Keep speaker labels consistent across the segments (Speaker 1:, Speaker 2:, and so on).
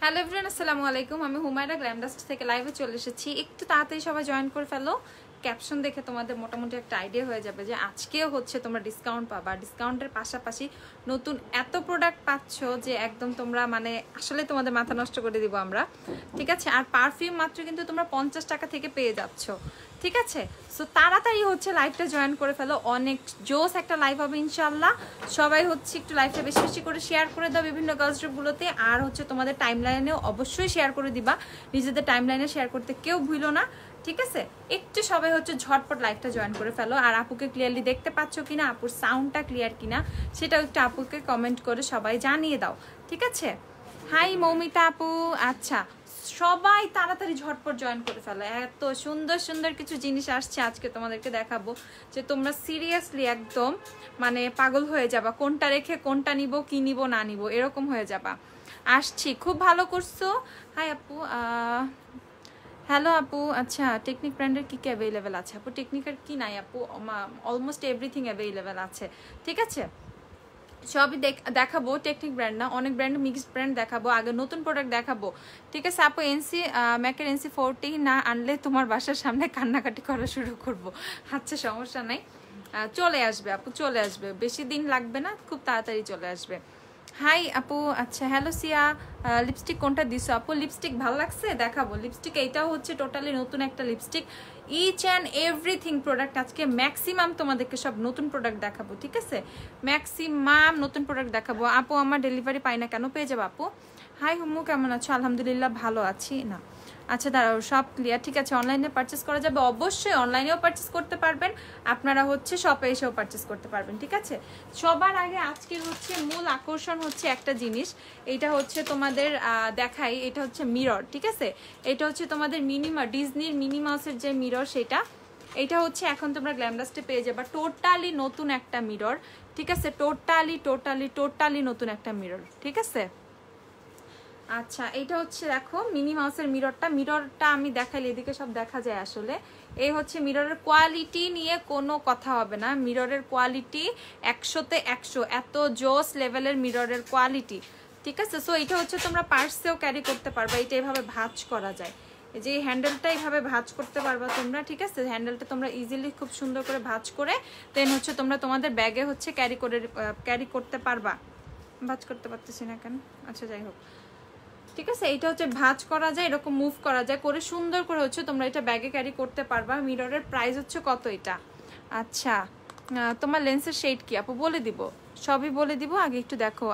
Speaker 1: Hello everyone, আসসালামু আলাইকুম। আমি হুমায়রা গ্ল্যামডাস্ট থেকে লাইভে চলে এসেছি। একটু তাড়াতাড়ি সবাই জয়েন করে ফেলো। ক্যাপশন দেখে তোমাদের মোটামুটি একটা আইডিয়া হয়ে যাবে যে আজকেও হচ্ছে তোমরা ডিসকাউন্ট পাবা। ডিসকাউন্টের পাশাপাশি নতুন এত প্রোডাক্ট পাচ্ছ যে একদম তোমরা মানে আসলে তোমাদের মাথা নষ্ট করে দিব আমরা, ঠিক আছে। আর পারফিউম মাত্র কিন্তু তোমরা 50 টাকা থেকে পেয়ে যাচ্ছ, ঠিক আছে। সো তাড়াতাড়ি হচ্ছে লাইভটা জয়েন করে ফেলো। অনেক জোস একটা লাইভ হবে ইনশাল্লাহ। সবাই হচ্ছে একটু লাইভটা বেশি বেশি করে শেয়ার করে দাও বিভিন্ন গার্লস গ্রুপগুলোতে। আর হচ্ছে তোমাদের টাইম লাইনেও অবশ্যই শেয়ার করে দিবা, নিজেদের টাইম লাইনে শেয়ার করতে কেউ ভুলো না, ঠিক আছে। একটু সবাই হচ্ছে ঝটপট লাইভটা জয়েন করে ফেলো। আর আপুকে ক্লিয়ারলি দেখতে পাচ্ছ কিনা, আপুর সাউন্ডটা ক্লিয়ার কিনা সেটাও একটু আপুকে কমেন্ট করে সবাই জানিয়ে দাও, ঠিক আছে। হাই মৌমিতা আপু, আচ্ছা সবাই তাড়াতাড়ি ঝটপট জয়েন করে ফেলো। এত সুন্দর সুন্দর কিছু জিনিস আসছে আজকে তোমাদেরকে দেখাবো যে তোমরা সিরিয়াসলি একদম মানে পাগল হয়ে যাবা, কোনটা রেখে কোনটা নিব, কি নিব না নিব এরকম হয়ে যাবা। আসছি, খুব ভালো করছো। হাই আপু, হ্যালো আপু। আচ্ছা টেকনিক ব্র্যান্ডের কী কী অ্যাভেলেবেল আছে আপু? টেকনিকের কি নাই আপু, অলমোস্ট এভরিথিং অ্যাভেলেবেল আছে, ঠিক আছে। সবই দেখাবো, টেকনিক ব্র্যান্ড না, অনেক ব্র্যান্ড মিক্সড ব্র্যান্ড দেখাবো। আগে নতুন প্রোডাক্ট দেখাবো, ঠিক আছে আপু। ম্যাকের NC40 না আনলে তোমার বাসার সামনে কান্নাকাটি করা শুরু করব। আচ্ছা সমস্যা নাই, চলে আসবে আপু, চলে আসবে, বেশি দিন লাগবে না, খুব তাড়াতাড়ি চলে আসবে। হাই আপু, আচ্ছা হ্যালো সিয়া। লিপস্টিক কোনটা দিছো আপু? লিপস্টিক ভালো লাগছে দেখাবো। লিপস্টিক এইটাও হচ্ছে টোটালি নতুন একটা lipstick. Each and everything product আজকে ম্যাক্সিমাম তোমাদেরকে সব নতুন প্রোডাক্ট দেখাবো, ঠিক আছে। ম্যাক্সিমাম নতুন প্রোডাক্ট দেখাবো। আপু আমার ডেলিভারি পাই না কেন? পেয়ে যাবো আপু। হাই হুমু, কেমন আছো? আলহামদুলিল্লাহ ভালো আছি। না আচ্ছা দাঁড়াও, সব ক্লিয়ার, ঠিক আছে। অনলাইনে পারচেস করা যাবে, অবশ্যই অনলাইনেও পারচেস করতে পারবেন, আপনারা হচ্ছে শপে এসেও পারচেস করতে পারবেন, ঠিক আছে। সবার আগে আজকের হচ্ছে মূল আকর্ষণ হচ্ছে একটা জিনিস, এটা হচ্ছে তোমাদের দেখাই, এটা হচ্ছে মিরর, ঠিক আছে। এটা হচ্ছে তোমাদের ডিজনির মিনি মাউসের যে মিরর সেটা, এটা হচ্ছে এখন তোমরা গ্ল্যামডাস্টে পেয়ে যাবে। টোটালি নতুন একটা মিরর, ঠিক আছে। টোটালি নতুন একটা মিরর, ঠিক আছে। আচ্ছা এটা হচ্ছে দেখো মিনি মাউসের মিররটা আমি দেখাইলে এদিকে সব দেখা যায় আসলে। এই হচ্ছে মিররের কোয়ালিটি নিয়ে কোনো কথা হবে না, মিররের কোয়ালিটি 100-তে 100, এত জোস লেভেলের মিররের কোয়ালিটি, ঠিক আছে। সো এটা হচ্ছে তোমরা পার্সেও ক্যারি করতে পারবা, এটা এইভাবে ভাঁজ করা যায়, এই যে হ্যান্ডেলটা এইভাবে ভাঁজ করতে পারবা তোমরা, ঠিক আছে। হ্যান্ডেলটা তোমরা ইজিলি খুব সুন্দর করে ভাঁজ করে দেন হচ্ছে তোমরা তোমাদের ব্যাগে হচ্ছে ক্যারি করতে পারবা। ভাঁজ করতে পারতেছি না কেন, আচ্ছা যাই হোক, ঠিক আছে। এটা হচ্ছে ভাঁজ করা যায়, এরকম মুভ করা যায়, করে সুন্দর করে হচ্ছে তোমরা এটা ব্যাগে ক্যারি করতে পারবা। মিররের প্রাইস হচ্ছে কত এটা? আচ্ছা তোমার লেন্সের শেড কি আপু? বলে দিব, সবই বলে দিব। আগে একটু দেখো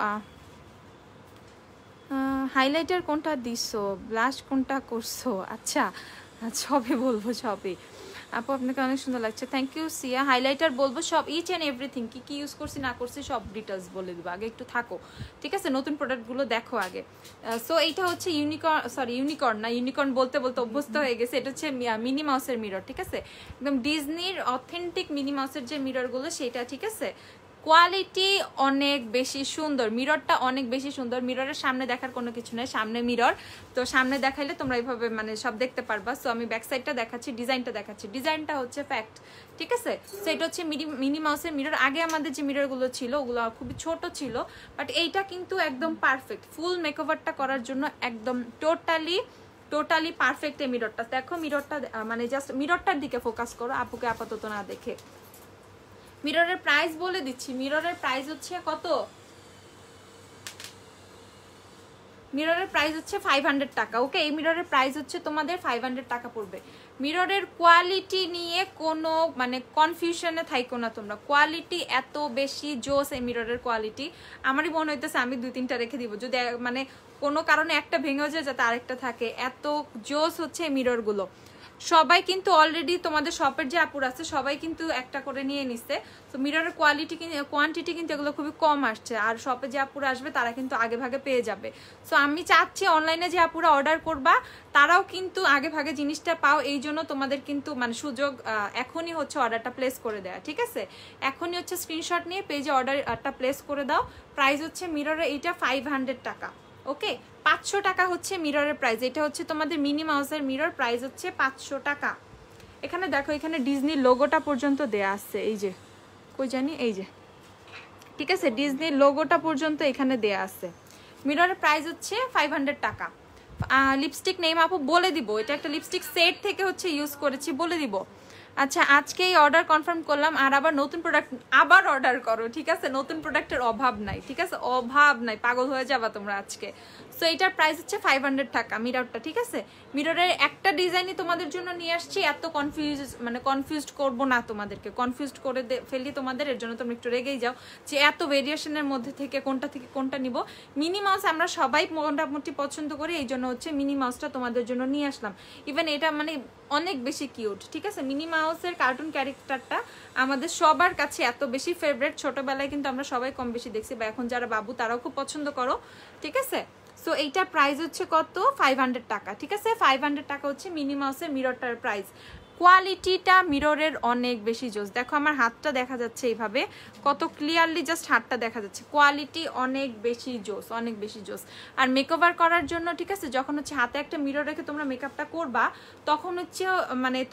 Speaker 1: হাইলাইটার কোনটা দিছো, ব্লাশ কোনটা করছো, আচ্ছা সবই বলবো, সবই আপু আপনাকে অনেক সুন্দর লাগছে, থ্যাংক ইউ সিয়া। হাইলাইটার বলবো সব, ইচ অ্যান্ড এভরিথিং, কি কি ইউজ করছি না করছি সব ডিটেলস বলে দেবো। আগে একটু থাকো, ঠিক আছে, নতুন প্রোডাক্টগুলো দেখো আগে। সো এইটা হচ্ছে ইউনিকর্ন বলতে বলতে অভ্যস্ত হয়ে গেছে। এটা হচ্ছে মিনি মাউসের মিরর, ঠিক আছে, একদম ডিজনির অথেন্টিক মিনি মাউসের যে মিররগুলো সেটা, ঠিক আছে। কোয়ালিটি অনেক বেশি সুন্দর, মিররটা অনেক বেশি সুন্দর। মিররের সামনে দেখার কোনো কিছু নেই, সামনে মিরর, তো সামনে দেখাইলে তোমরা এইভাবে মানে সব দেখতে পারবা। সো আমি ব্যাক সাইডটা দেখাচ্ছি, ডিজাইনটা দেখাচ্ছি, ডিজাইনটা হচ্ছে ফ্যাক্ট, ঠিক আছে। সো এটা হচ্ছে মিনি মাউসের মিরর। আগে আমাদের যে মিররগুলো ছিল ওগুলো খুবই ছোট ছিল, বাট এইটা কিন্তু একদম পারফেক্ট, ফুল মেকওভারটা করার জন্য একদম টোটালি পারফেক্ট এই মিররটা। দেখো মিররটা মানে জাস্ট মিররটার দিকে ফোকাস করো, আপুকে আপাতত না দেখে। মিররের প্রাইস বলে দিচ্ছি, মিররের প্রাইস হচ্ছে কত? মিররের প্রাইস হচ্ছে 500 টাকা, ওকে। এই মিররের প্রাইস হচ্ছে তোমাদের 500 টাকা পড়বে। মিররের কোয়ালিটি নিয়ে কোনো মানে কনফিউশনে থাইকো না তোমরা, কোয়ালিটি এত বেশি জোস এই মিররের কোয়ালিটি। আমারই মনে হইতেছে আমি 2-3টা রেখে দিব, যদি মানে কোনো কারণে একটা ভেঙে যায় যাতে আরেকটা থাকে, এত জোস হচ্ছে এই মিররগুলো। সবাই কিন্তু অলরেডি তোমাদের শপের যে আপুর আছে সবাই কিন্তু একটা করে নিয়ে নিচ্ছে। তো মিররের কোয়ান্টিটি কিন্তু এগুলো খুবই কম আসছে, আর শপে যে আপুরা আসবে তারা কিন্তু আগে ভাগে পেয়ে যাবে। সো আমি চাচ্ছি অনলাইনে যে আপুরা অর্ডার করবা তারাও কিন্তু আগে ভাগে জিনিসটা পাও, এই জন্য তোমাদের কিন্তু মানে সুযোগ এখনই হচ্ছে অর্ডারটা প্লেস করে দেয়া, ঠিক আছে। এখনই হচ্ছে স্ক্রিনশট নিয়ে পেজে অর্ডারটা প্লেস করে দাও। প্রাইস হচ্ছে মিররের এইটা 500 টাকা, ওকে। 500 টাকা হচ্ছে মিররের প্রাইস। এটা হচ্ছে তোমাদের মিনি মাউসের মিরর, প্রাইস হচ্ছে 500 টাকা। এখানে দেখো, এখানে ডিজনির লোগোটা পর্যন্ত দেয়া আছে, এই যে কই জানি, এই যে, ঠিক আছে, ডিজনির লোগোটা পর্যন্ত এখানে দেয়া আছে। মিররের প্রাইস হচ্ছে 500 টাকা। লিপস্টিক নেম আপু বলে দিব, এটা একটা লিপস্টিক সেট থেকে হচ্ছে ইউজ করেছি, বলে দিব। আচ্ছা আজকেই অর্ডার কনফার্ম করলাম, আর আবার নতুন প্রোডাক্ট আবার অর্ডার করো, ঠিক আছে? নতুন প্রোডাক্টের অভাব নাই, ঠিক আছে? অভাব নাই, পাগল হয়ে যাবা তোমরা আজকে। সো এটার প্রাইস হচ্ছে 500 টাকা মিররটা, ঠিক আছে? মিররের একটা ডিজাইনই তোমাদের জন্য নিয়ে আসছি, এত কনফিউজড করবো না তোমাদেরকে, কনফিউজড করে ফেলি তোমাদের, এর জন্য তোমরা একটু রেগেই যাও যে এত ভেরিয়েশনের মধ্যে থেকে কোনটা নিব। মিনি মাউস আমরা সবাই মোটামুটি পছন্দ করি, এই জন্য হচ্ছে মিনি মাউসটা তোমাদের জন্য নিয়ে আসলাম। ইভেন এটা মানে অনেক বেশি কিউট, ঠিক আছে? মিনি মাউসের কার্টুন ক্যারেক্টারটা আমাদের সবার কাছে এত বেশি ফেভারিট, ছোটবেলায় কিন্তু আমরা সবাই কম বেশি দেখছি, বা এখন যারা বাবু তারাও খুব পছন্দ করো, ঠিক আছে? সো এইটা প্রাইস হচ্ছে কত? 500 টাকা, ঠিক আছে? 500 টাকা হচ্ছে মিনি মাউসের মিররটার প্রাইস। কোয়ালিটিটা মিররের অনেক বেশি জোস, দেখো আমার হাতটা দেখা যাচ্ছে এইভাবে, কত ক্লিয়ারলি জাস্ট হাতটা দেখা যাচ্ছে, কোয়ালিটি অনেক বেশি জোস, অনেক বেশি জোস। আর মেকওভার করার জন্য, ঠিক আছে, যখন হচ্ছে হাতে একটা মিরর রেখে তোমরা মেকআপটা করবা, তখন হচ্ছে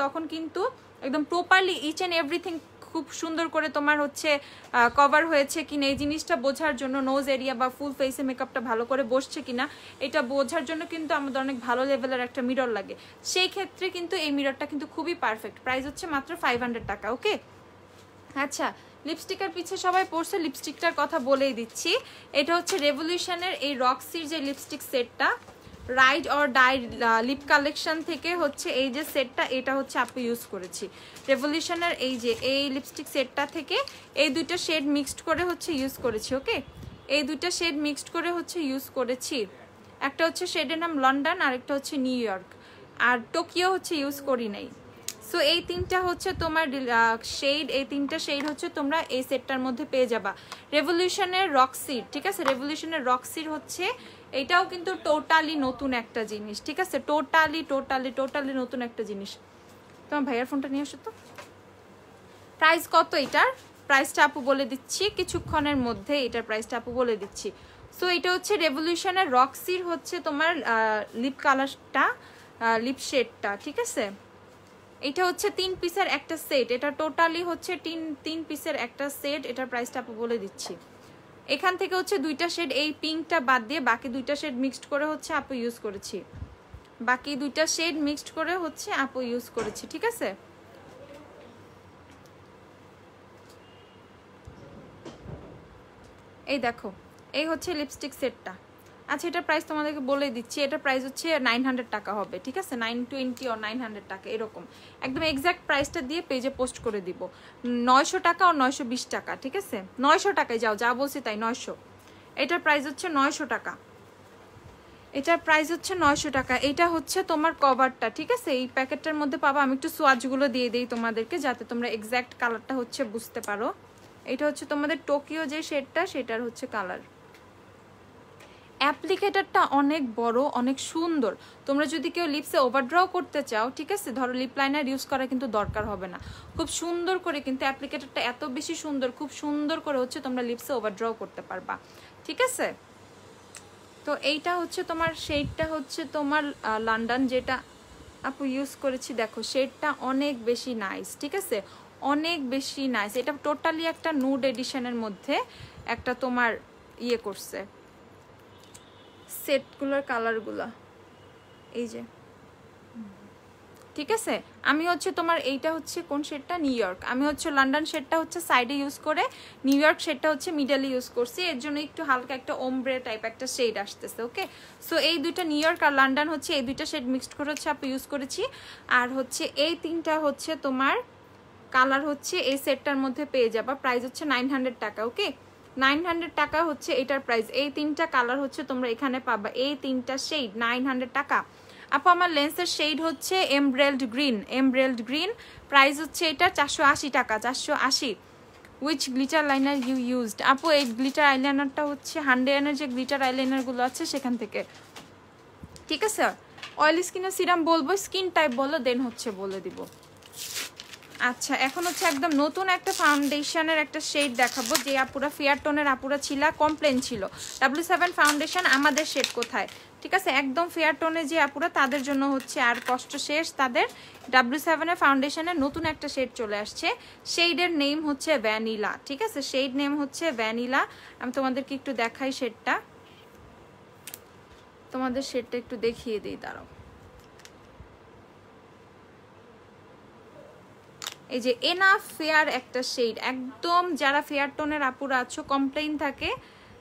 Speaker 1: তখন কিন্তু একদম প্রপারলি ইচ অ্যান্ড এভরিথিং খুব সুন্দর করে তোমার হচ্ছে কভার হয়েছে কিনা এই জিনিসটা বোঝার জন্য, নোজ এরিয়া বা ফুল ফেসে মেকআপটা ভালো করে বসছে কিনা এটা বোঝার জন্য কিন্তু আমাদের অনেক ভালো লেভেলের একটা মিরর লাগে। সেই ক্ষেত্রে কিন্তু এই মিররটা কিন্তু খুবই পারফেক্ট। প্রাইস হচ্ছে মাত্র 500 টাকা, ওকে? আচ্ছা লিপস্টিকের পিছে সবাই পড়ছে, লিপস্টিকটার কথা বলেই দিচ্ছি। এটা হচ্ছে রেভলিউশনের এই রক্সির যে লিপস্টিক সেটটা, ride or die lip collection থেকে হচ্ছে এই যে সেটটা, এটা হচ্ছে আপু ইউজ করেছি রেভলিউশনের এই যে এই লিপস্টিক সেটটা থেকে এই দুইটা শেড মিক্সড করে হচ্ছে ইউজ করেছি, ওকে? এই দুইটা শেড মিক্সড করে হচ্ছে ইউজ করেছি। একটা হচ্ছে শেডের নাম লন্ডন, আর একটা হচ্ছে নিউ ইয়র্ক, আর টোকিও হচ্ছে ইউজ করি নাই। সো এই তিনটা হচ্ছে তোমার শেড, এই তিনটা শেড হচ্ছে তোমরা এই সেটটার মধ্যে পেয়ে যাবা। রেভলিউশনের রক্সির, ঠিক আছে? রেভলিউশনের রক্সির হচ্ছে এটাও কিন্তু টোটালি নতুন একটা জিনিস, ঠিক আছে? টোটালি নতুন একটা জিনিস। তোমার ভাইয়ার ফোনটা নিয়ে আসো তো। প্রাইস কত এটার? প্রাইসটা আপু বলে দিচ্ছি কিছুক্ষণের মধ্যে, এটার প্রাইসটা আপু বলে দিচ্ছি। সো এটা হচ্ছে রেভলিউশনের রক্সির হচ্ছে তোমার লিপ কালারটা, লিপ শেডটা, ঠিক আছে? এটা হচ্ছে 3 পিসের একটা সেট, এটা টোটালি হচ্ছে 3 পিসের একটা সেট। এটার প্রাইসটা আপু বলে দিচ্ছি। এখান থেকে হচ্ছে দুইটা শেড, এই পিঙ্কটা বাদ দিয়ে বাকি দুইটা শেড মিক্সড করে হচ্ছে আপু ইউজ করেছি, বাকি দুইটা শেড মিক্সড করে হচ্ছে আপু ইউজ করেছি, ঠিক আছে? এই দেখো এই হচ্ছে লিপস্টিক সেটটা। আচ্ছা এটার প্রাইস তোমাদেরকে বলে দিচ্ছি, এটার প্রাইস হচ্ছে 900 টাকা হবে, ঠিক আছে? 920 or 900 টাকা এরকম, একদম এক্সাক্ট প্রাইসটা দিয়ে পেজে পোস্ট করে দিব। 900 টাকা আর 920 টাকা, ঠিক আছে? 900 টাকায় যাও, যা বলছি তাই, 900। এটার প্রাইস হচ্ছে 900 টাকা, এটার প্রাইস হচ্ছে 900 টাকা। এটা হচ্ছে তোমার কভারটা, ঠিক আছে? এই প্যাকেটটার মধ্যে পাবা, আমি একটু সোয়াচগুলো দিয়ে দিই তোমাদেরকে যাতে তোমরা এক্সাক্ট কালারটা হচ্ছে বুঝতে পারো। এটা হচ্ছে তোমাদের টোকিও যে শেডটা, সেটার হচ্ছে কালার। অ্যাপ্লিকেটারটা অনেক বড়, অনেক সুন্দর। তোমরা যদি কেউ লিপসে ওভারড্র করতে চাও, ঠিক আছে, ধরো লিপ লাইনার ইউজ করা কিন্তু দরকার হবে না, খুব সুন্দর করে কিন্তু অ্যাপ্লিকেটারটা এত বেশি সুন্দর, খুব সুন্দর করে হচ্ছে তোমরা লিপসে ওভারড্র করতে পারবা, ঠিক আছে? তো এইটা হচ্ছে তোমার শেডটা হচ্ছে তোমার লন্ডন, যেটা আপু ইউজ করেছি। দেখো শেডটা অনেক বেশি নাইস, ঠিক আছে? অনেক বেশি নাইস। এটা টোটালি একটা নুড এডিশনের মধ্যে একটা তোমার ইয়ে করছে সেটগুলোর কালারগুলো, এই যে, ঠিক আছে? আমি হচ্ছে তোমার এইটা হচ্ছে কোন শেডটা? New York. আমি হচ্ছে লন্ডন শেডটা হচ্ছে সাইডে ইউজ করে, নিউ ইয়র্ক শেডটা হচ্ছে মিডলে ইউজ করছি, এর জন্য একটু হালকা একটা ওমব্রে টাইপ একটা শেড আসতেছে, ওকে? সো এই দুইটা নিউ ইয়র্ক আর লন্ডন হচ্ছে এই দুইটা শেড মিক্সড করে হচ্ছে আপনি ইউজ করেছি। আর হচ্ছে এই তিনটা হচ্ছে তোমার কালার হচ্ছে এই সেটটার মধ্যে পেয়ে যাবা। প্রাইস হচ্ছে 900 টাকা, ওকে? 900 টাকা হচ্ছে এটার প্রাইস। এই তিনটা কালার হচ্ছে তোমরা এখানে পাবা, এই তিনটা শেড 900 টাকা। আপু আমার লেন্সের শেড হচ্ছে এমব্রেলড গ্রিন, প্রাইস হচ্ছে এটা 480 টাকা, 480। Which glitter liner you used? আপু এই গ্লিটার আইলাইনারটা হচ্ছে হান্ডেয়ানের যে গ্লিটার আইলাইনারগুলো আছে সেখান থেকে, ঠিক আছে? অয়েলি স্কিনের সিরাম বলবো, স্কিন টাইপ বলো, দেন হচ্ছে বলে দিব। আচ্ছা এখন হচ্ছে একদম নতুন একটা ফাউন্ডেশনের একটা শেড দেখাবো, যে আপুরা ফেয়ার টোনের আপুরা ছিল, কমপ্লেন ছিল W7 ফাউন্ডেশন আমাদের শেড কোথায়, ঠিক আছে? একদম ফেয়ার টোনে যে আপুরা, তাদের জন্য হচ্ছে আর কষ্ট শেষ তাদের। W7 এর ফাউন্ডেশনের নতুন একটা শেড চলে আসছে, শেডের নেম হচ্ছে ভ্যানিলা, ঠিক আছে? শেড নেম হচ্ছে ভ্যানিলা। আমি তোমাদেরকে একটু দেখাই শেডটা, তোমাদের শেডটা একটু দেখিয়ে দিই, দাঁড়াও। এই যে এনাফ ফেয়ার একটা শেড, একদম যারা ফেয়ার টোনের আপুরা আছো, কমপ্লেইন থাকে,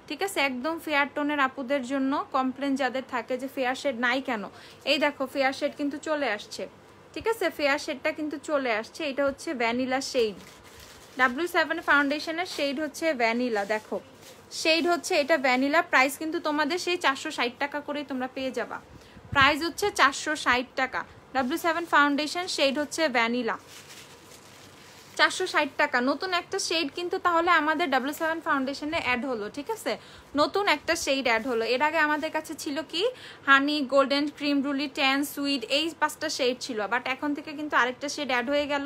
Speaker 1: ঠিক আছে, একদম ফেয়ার টোনের আপুদের জন্য কমপ্লেন যাদের থাকে যে ফেয়ার শেড নাই কেন, এই দেখো ফেয়ার শেড কিন্তু চলে আসছে, ঠিক আছে, ফেয়ার শেডটা কিন্তু চলে আসছে। এটা হচ্ছে ভ্যানিলা শেড, W7 ফাউন্ডেশনের শেড হচ্ছে ভ্যানিলা, দেখো শেড হচ্ছে এটা ভ্যানিলা। প্রাইস কিন্তু তোমাদের সেই 460 টাকা করেই তোমরা পেয়ে যাবা, প্রাইস হচ্ছে 460 টাকা। W7 ফাউন্ডেশন শেড হচ্ছে ভ্যানিলা, 460 টাকা। নতুন একটা শেড কিন্তু তাহলে আমাদের W7 ফাউন্ডেশনে অ্যাড হলো, ঠিক আছে, নতুন একটা শেড অ্যাড হলো। এর আগে আমাদের কাছে ছিল কি হানি, গোল্ডেন, ক্রিম ব্রুলি, ট্যান, সুইট, এই 5টা শেড ছিল, বাট এখন থেকে কিন্তু আরেকটা শেড অ্যাড হয়ে গেল।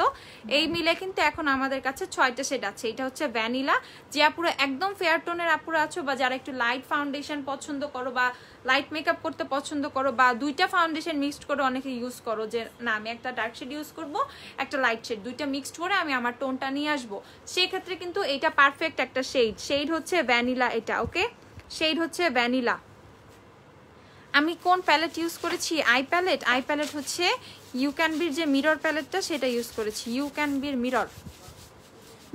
Speaker 1: এই মিলে কিন্তু এখন আমাদের কাছে 6টা শেড আছে। এটা হচ্ছে ভ্যানিলা। যে আপুরা একদম ফেয়ার টোনের আপুরা আছো, বা যারা একটু লাইট ফাউন্ডেশন পছন্দ করো, বা লাইট মেকআপ করতে পছন্দ করো, বা দুইটা ফাউন্ডেশন মিক্সড করে অনেকে ইউজ করো, যে না আমি একটা ডার্ক শেড ইউজ করব, একটা লাইট শেড, দুইটা মিক্সড করে আমি আমার টোনটা নিয়ে আসবো, সেক্ষেত্রে কিন্তু এটা পারফেক্ট একটা শেড। শেড হচ্ছে ভ্যানিলা, এটা ওকে, শেড হচ্ছে ভ্যানিলা। আমি কোন প্যালেট ইউজ করেছি? আই প্যালেট হচ্ছে ইউ ক্যান বির যে মিরর প্যালেটটা, সেটা ইউজ করেছি। ইউ ক্যান বির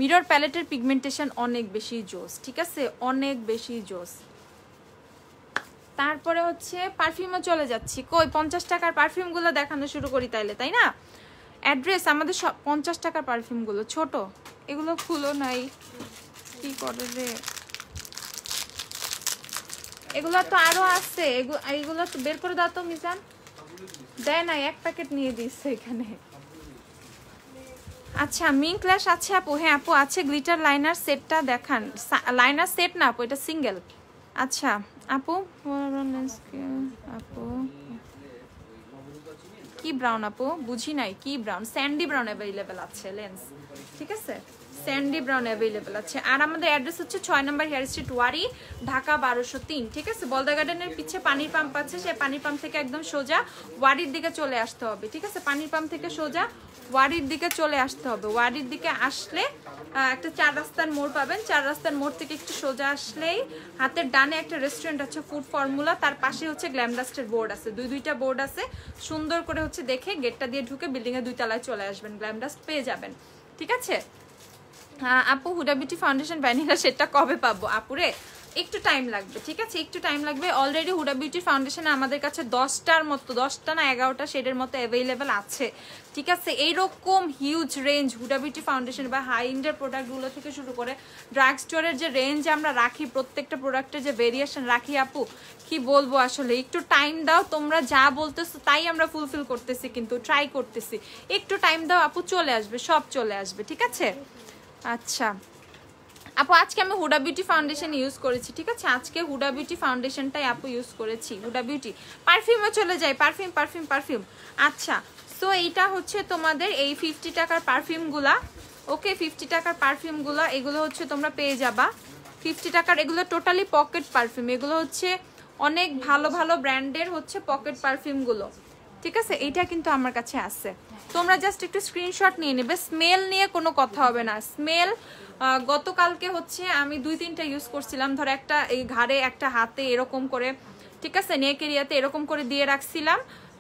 Speaker 1: মিরর প্যালেটের পিগমেন্টেশন অনেক বেশি জোস, ঠিক আছে, অনেক বেশি জোস। তারপরে হচ্ছে পারফিউমও চলে যাচ্ছি। কই 50 টাকার পারফিউমগুলো দেখানো শুরু করি তাইলে, তাই না? অ্যাড্রেস আমাদের সব 50 টাকার পারফিউমগুলো ছোট, এগুলো খুলো নাই, কি করে রে, এগুলো তো আরো আছে, এগুলো তো বের করে দাও তো মিজান। দেয় না, এক প্যাকেট নিয়ে দিচ্ছে এখানে। আচ্ছা মিঙ্ক ল্যাশ আছে আপু? হ্যাঁ আপু আছে। গ্লিটার লাইনার সেটটা দেখান। লাইনার সেট না আপু, এটা সিঙ্গেল। আচ্ছা আপু, আপু কি ব্রাউন আপু? বুঝি নাই কি ব্রাউন? স্যান্ডি ব্রাউন অ্যাভেলেবেল আছে লেন্স, ঠিক আছে, স্যান্ডি ব্রাউন অ্যাভেলেবেল আছে। আর আমাদের অ্যাড্রেস হচ্ছে 6 নম্বর হেয়ার স্ট্রিট, ওয়ারি, ঢাকা 1203, ঠিক আছে। বলদা গার্ডেনের পিছে পানির পাম্প আছে, সেই পানির পাম্প থেকে একদম সোজা ওয়ারির দিকে চলে আসতে হবে, ঠিক আছে, পানির পাম্প থেকে সোজা ওয়ারির দিকে চলে আসতে হবে। ওয়ারির দিকে আসলে একটা 4 রাস্তার মোড় পাবেন, 4 রাস্তার মোড় থেকে একটু সোজা আসলেই হাতের ডানে একটা রেস্টুরেন্ট আছে ফুড ফর্মুলা, তার পাশে হচ্ছে গ্ল্যামডাস্টের বোর্ড আছে, দুইটা বোর্ড আছে, সুন্দর করে হচ্ছে দেখে গেটটা দিয়ে ঢুকে বিল্ডিং এর 2 তলায় চলে আসবেন, গ্ল্যামডাস্ট পেয়ে যাবেন, ঠিক আছে। আপু হুডা বিউটি ফাউন্ডেশন ভ্যানিলা সেটটা কবে পাবো? আপুরে একটু টাইম লাগবে, ঠিক আছে, একটু টাইম লাগবে। অলরেডি হুডা বিউটি ফাউন্ডেশনে আমাদের কাছে 10টার মতো, 10টা না 11টা শেডের মতো অ্যাভেলেবেল আছে, ঠিক আছে। এইরকম huge range Hooda beauty foundation বা হাই এন্ডের প্রোডাক্টগুলো থেকে শুরু করে ড্রাগ স্টোরের যে রেঞ্জ আমরা রাখি, প্রত্যেকটা প্রোডাক্টের যে ভেরিয়েশন রাখি আপু, কি বলবো আসলে, একটু টাইম দাও, তোমরা যা বলতেছো তাই আমরা ফুলফিল করতেছি, কিন্তু ট্রাই করতেছি, একটু টাইম দাও আপু, চলে আসবে, সব চলে আসবে, ঠিক আছে। আচ্ছা আপু আজকে আমি হুডা বিউটি ফাউন্ডেশন ইউজ করেছি, ঠিক আছে, আজকে হুডা বিউটি ফাউন্ডেশনটাই আপু ইউজ করেছি, হুডা বিউটি। পারফিউমও চলে যায়, পারফিউম। আচ্ছা সো এইটা হচ্ছে তোমাদের এই 50 টাকার পারফিউমগুলা, ওকে, 50 টাকার পারফিউমগুলা, এগুলো হচ্ছে তোমরা পেয়ে যাবা 50 টাকার। এগুলো টোটালি পকেট পারফিউম, এগুলো হচ্ছে অনেক ভালো ভালো ব্র্যান্ডের হচ্ছে পকেট পারফিউমগুলো, ঠিক আছে। এইটা কিন্তু আমার কাছে আছে, তোমরা জাস্ট একটু স্ক্রিনশট নিয়ে নেবে। স্মেল নিয়ে কোনো কথা হবে না, স্মেল গতকালকে হচ্ছে আমি 2-3টা ইউজ করছিলাম, ধর একটা এই ঘাড়ে, একটা হাতে, এরকম করে, ঠিক আছে, নেক এরিয়াতে এরকম করে দিয়ে রাখছিলাম।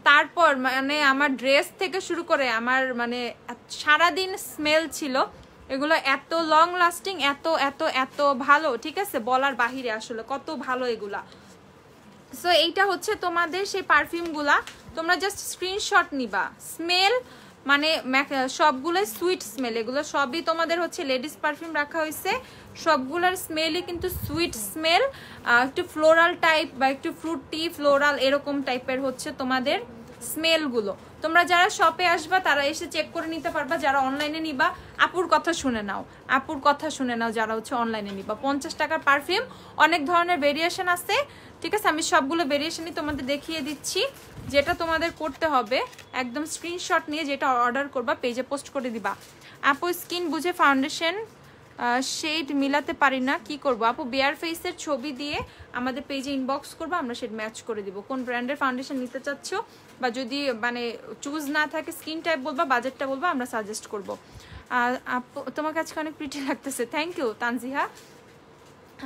Speaker 1: তারপর মানে আমার ড্রেস থেকে শুরু করে আমার মানে সারাদিন স্মেল ছিল, এগুলো এত লং লাস্টিং, এত এত এত ভালো, ঠিক আছে, বলার বাহিরে আসলে কত ভালো এগুলা। সো এইটা হচ্ছে তোমাদের সেই পারফিউমগুলা, তোমরা জাস্ট স্ক্রিনশট নিবা। স্মেল মানে সবগুলোই সুইট স্মেল, এগুলো সবই তোমাদের হচ্ছে লেডিস পারফিউম রাখা হয়েছে, সবগুলোর স্মেলই কিন্তু সুইট স্মেল, একটু ফ্লোরাল টাইপ বা একটু ফ্রুটি ফ্লোরাল এরকম টাইপের হচ্ছে তোমাদের স্মেলগুলো। তোমরা যারা শপে আসবা তারা এসে চেক করে নিতে পারবা, যারা অনলাইনে নিবা আপুর কথা শুনে নাও, আপুর কথা শুনে নাও, যারা হচ্ছে অনলাইনে নিবা। 50 টাকার পারফিউম, অনেক ধরনের ভেরিয়েশন আছে, ঠিক আছে, আমি সবগুলো ভেরিয়েশনই তোমাদের দেখিয়ে দিচ্ছি। যেটা তোমাদের করতে হবে একদম স্ক্রিনশট নিয়ে যেটা অর্ডার করবা পেজে পোস্ট করে দিবা। আপু স্কিন বুঝে ফাউন্ডেশন শেড মিলাতে পারি না, কি করব আপু? বেয়ার ফেসের ছবি দিয়ে আমাদের পেজে ইনবক্স করবো, আমরা শেড ম্যাচ করে দিব। কোন ব্র্যান্ডের ফাউন্ডেশন নিতে চাচ্ছ, বা যদি মানে চুজ না থাকে স্কিন টাইপ বলবা, বাজেটটা বলবা, আমরা সাজেস্ট করবো। আপু তোমার কাছে অনেক প্রিটি লাগতেছে, থ্যাংক ইউ তানজিহা।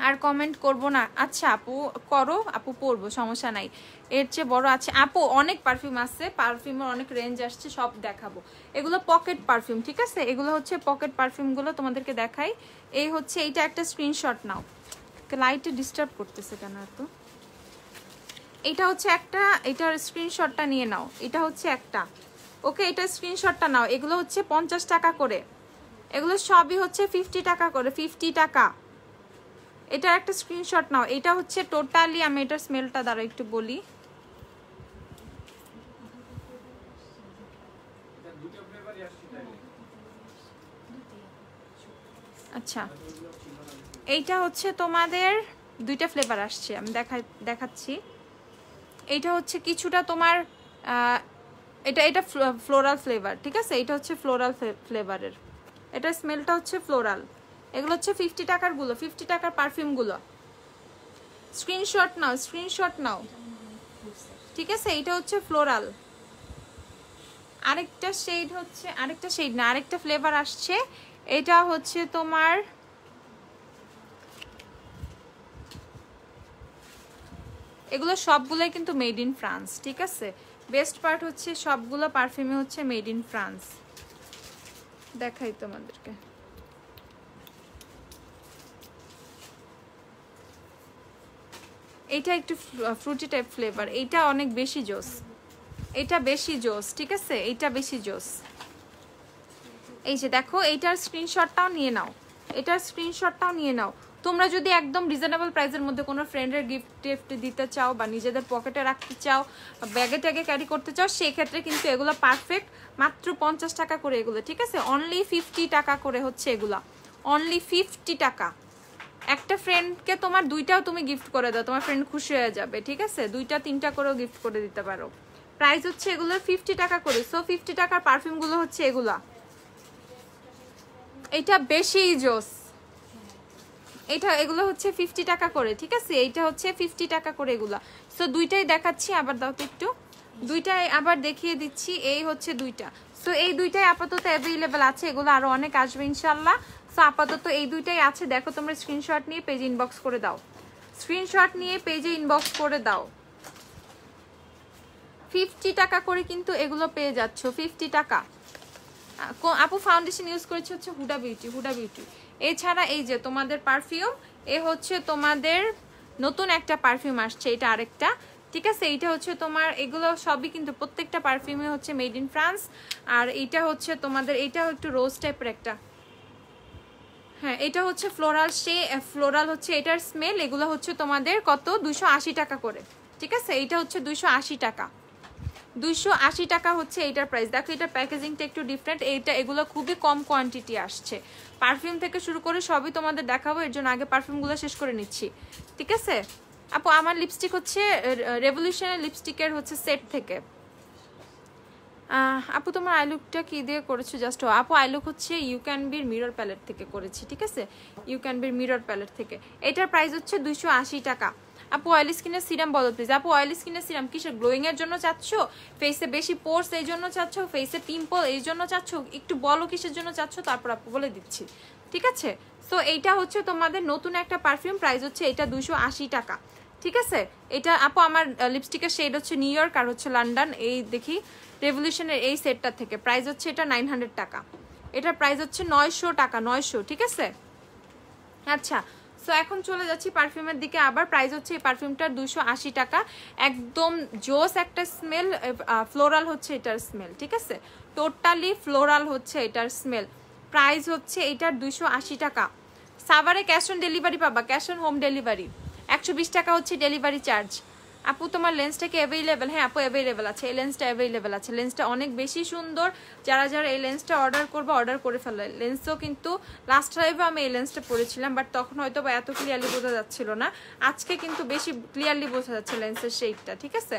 Speaker 1: আর কমেন্ট করব না? আচ্ছা আপু করো, আপু পরবো, সমস্যা নাই। এর চেয়ে বড় আছে আপু, অনেক পারফিউম আছে, পারফিউমের অনেক রেঞ্জ আসছে, সব দেখাবো। এগুলো পকেট পারফিউম, ঠিক আছে? এগুলো হচ্ছে পকেট পারফিউমগুলো তোমাদেরকে দেখাই। এই হচ্ছে এইটা একটা স্ক্রিনশট নাও। লাইটে ডিস্টার্ব করতেছে কেন এত? এটা হচ্ছে একটা, এটার স্ক্রিনশটটা নিয়ে নাও। এটা হচ্ছে একটা, ওকে, এটা স্ক্রিনশটটা নাও। এগুলো হচ্ছে 50 টাকা করে, এগুলো সবই হচ্ছে 50 টাকা করে, 50 টাকা। এটার একটা স্ক্রিনশট নাও। এটা হচ্ছে টোটালি, আমি এটার স্মেলটা দ্বারা একটু বলি। আচ্ছা, এইটা হচ্ছে তোমাদের দুইটা ফ্লেভার আসছে, আমি দেখাচ্ছি। এইটা হচ্ছে কিছুটা তোমার এটা এটা ফ্লোরাল ফ্লেভার, ঠিক আছে? এটা হচ্ছে ফ্লোরাল ফ্লেভারের, এটার স্মেলটা হচ্ছে ফ্লোরাল। এগুলো হচ্ছে 50 টাকার গুলো, 50 টাকার পারফিউমগুলো। স্ক্রিনশট নাও, স্ক্রিনশট নাও, ঠিক আছে? এইটা হচ্ছে ফ্লোরাল। আরেকটা শেড হচ্ছে, আরেকটা শেড না, আরেকটা ফ্লেভার আসছে। এটা হচ্ছে তোমার এগুলো সবগুলোই কিন্তু মেড ইন ফ্রান্স, ঠিক আছে? বেস্ট পার্ট হচ্ছে সবগুলো পারফিউমে হচ্ছে মেড ইন ফ্রান্স। দেখাই তোমাদেরকে। এটা একটু ফ্রুটি টাইপ ফ্লেভার, এইটা অনেক বেশি জোস, এটা বেশি জোস, ঠিক আছে? এইটা বেশি জোস। এই যে দেখো, এইটার স্ক্রিনশটটাও নিয়ে নাও, এটার স্ক্রিনশটটাও নিয়ে নাও। তোমরা যদি একদম রিজনেবল প্রাইসের মধ্যে কোনো ফ্রেন্ডের গিফট দিতে চাও, বা নিজেদের পকেটে রাখতে চাও, ব্যাগে ট্যাগে ক্যারি করতে চাও, সেই ক্ষেত্রে কিন্তু এগুলো পারফেক্ট। মাত্র 50 টাকা করে এগুলো, ঠিক আছে? অনলি 50 টাকা করে হচ্ছে এগুলা, অনলি 50 টাকা। একটা ফ্রেন্ডকে তোমার দুইটাও তুমি গিফট করে দাও, তোমার ফ্রেন্ড খুশি হয়ে যাবে, ঠিক আছে? দুইটা তিনটা করেও গিফট করে দিতে পারো। প্রাইস হচ্ছে এগুলোর 50 টাকা করে। সো 50 টাকার পারফিউমগুলো হচ্ছে এগুলা। এটা বেশি জোস, এটা এগুলো হচ্ছে 50 টাকা করে, ঠিক আছে? এইটা হচ্ছে 50 টাকা করে এগুলা। সো দুইটাই দেখাচ্ছি, আবার দাও তো একটু, দুইটাই আবার দেখিয়ে দিচ্ছি। এই হচ্ছে দুইটা। সো এই দুইটাই আপাতত অ্যাভেলেবেল আছে, এগুলো আরো অনেক আসবে ইনশাল্লাহ। সো আপাতত এই দুইটাই আছে। দেখো তোমরা স্ক্রিনশট নিয়ে পেজে ইনবক্স করে দাও, স্ক্রিনশট নিয়ে পেজে ইনবক্স করে দাও। 50 টাকা করে কিন্তু এগুলো পেয়ে যাচ্ছ, 50 টাকা। আপু ফাউন্ডেশন ইউজ করেছে হচ্ছে হুডা বিউটি, হুডা বিউটি। এছাড়া এই যে তোমাদের পারফিউম, এ হচ্ছে তোমাদের নতুন একটা পারফিউম আসছে, এটা আরেকটা, ঠিক আছে? এইটা হচ্ছে তোমার, এগুলো সবই কিন্তু প্রত্যেকটা পারফিউমে হচ্ছে মেড ইন ফ্রান্স। আর এইটা হচ্ছে তোমাদের, এইটাও একটু রোজ টাইপের একটা, হ্যাঁ এটা হচ্ছে ফ্লোরাল, সে ফ্লোরাল হচ্ছে এটার স্মেল। এগুলো হচ্ছে তোমাদের কত, 280 টাকা করে, ঠিক আছে? এইটা হচ্ছে 280 টাকা, 280 টাকা হচ্ছে এইটার প্রাইস। দেখো এটার প্যাকেজিংটা একটু ডিফারেন্ট। এইটা এগুলো খুবই কম কোয়ান্টিটি আসছে, পারফিউম থেকে শুরু করে সবই তোমাদের দেখাবো। এর জন্য আগে পারফিউমগুলো শেষ করে নিচ্ছি, ঠিক আছে? আপু আমার লিপস্টিক হচ্ছে রেভলিউশনের লিপস্টিকের হচ্ছে সেট থেকে। আপু তোমার আইলুকটা কি দিয়ে করেছো? জাস্ট আপু আইলুক হচ্ছে ইউ ক্যান বির মিরর প্যালেট থেকে করেছি, ঠিক আছে? ইউ ক্যান বির মিরর প্যালেট থেকে। এটার প্রাইস হচ্ছে 280 টাকা। আপু অয়েলি স্কিনের সিরাম বলো প্লিজ। আপু অয়েলি স্কিনের সিরাম কিসের, গ্লোয়িং এর জন্য চাচ্ছ, ফেসে বেশি পোর্স এই জন্য চাচ্ছ, ফেসে পিম্পল এই জন্য চাচ্ছ, একটু বলো কিসের জন্য চাচ্ছ, তারপর আপু বলে দিচ্ছি, ঠিক আছে? সো এইটা হচ্ছে তোমাদের নতুন একটা পারফিউম, প্রাইস হচ্ছে এটা 280 টাকা, ঠিক আছে? এটা আপু আমার লিপস্টিকের শেড হচ্ছে নিউ ইয়র্ক আর হচ্ছে লন্ডন। এই দেখি রেভলিউশনের এই সেটটা থেকে প্রাইস হচ্ছে এটা 900 টাকা, এটার প্রাইস হচ্ছে 900 টাকা, 900, ঠিক আছে? আচ্ছা, সো এখন চলে যাচ্ছি পারফিউমের দিকে। আবার প্রাইস হচ্ছে এই পারফিউমটার 280 টাকা। একদম জোস একটা স্মেল, ফ্লোরাল হচ্ছে এটার স্মেল, ঠিক আছে? টোটালি ফ্লোরাল হচ্ছে এটার স্মেল। প্রাইস হচ্ছে এটার 280 টাকা। সাভারে ক্যাশ অন ডেলিভারি পাবা, ক্যাশ অন হোম ডেলিভারি। 120 টাকা হচ্ছে ডেলিভারি চার্জ। আপু তোমার লেন্সটা কি অ্যাভেলেবেল? হ্যাঁ আপু অ্যাভেলেবেল আছে, এই লেন্সটা অ্যাভেলেবেল আছে। লেন্সটা অনেক বেশি সুন্দর, যারা যারা এই লেন্সটা অর্ডার করবে অর্ডার করে ফেলো। লেন্সও কিন্তু লাস্ট লাইভে আমি এই লেন্সটা পরেছিলাম, বাট তখন হয়তো বা এত ক্লিয়ারলি বোঝা যাচ্ছিল না। আজকে কিন্তু বেশি ক্লিয়ারলি বোঝা যাচ্ছে লেন্সের শেডটা, ঠিক আছে?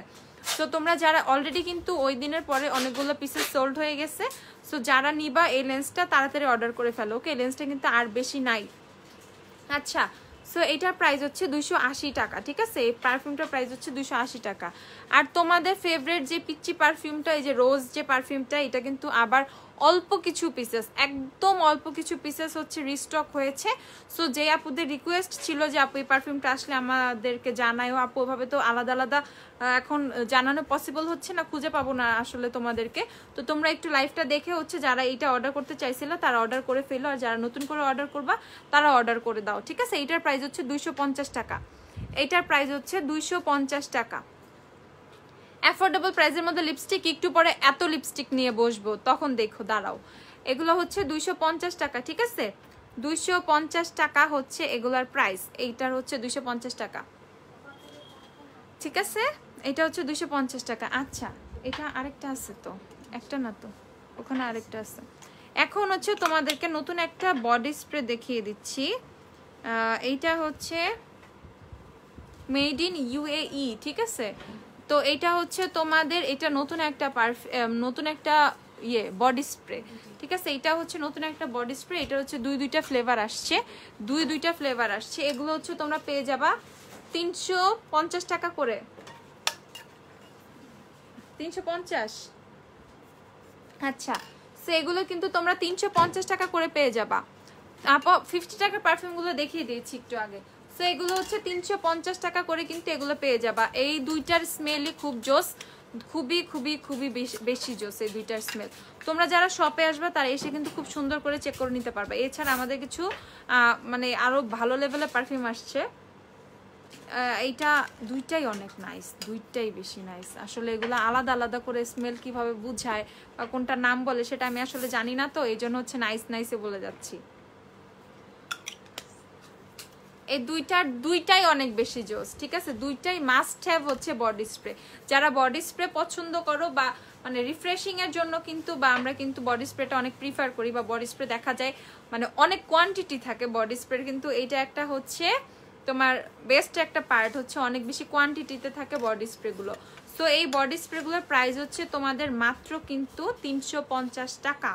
Speaker 1: সো তোমরা যারা অলরেডি কিন্তু ওই দিনের পরে অনেকগুলো পিসেস সোল্ড হয়ে গেছে, সো যারা নিবা এই লেন্সটা তাড়াতাড়ি অর্ডার করে ফেলো, ওকে? এই লেন্সটা কিন্তু আর বেশি নাই। আচ্ছা, সো এটার প্রাইস হচ্ছে 280 টাকা, ঠিক আছে? এই পারফিউমটার প্রাইস হচ্ছে 280 টাকা। আর তোমাদের ফেভারিট যে পিচ্চি পারফিউমটা, এই যে রোজ যে পারফিউমটা, এটা কিন্তু আবার অল্প কিছু পিসেস, একদম অল্প কিছু পিসেস হচ্ছে রিস্টক হয়েছে। সো যে আপুদের রিকোয়েস্ট ছিল যে আপু এই পারফিউমটা আসলে আমাদেরকে জানায়ও, আপু ওভাবে তো আলাদা আলাদা এখন জানানো পসিবল হচ্ছে না, খুঁজে পাবো না আসলে তোমাদেরকে। তো তোমরা একটু লাইভটা দেখে হচ্ছে যারা এইটা অর্ডার করতে চাইছিল তারা অর্ডার করে ফেলো, আর যারা নতুন করে অর্ডার করবা তারা অর্ডার করে দাও, ঠিক আছে? এইটার প্রাইস হচ্ছে 250 টাকা, এইটার প্রাইস হচ্ছে 250 টাকা। অ্যাফোর্ডেবল প্রাইসের মধ্যে লিপস্টিক, একটু পরে এত লিপস্টিক নিয়ে বসবো তখন দেখো, দাঁড়াও। এগুলো হচ্ছে 250 টাকা, ঠিক আছে? 250 টাকা হচ্ছে এগুলার প্রাইস, এইটার হচ্ছে 250 টাকা, ঠিক আছে? এটা হচ্ছে 250 টাকা। আচ্ছা, এটা আরেকটা আছে তো, একটা না তো, ওখানে আরেকটা আছে। এখন হচ্ছে তোমাদেরকে নতুন একটা বডি স্প্রে দেখিয়ে দিচ্ছি। এইটা হচ্ছে মেড ইন ইউএই, ঠিক আছে? তো এটা হচ্ছে তোমাদের, এটা নতুন একটা নতুন একটা বডি স্প্রে, ঠিক আছে? এটা হচ্ছে নতুন একটা বডি স্প্রে, এটা হচ্ছে দুইটা ফ্লেভার আসছে, দুইটা ফ্লেভার আসছে। এগুলো হচ্ছে তোমরা পেয়ে যাবা 350 টাকা করে, 350। আচ্ছা, সো এগুলো কিন্তু তোমরা 350 টাকা করে পেয়ে যাবা। 50 টাকার পারফিউমগুলো দেখিয়ে দিয়েছি একটু আগে। সো এগুলো হচ্ছে 350 টাকা করে কিন্তু এগুলো পেয়ে যাবা। এই দুইটার স্মেলই খুব জোস, খুবই খুবই খুবই বেশি জোস এই দুইটার স্মেল। তোমরা যারা শপে আসবে তারা এসে কিন্তু খুব সুন্দর করে চেক করে নিতে পারবে। এছাড়া আমাদের কিছু মানে আরো ভালো লেভেলের পারফিউম আসছে। এইটা দুইটাই অনেক নাইস, দুইটাই বেশি নাইস। আসলে এগুলো আলাদা আলাদা করে স্মেল কিভাবে বুঝায় বা কোনটা নাম বলে সেটা আমি আসলে জানি না, তো এই জন্য হচ্ছে নাইস নাইসে বলে যাচ্ছি। এই দুইটাই অনেক বেশি জোস, ঠিক আছে? দুইটাই মাস্ট হ্যাভ হচ্ছে বডি স্প্রে। যারা বডি স্প্রে পছন্দ করো বা মানে রিফ্রেশিং এর জন্য কিন্তু, বা আমরা কিন্তু বডি স্প্রেটা অনেক প্রিফার করি, বা বডি স্প্রে দেখা যায় মানে অনেক কোয়ান্টিটি থাকে বডি স্প্রে, কিন্তু এইটা একটা হচ্ছে তোমার বেস্ট একটা পার্ট হচ্ছে অনেক বেশি কোয়ান্টিটিতে থাকে বডি স্প্রেগুলো। সো এই বডি স্প্রেগুলোর প্রাইস হচ্ছে তোমাদের মাত্র কিন্তু 350 টাকা।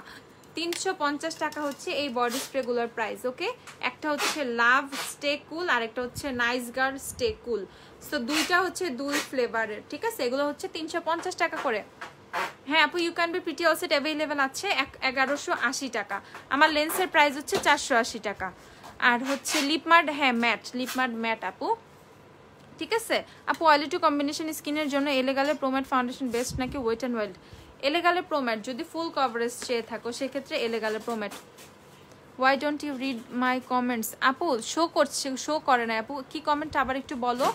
Speaker 1: 350 টাকা হচ্ছে এই বডি স্প্রেগুলোর প্রাইস, ওকে? একটা হচ্ছে লাভ স্টে কুল আর একটা হচ্ছে নাইস গার্ল স্টে কুল। সো দুইটা হচ্ছে দুই ফ্লেভারের, ঠিক আছে? এগুলো হচ্ছে 350 টাকা করে। হ্যাঁ আপু, you can be pretty also available আছে 1180 টাকা। আমার লেন্সের প্রাইস হচ্ছে 480 টাকা। আর হচ্ছে লিপমার্ট, হ্যাঁ ম্যাট, লিপমার্ট ম্যাট আপু, ঠিক আছে? আপু অয়েলি টু কম্বিনেশন স্কিনের জন্য এলেগালে প্রোম্যাট ফাউন্ডেশন বেস্ট নাকি ওয়েট অ্যান্ড ওয়াইল্ড? এলেগালে প্রোম্যাট, যদি ফুল কভারেজ চেয়ে থাকো সেক্ষেত্রে এলেগালে pro matte. Why don't you read my comments? আপু শো করছে, শো করে না আপু। কি কমেন্ট আবার একটু বলো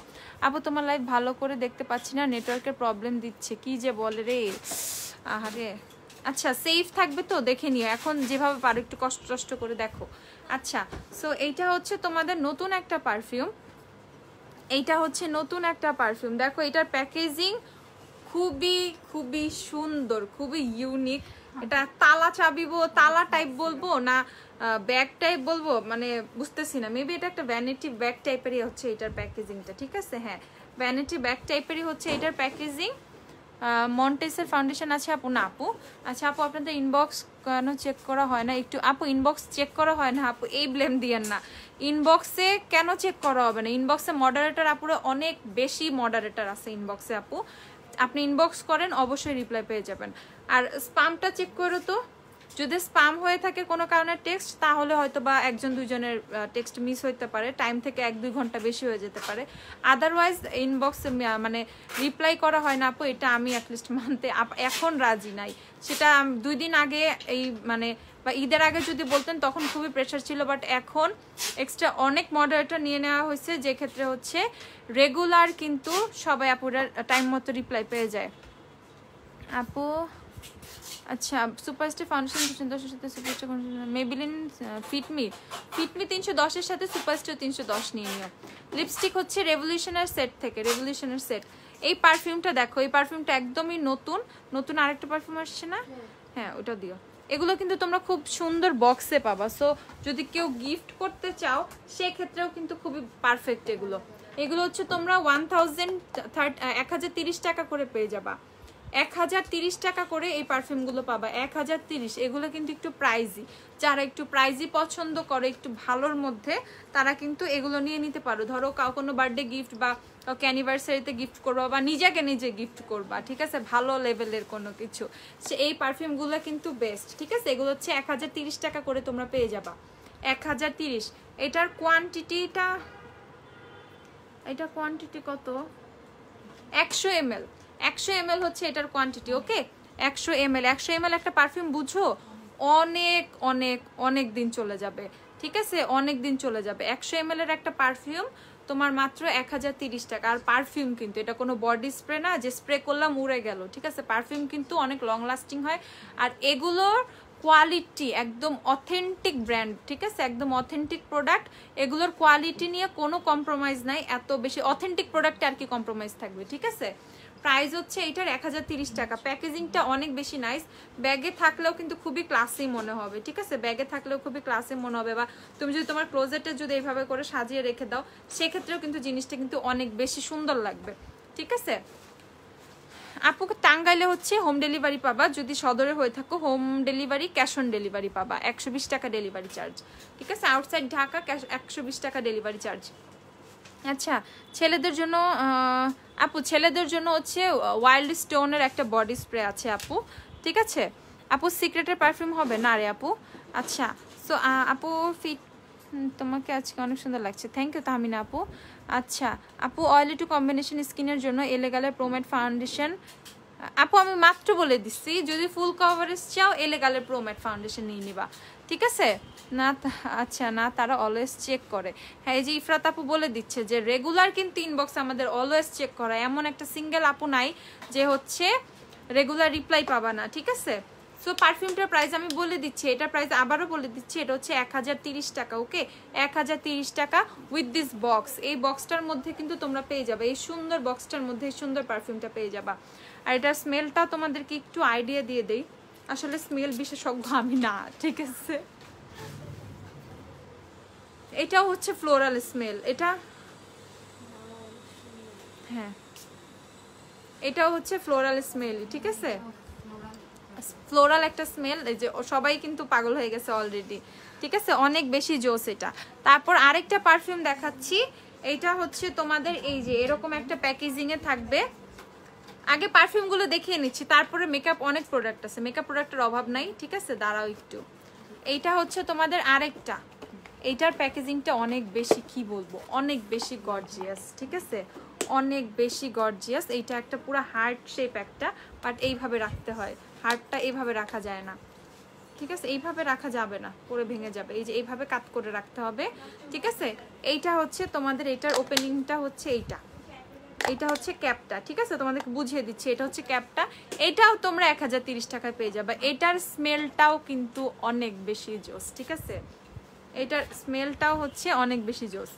Speaker 1: আপু। তোমার লাইভ ভালো করে দেখতে পাচ্ছি না, নেটওয়ার্কের প্রবলেম দিচ্ছে। কি যে বলে রে, আহারে। আচ্ছা, সেফ থাকবে তো দেখে নিও, এখন যেভাবে পারো একটু কষ্ট করে দেখো। আচ্ছা, সো এইটা হচ্ছে তোমাদের নতুন একটা পারফিউম, এইটা হচ্ছে নতুন একটা পারফিউম। দেখো এটার প্যাকেজিং খুবই খুবই সুন্দর, খুবই ইউনিক। এটা তালা চাবি, তালা টাইপ বলবো না ব্যাগ টাইপ বলবো, মানে বুঝতেছি না। মেবি এটা একটা ভ্যানিটি ব্যাগ টাইপেরই হচ্ছে এটার প্যাকেজিংটা, ঠিক আছে? হ্যাঁ, ভ্যানিটি ব্যাগ টাইপেরই হচ্ছে এটার প্যাকেজিং। মন্টেসের ফাউন্ডেশন আছে আপু? না আপু। আচ্ছা আপু, আপনাদের ইনবক্স কেন চেক করা হয় না একটু? আপু ইনবক্স চেক করা হয় না আপু, এই ব্লেম দিয়েন না। ইনবক্সে কেন চেক করা হবে না? ইনবক্সে মডারেটর আপুরা অনেক বেশি মডারেটর আছে ইনবক্সে আপু। আপনি ইনবক্স করেন অবশ্যই রিপ্লাই পেয়ে যাবেন। আর স্পামটা চেক করো তো, যদি স্পাম হয়ে থাকে কোনো কারণে টেক্সট, তাহলে হয়তো বা একজন দুইজনের টেক্সট মিস হইতে পারে, টাইম থেকে 1-2 ঘন্টা বেশি হয়ে যেতে পারে। আদারওয়াইজ ইনবক্সে মানে রিপ্লাই করা হয় না আপু, এটা আমি অ্যাটলিস্ট মানতে এখন রাজি নাই। সেটা 2 দিন আগে এই মানে বা ঈদের আগে যদি বলতেন তখন খুবই প্রেশার ছিল, বাট এখন এক্সট্রা অনেক মডারেটর নিয়ে নেওয়া হয়েছে, যে ক্ষেত্রে হচ্ছে রেগুলার কিন্তু সবাই আপুরা টাইম মতো রিপ্লাই পেয়ে যায় আপু। আচ্ছা, সুপারস্টার ফাউন্ডেশন 310 সাথে সুপারস্টার মেবিলিন ফিটমি 310 এর সাথে সুপারস্টার 310 নিয়ে নিও। লিপস্টিক হচ্ছে রেভলিউশনের সেট থেকে, রেভলিউশনের সেট। এই পারফিউমটা দেখো, এই পারফিউমটা একদমই নতুন। নতুন আরেকটা পারফিউম আসছে না? হ্যাঁ, ওটা দিও। এগুলো কিন্তু তোমরা খুব সুন্দর বক্সে পাবা, সো যদি কেউ গিফট করতে চাও সেক্ষেত্রেও কিন্তু খুবই পারফেক্ট এগুলো। এগুলো হচ্ছে তোমরা 1030 টাকা করে পেয়ে যাবা। 1030 টাকা করে এই পারফিউমগুলো পাবা, 1030। এগুলো কিন্তু একটু প্রাইজি, যারা একটু প্রাইজি পছন্দ করে একটু ভালোর মধ্যে, তারা কিন্তু এগুলো নিয়ে নিতে পারো। ধরো কোনো বার্থডে গিফট বা অ্যানিভার্সারিতে গিফট করবা বা নিজেকে নিজে গিফট করবা, ঠিক আছে, ভালো লেভেলের কোনো কিছু, সে এই পারফিউমগুলো কিন্তু বেস্ট, ঠিক আছে। এগুলো হচ্ছে 1030 টাকা করে তোমরা পেয়ে যাবা, 1030। এটার কোয়ান্টিটিটা, এটা কোয়ান্টিটি কত, 100 ml, 100 ml হচ্ছে এটার কোয়ান্টিটি। ওকে, 100 ml, 100 ml একটা পারফিউম বুঝো, অনেক অনেক অনেক দিন চলে যাবে, ঠিক আছে, অনেক দিন চলে যাবে। 100 ml এর একটা পারফিউম তোমার মাত্র 1030 টাকা। আর পারফিউম কিন্তু এটা কোনো বডি স্প্রে না যে স্প্রে করলাম উড়ে গেল, ঠিক আছে। পারফিউম কিন্তু অনেক লং লাস্টিং হয়, আর এগুলোর কোয়ালিটি একদম অথেন্টিক ব্র্যান্ড, ঠিক আছে, একদম অথেন্টিক প্রোডাক্ট। এগুলোর কোয়ালিটি নিয়ে কোনো কম্প্রোমাইজ নাই, এত বেশি অথেন্টিক প্রোডাক্টে আর কি কম্প্রোমাইজ থাকবে, ঠিক আছে। প্রাইস হচ্ছে এটার 1030 টাকা। প্যাকেজিংটা অনেক বেশি নাইস, ব্যাগে থাকলেও কিন্তু খুবই ক্লাসি মনে হবে, ঠিক আছে, ব্যাগে থাকলেও খুবই ক্লাসি মনে হবে। বা তুমি যদি তোমার ক্লোজেটে যদি এইভাবে করে সাজিয়ে রেখে দাও, সেক্ষেত্রেও কিন্তু জিনিসটা কিন্তু অনেক বেশি সুন্দর লাগবে, ঠিক আছে। আপুকে টাঙ্গাইলে হচ্ছে হোম ডেলিভারি পাবা, যদি সদরে হয়ে থাকো home delivery, cash on delivery পাবা, 120 টাকা ডেলিভারি চার্জ, ঠিক আছে। আউটসাইড ঢাকা 120 টাকা ডেলিভারি চার্জ। আচ্ছা, ছেলেদের জন্য আপু, ছেলেদের জন্য হচ্ছে ওয়াইল্ড স্টোনের একটা বডি স্প্রে আছে আপু, ঠিক আছে। আপু সিক্রেটের পারফিউম হবে না রে আপু। আচ্ছা, সো আপু ফিট, তোমাকে আজকে অনেক সুন্দর লাগছে, থ্যাংক ইউ তাহমিনা আপু। আচ্ছা আপু, অয়েলি টু কম্বিনেশন স্কিনের জন্য এলেগালের প্রোমেট ফাউন্ডেশন। আপু আমি মাত্র বলে দিচ্ছি, যদি ফুল কভারেজ চাও এলেগালের প্রোমেট ফাউন্ডেশন নিয়ে নিবা, ঠিক আছে না। আচ্ছা না, তারা অলওয়েজ চেক করে। হ্যাঁ, এই যে ইফরাত আপু বলে দিচ্ছে যে রেগুলার কিন্তু ইনবক্স আমাদের অলওয়েজ চেক করা, এমন একটা সিঙ্গেল আপু নাই যে হচ্ছে রেগুলার রিপ্লাই পাবা না, ঠিক আছে। সো পারফিউমটার প্রাইস আমি বলে দিচ্ছি, এটার প্রাইস আবারও বলে দিচ্ছি, এটা হচ্ছে 1030 টাকা। ওকে, 1030 টাকা উইথ দিস বক্স। এই বক্সটার মধ্যে কিন্তু তোমরা পেয়ে যাবে, এই সুন্দর বক্সটার মধ্যে এই সুন্দর পারফিউমটা পেয়ে যাবা। আর এটার স্মেলটা তোমাদেরকে একটু আইডিয়া দিয়ে দেই, আসলে স্মেল বিশেষজ্ঞ আমি না, ঠিক আছে। এটাও হচ্ছে ফ্লোরাল স্মেল, এটা হ্যাঁ এটাও হচ্ছে ফ্লোরাল স্মেল, ঠিক আছে, ফ্লোরাল একটা স্মেল। এই যে সবাই কিন্তু পাগল হয়ে গেছে অলরেডি, ঠিক আছে, অনেক বেশি জোস এটা। তারপর আরেকটা পারফিউম দেখাচ্ছি, এইটা হচ্ছে তোমাদের এই যে এরকম একটা প্যাকেজিং এ থাকবে। আগে পারফিউম গুলো দেখিয়ে নিচ্ছি, তারপরে মেকআপ অনেক প্রোডাক্ট আছে, মেকআপ প্রোডাক্টের অভাব নাই, ঠিক আছে, দাঁড়াও একটু। এইটা হচ্ছে তোমাদের আরেকটা, এইটার প্যাকেজিংটা অনেক বেশি, কি বলবো, অনেক বেশি গর্জিয়াস, ঠিক আছে, অনেক বেশি গর্জিয়াস। এইটা একটা পুরো হার্ট শেপ একটা, বাট এইভাবে রাখতে হয়, হার্টটা এইভাবে রাখা যায় না, ঠিক আছে, এইভাবে রাখা যাবে না, পরে ভেঙে যাবে, এই যে এইভাবে কাট করে রাখতে হবে, ঠিক আছে। এইটা হচ্ছে তোমাদের, এইটার ওপেনিংটা হচ্ছে এইটা, এটা হচ্ছে ক্যাপটা, ঠিক আছে, তোমাদেরকে বুঝিয়ে দিচ্ছি, এটা হচ্ছে ক্যাপটা। এটাও তোমরা 1030 টাকায় পেয়ে যাবে। এটার স্মেলটাও কিন্তু অনেক বেশি জোস, ঠিক আছে, এটার স্মেলটাও হচ্ছে অনেক বেশি জোস,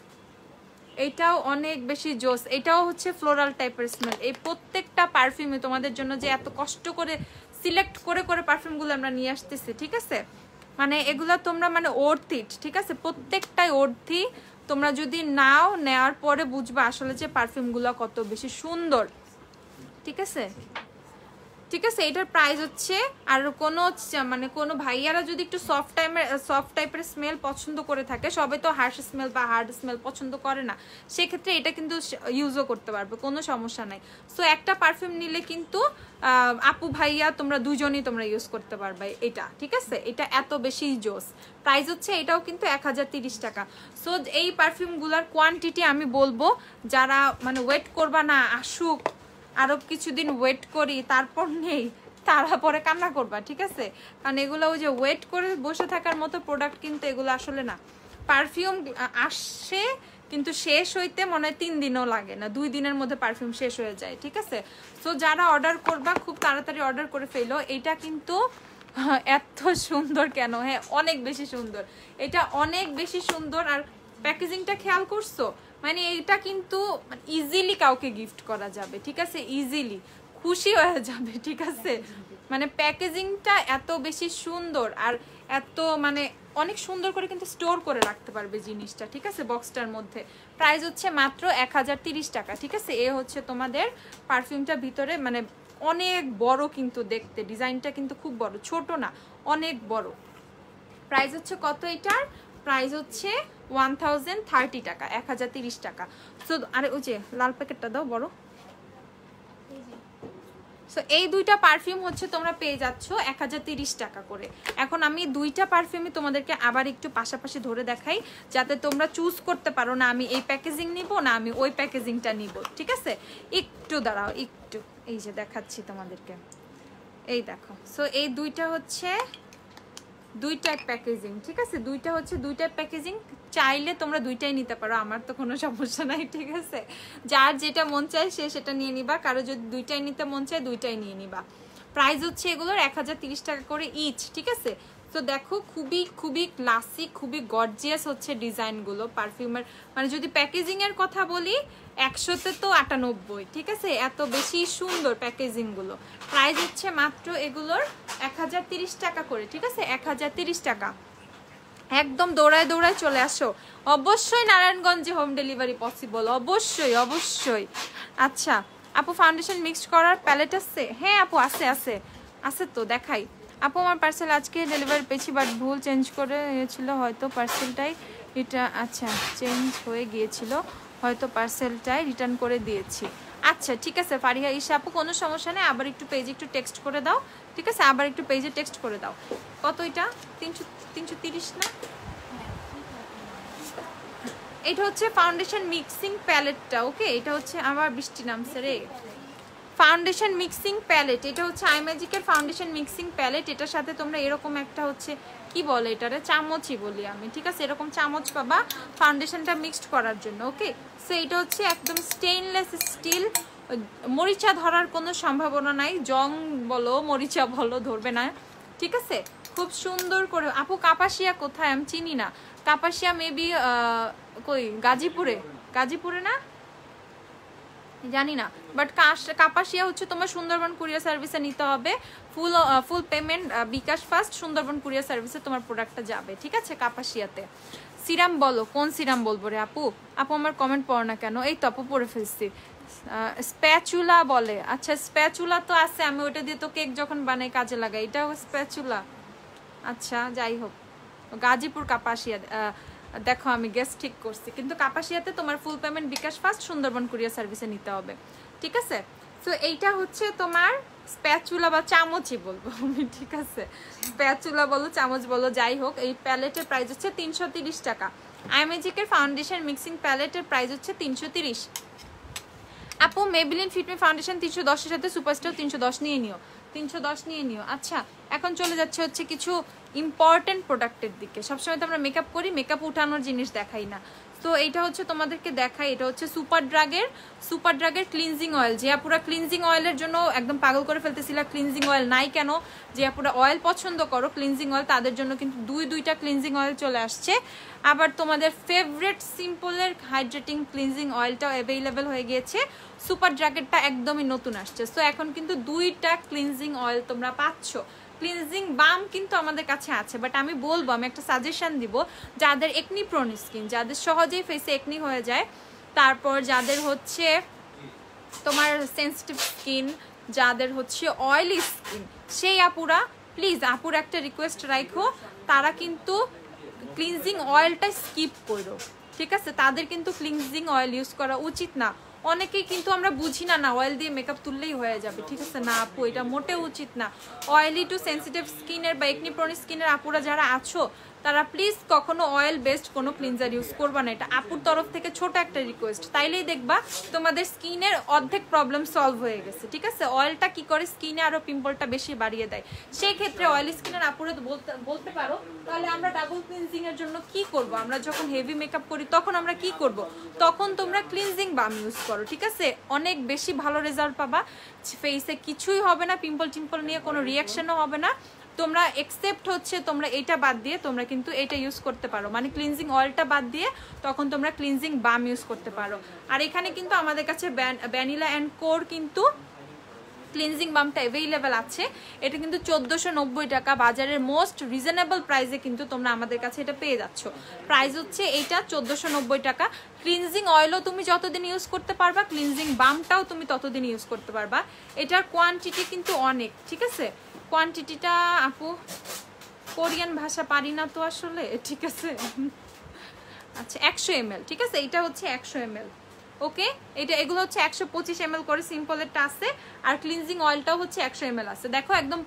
Speaker 1: এটাও অনেক বেশি জোস। এটাও হচ্ছে ফ্লোরাল টাইপের স্মেল। এই প্রত্যেকটা পারফিউমে তোমাদের জন্য যে এত কষ্ট করে সিলেক্ট করে করে পারফিউমগুলো আমরা নিয়ে আসতেছি, ঠিক আছে, মানে এগুলো তোমরা মানে ওর্থ ইট, ঠিক আছে, প্রত্যেকটাই ওর্থি। তোমরা যদি নাও, নেওয়ার পরে বুঝবা আসলে যে পারফিউমগুলো কত বেশি সুন্দর, ঠিক আছে, ঠিক আছে। এটার প্রাইস হচ্ছে, আর কোনো মানে কোনো ভাইয়ারা যদি একটু সফট টাইপের স্মেল পছন্দ করে থাকে, সবাই তো হার্শ স্মেল বা হার্ড স্মেল পছন্দ করে না, সেক্ষেত্রে এটা কিন্তু ইউজও করতে পারবে, কোনো সমস্যা নাই। সো একটা পারফিউম নিলে কিন্তু আপু ভাইয়া তোমরা দুজনই তোমরা ইউজ করতে পারবে এটা, ঠিক আছে। এটা এত বেশি জোস। প্রাইস হচ্ছে এটাও কিন্তু 1030 টাকা। সো এই পারফিউমগুলোর কোয়ান্টিটি আমি বলবো, যারা মানে ওয়েট করবা না আসুক আরো কিছুদিন ওয়েট করি তারপর নেই, তারা পরে কান্না করবা, ঠিক আছে, কারণ এগুলো ওই যে ওয়েট করে বসে থাকার মতো প্রোডাক্ট কিন্তু এগুলো আসলে না। পারফিউম আসে কিন্তু শেষ হইতে মনে হয় 3 দিনও লাগে না, 2 দিনের মধ্যে পারফিউম শেষ হয়ে যায়, ঠিক আছে। সো যারা অর্ডার করবা খুব তাড়াতাড়ি অর্ডার করে ফেলো। এটা কিন্তু এত সুন্দর কেন, হ্যাঁ অনেক বেশি সুন্দর, এটা অনেক বেশি সুন্দর। আর প্যাকেজিংটা খেয়াল করছো, মানে এটা কিন্তু ইজিলি কাউকে গিফট করা যাবে, ঠিক আছে, ইজিলি খুশি হয়ে যাবে, ঠিক আছে, মানে প্যাকেজিংটা এত বেশি সুন্দর, আর এত মানে অনেক সুন্দর করে কিন্তু স্টোর করে রাখতে পারবে জিনিসটা, ঠিক আছে, বক্সটার মধ্যে। প্রাইস হচ্ছে মাত্র 1030 টাকা, ঠিক আছে। এ হচ্ছে তোমাদের পারফিউমটা ভিতরে মানে অনেক বড় কিন্তু দেখতে, ডিজাইনটা কিন্তু খুব বড়, ছোট না, অনেক বড়। প্রাইস হচ্ছে কত এটার? প্রাইস হচ্ছে 1030 টাকা, 1030 টাকা। সো আরে ওই যে লাল প্যাকেটটা দাও বড়। সো এই দুইটা পারফিউম হচ্ছে তোমরা পেয়ে যাচ্ছ 1030 টাকা করে। এখন আমি দুইটা পারফিউমই তোমাদেরকে আবার একটু পাশাপাশি ধরে দেখাই, যাতে তোমরা চুজ করতে পারো না আমি এই প্যাকেজিং নিব না আমি ওই প্যাকেজিংটা নিব, ঠিক আছে? একটু দাঁড়াও, একটু এই যে দেখাচ্ছি তোমাদেরকে, এই দেখো। সো এই দুইটা হচ্ছে দুইটাই প্যাকেজিং, ঠিক আছে? দুইটা হচ্ছে দুইটাই প্যাকেজিং, চাইলে তোমরা দুইটাই নিতে পারো, আমার তো কোনো সমস্যা নাই, ঠিক আছে? যার যেটা মন চায় সে সেটা নিয়ে নিবা, কারো যদি দুইটাই নিতে মন চায় দুইটাই নিয়ে নিবা। প্রাইস হচ্ছে এগুলোর 1030 টাকা করে ইচ, ঠিক আছে? তো দেখো খুবই খুবই ক্লাসিক, খুবই গর্জিয়াস হচ্ছে ডিজাইনগুলো পারফিউমের, মানে যদি প্যাকেজিং এর কথা বলি 100-তে তো 98, ঠিক আছে? এত বেশি সুন্দর প্যাকেজিং গুলো। প্রাইস হচ্ছে মাত্র এগুলোর 1030 টাকা করে, ঠিক আছে? 1030 টাকা। একদম দৌড়ায় দৌড়ায় চলে আসো, অবশ্যই নারায়ণগঞ্জে হোম ডেলিভারি পসিবল, অবশ্যই অবশ্যই। আচ্ছা আপু ফাউন্ডেশন মিক্সড করার প্যালেট আছে? হ্যাঁ আপু আছে আছে আছে, তো দেখাই। আপু আমার পার্সেল আজকে ডেলিভারি পেয়েছি, বাট ভুল চেঞ্জ করে গিয়েছিল, হয়তো পার্সেলটাই এটা, আচ্ছা চেঞ্জ হয়ে গিয়েছিল, হয়তো পার্সেলটাই রিটার্ন করে দিয়েছি। আচ্ছা ঠিক আছে ফারিহা ঈশা আপু, কোনো সমস্যা নেই, আবার একটু পেজে একটু টেক্সট করে দাও, ঠিক আছে? আবার একটু পেজে টেক্সট করে দাও। কত এটা? 330 না? এটা হচ্ছে ফাউন্ডেশন মিক্সিং প্যালেটটা, ওকে? এটা হচ্ছে আমার বৃষ্টি নামছে রে, ফাউন্ডেশন মিক্সিং প্যালেট, এটা হচ্ছে আইম্যাজিকের ফাউন্ডেশন মিক্সিং প্যালেট। এটার সাথে তোমরা এরকম একটা হচ্ছে কি বলে এটারে, চামচই বলি আমি, ঠিক আছে? এরকম চামচ পাবা ফাউন্ডেশনটা মিক্সড করার জন্য, ওকে? সো এটা হচ্ছে একদম স্টেইনলেস স্টিল, মরিচা ধরার কোনো সম্ভাবনা নাই, জং বলো মরিচা বলো ধরবে না, ঠিক আছে? খুব সুন্দর করে। আপু কাপাসিয়া কোথায়? আমি চিনি না কাপাসিয়া, মেবি কই গাজীপুরে, গাজীপুরে না জানি না, বাট কাপাসিয়া হচ্ছে তোমার সুন্দরবন কুরিয়ার সার্ভিসে নিতে হবে, ফুল পেমেন্ট বিকাশ ফার্স্ট, সুন্দরবন কুরিয়ার সার্ভিসে তোমার প্রোডাক্টটা যাবে, ঠিক আছে? কাপাসিয়াতে। সিরাম বলো, কোন সিরাম বলবো রে আপু? আপু আমার কমেন্ট পড়ো না কেন? এই তো আপু পড়ে ফেলছি। স্প্যাচুলা বলে, আচ্ছা স্প্যাচুলা তো আছে, আমি ওটা দিয়ে তো কেক যখন বানাই কাজে লাগাই, এটাও স্প্যাচুলা। আচ্ছা যাই হোক, গাজীপুর কাপাসিয়া, দেখো আমি গেস ঠিক করছি, কিন্তু কাপাসিয়াতে তোমার ফুল পেমেন্ট বিকাশ ফার্স্ট, সুন্দরবন কুরিয়ার সার্ভিসে নিতে হবে, ঠিক আছে? তো এইটা হচ্ছে তোমার স্প্যাচুলা বা চামচই বলবো আমি, ঠিক আছে? স্প্যাচুলা বলো চামচ বলো যাই হোক, এই প্যালেটের প্রাইস হচ্ছে 330 টাকা। আইম্যাজিকের ফাউন্ডেশন মিক্সিং প্যালেটের প্রাইস হচ্ছে 330। আপু মেবিলিন ফিটমি ফাউন্ডেশন 310-এর সাথে সুপারস্টার 310 নিয়ে নিও, 310 নিয়ে নিও। আচ্ছা এখন চলে যাচ্ছে হচ্ছে কিছু ইম্পর্টেন্ট প্রোডাক্টের দিকে। সবসময় তো আমরা মেকআপ করি, মেকআপ উঠানোর জিনিস দেখাই না, তো এইটা হচ্ছে তোমাদেরকে দেখাই। এটা হচ্ছে সুপার ড্রাগের ক্লিনজিং অয়েল। যে আপুরা ক্লিনজিং অয়েলের জন্য একদম পাগল করে ফেলতেছিল, ক্লিনজিং অয়েল নাই কেন, যে আপুরা অয়েল পছন্দ করো ক্লিনজিং অয়েল, তাদের জন্য কিন্তু দুইটা ক্লিনজিং অয়েল চলে আসছে। আবার তোমাদের ফেভারিট সিম্পলের হাইড্রেটিং ক্লিনজিং অয়েলটাও অ্যাভেলেবেল হয়ে গিয়েছে, সুপার ড্রাগেরটা একদমই নতুন আসছে। সো এখন কিন্তু দুইটা ক্লিনজিং অয়েল তোমরা পাচ্ছ। ক্লিনজিং বাম কিন্তু আমাদের কাছে আছে, বাট আমি বলবো, আমি একটা সাজেশন দিব, যাদের একনি প্রোন স্কিন, যাদের সহজেই ফেসে একনি হয়ে যায়, তারপর যাদের হচ্ছে তোমার সেন্সিটিভ স্কিন, যাদের হচ্ছে অয়েলি স্কিন, সেই আপুরা প্লিজ, আপুর একটা রিকোয়েস্ট রাখো, তারা কিন্তু ক্লিনজিং অয়েলটা স্কিপ করো, ঠিক আছে? তাদের কিন্তু ক্লিনজিং অয়েল ইউজ করা উচিত না। অনেকেই কিন্তু আমরা বুঝি না, না অয়েল দিয়ে মেকআপ তুললেই হয়ে যাবে, ঠিক আছে? না আপু, এটা মোটেও উচিত না। অয়েলি টু সেন্সিটিভ স্কিনের বা একনি প্রোন স্কিনের আপুরা যারা আছো, তারা প্লিজ কখনো অয়েল বেসড কোনো ক্লিনজার ইউজ করবা না, এটা আপুর তরফ থেকে ছোট একটা রিকোয়েস্ট। তাইলেই দেখবা তোমাদের স্কিনের অর্ধেক প্রবলেম সলভ হয়ে গেছে, ঠিক আছে? অয়েলটা কি করে স্কিনে আরো পিম্পলটা বেশি বাড়িয়ে দেয়, সেই ক্ষেত্রে অয়েলি স্কিনের আপুরা বলতে পারো তাহলে আমরা ডাবল ক্লিনজিং এর জন্য কি করব, আমরা যখন হেভি মেকআপ করি তখন আমরা কি করব, তখন তোমরা ক্লিনজিং বাম ইউজ করো, ঠিক আছে? অনেক বেশি ভালো রেজাল্ট পাবা, ফেসে কিছুই হবে না, পিম্পল টিম্পল নিয়ে কোনো রিয়াকশনও হবে না। তোমরা এক্সেপ্ট হচ্ছে তোমরা এটা বাদ দিয়ে তোমরা কিন্তু এটা ইউজ করতে পারো, মানে ক্লিনজিং অয়েলটা বাদ দিয়ে তখন তোমরা ক্লিনজিং বাম ইউজ করতে পারো। আর এখানে কিন্তু আমাদের কাছে ভ্যানিলা অ্যান্ড কোর কিন্তু ক্লিনজিং বামটা অ্যাভেলেবেল আছে। এটা কিন্তু 1490 টাকা, বাজারের মোস্ট রিজনেবল প্রাইসে কিন্তু তোমরা আমাদের কাছে এটা পেয়ে যাচ্ছ। প্রাইস হচ্ছে এইটা 1490 টাকা। ক্লিনজিং অয়েলও তুমি যতদিন ইউজ করতে পারবা, ক্লিনজিং বামটাও তুমি ততদিন ইউজ করতে পারবা। এটার কোয়ান্টিটি কিন্তু অনেক, ঠিক আছে? কোয়ান্টিটিটা আপু কোরিয়ান ভাষা পারি না তো আসলে, ঠিক আছে? আচ্ছা 100 ml, ঠিক আছে? এটা হচ্ছে 100 ml, ওকে? এগুলো হচ্ছে 125 ml করে সিম্পলেরটা আছে, আর ক্লিনজিং অয়েলটাও হচ্ছে 100 ml আছে। দেখো একদম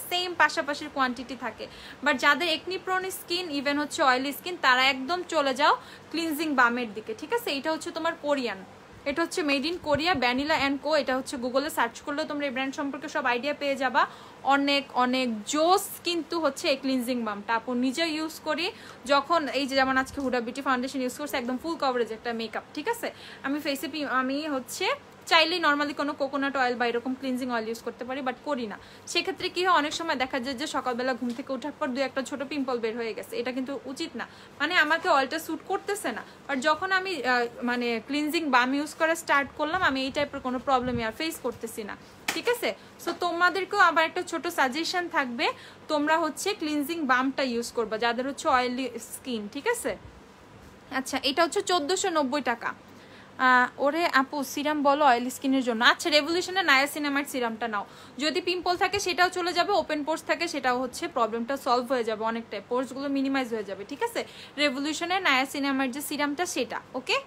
Speaker 1: সেম পাশাপাশির কোয়ান্টিটি থাকে। বাট যাদের একনি প্রোন স্কিন, ইভেন হচ্ছে অয়েলি স্কিন, তারা একদম চলে যাও ক্লিনজিং বামের দিকে, ঠিক আছে? এটা হচ্ছে তোমার কোরিয়ান, এটা হচ্ছে made in Korea, vanilla and co. এটা হচ্ছে গুগলে সার্চ করলেও তোমরা এই ব্র্যান্ড সম্পর্কে সব আইডিয়া পেয়ে যাবা। অনেক অনেক জোস কিন্তু হচ্ছে এই ক্লিনজিং বামটা। আপু নিজে ইউজ করি যখন, এই যে যেমন আজকে হুডা বিউটি ফাউন্ডেশন ইউজ করছে, একদম ফুল কভারেজ একটা মেকআপ, ঠিক আছে? আমি ফেসে আমি হচ্ছে চাইলেই নর্মালি কোনো কোকোনাট অয়েল বা এরকম ক্লিনজিং অয়েল ইউজ করতে পারি, বাট করি না। সেক্ষেত্রে কি হয়, অনেক সময় দেখা যায় যে সকালবেলা ঘুম থেকে ওঠার পর 2-1টা ছোট পিম্পল বের হয়ে গেছে। এটা কিন্তু উচিত না, মানে আমাকে অয়েলটা স্যুট করতেছে না। বাট যখন আমি মানে ক্লিনজিং বাম ইউজ করা স্টার্ট করলাম, আমি এই টাইপের কোনো প্রবলেমই আর ফেস করতেছি না, ঠিক আছে? সো তোমাদেরকেও আবার একটা ছোট সাজেশন থাকবে, তোমরা হচ্ছে ক্লিনজিং বামটা ইউজ করবা যাদের হচ্ছে অয়েলি স্কিন, ঠিক আছে? আচ্ছা এটা হচ্ছে 1490 টাকা। ওরে আপু সিরাম বলো অয়েল স্কিনের জন্য। আচ্ছা রেভলিউশনের নায়াসিনামাইড সিরামটা নাও, যদি পিম্পল থাকে সেটাও চলে যাবে, ওপেন পোর্স থাকে সেটাও হচ্ছে প্রবলেমটা সলভ হয়ে যাবে অনেকটাই, পোর্সগুলো মিনিমাইজ হয়ে যাবে, ঠিক আছে? রেভলিউশনের নায়াসিনামাইড যে সিরামটা সেটা, ওকে?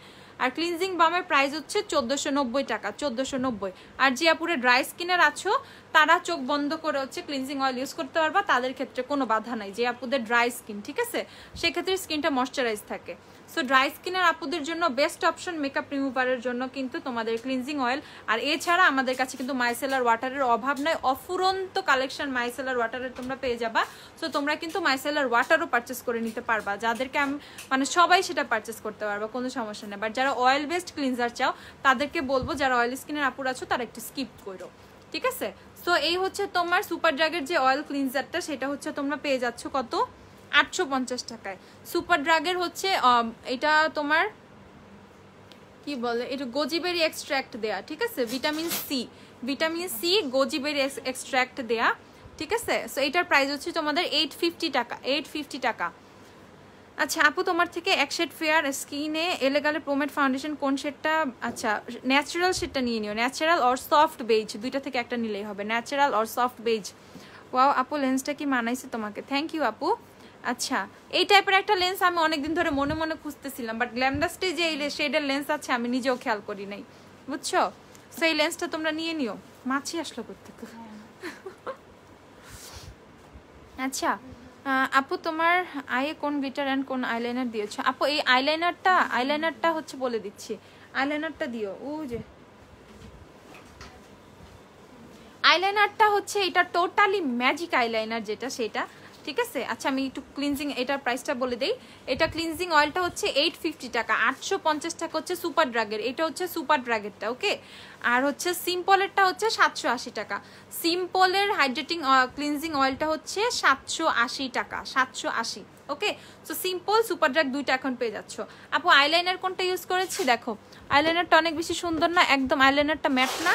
Speaker 1: আর ক্লিনজিং বামের প্রাইস হচ্ছে 1490 টাকা, 1490। আর যে আপুরে ড্রাই স্কিনের আছো তারা চোখ বন্ধ করে হচ্ছে ক্লিনজিং অয়েল ইউজ করতে পারবা, তাদের ক্ষেত্রে কোনো বাধা নাই। যে আপুদের ড্রাই স্কিন, ঠিক আছে, সেক্ষেত্রে স্কিনটা ময়শ্চারাইজ থাকে। সো ড্রাই স্কিনের আপুদের জন্য বেস্ট অপশন মেকআপ রিমুভারের জন্য কিন্তু তোমাদের ক্লিনজিং অয়েল। আর এছাড়া আমাদের কাছে কিন্তু মাইসেলার ওয়াটারের অভাব নাই, অফুরন্ত কালেকশন মাইসেলার ওয়াটারের তোমরা পেয়ে যাবা। সো তোমরা কিন্তু মাইসেলার ওয়াটারও পারচেস করে নিতে পারবা, যাদেরকে আমি মানে সবাই সেটা পারচেস করতে পারবা, কোনো সমস্যা নেই। বাট যারা অয়েল বেসড ক্লিনজার চাও তাদেরকে বলবো, যারা অয়েল স্কিনের আপুর আছো তারা একটু স্কিপ করো, ঠিক আছে? সো এই হচ্ছে তোমার সুপার ড্রাগের যে অয়েল ক্লিনজারটা, সেটা হচ্ছে তোমরা পেয়ে যাচ্ছ কত, 850 টাকায়। সুপার ড্রাগের হচ্ছে এটা তোমার কি বলে, এটা গোজিবেরি এক্সট্রাক্ট দেয়া, ঠিক আছে? ভিটামিন সি গোজিবেরি এক্সট্রাক্ট দেয়া, ঠিক আছে? সো এটার প্রাইস হচ্ছে তোমাদের 850 টাকা, 850 টাকা। আচ্ছা আপু তোমার থেকে এক শেড ফেয়ার স্কিনে এলেগালে প্রোমেড ফাউন্ডেশন কোন শেডটা? আচ্ছা ন্যাচারাল শেডটা নিয়ে নিও, ন্যাচারাল অর সফট বেজ, দুইটা থেকে একটা নিলেই হবে, natural or soft base. Wow আপু লেন্সটা কি মানাইছে তোমাকে, থ্যাংক ইউ আপু। আচ্ছা এই টাইপের একটা লেন্স আমি অনেকদিন ধরে মনে মনে খুঁজতেছিলাম, বাট গ্ল্যামডাস্টে যে এই শেডের লেন্স আছে আমি নিজেও খেয়াল করি নাই, বুঝছো? সেই লেন্সটা তোমরা নিয়ে নিও। মাছি আসলো করতে। আচ্ছা আপু তোমার আইয়ে কোন গ্লিটার অ্যান্ড কোন আইলাইনার দিয়েছো? আপু এই আইলাইনারটা হচ্ছে বলে দিচ্ছি, আইলাইনারটা দিও। ও যে আইলাইনারটা হচ্ছে এটা টোটালি ম্যাজিক আইলাইনার যেটা, সেটা, ঠিক আছে? আচ্ছা আমি একটু ক্লিনজিং এটার প্রাইসটা বলে দেই। এটা ক্লিনজিং অয়েলটা হচ্ছে 850 টাকা, 850 টাকা হচ্ছে সুপার ড্রাগের, এটা হচ্ছে সুপার ড্রাগেরটা, ওকে? আর হচ্ছে সিম্পলেরটা হচ্ছে 780 টাকা। সিম্পলের হাইড্রেটিং ক্লিনজিং অয়েলটা হচ্ছে 780 টাকা, 780, ওকে? সো সিম্পল সুপার ড্রাগ দুইটা এখন পেয়ে যাচ্ছ। আপু আইলাইনার কোনটা ইউজ করেছি দেখো, আইলাইনারটা অনেক বেশি সুন্দর না? একদম আইলাইনারটা ম্যাট না,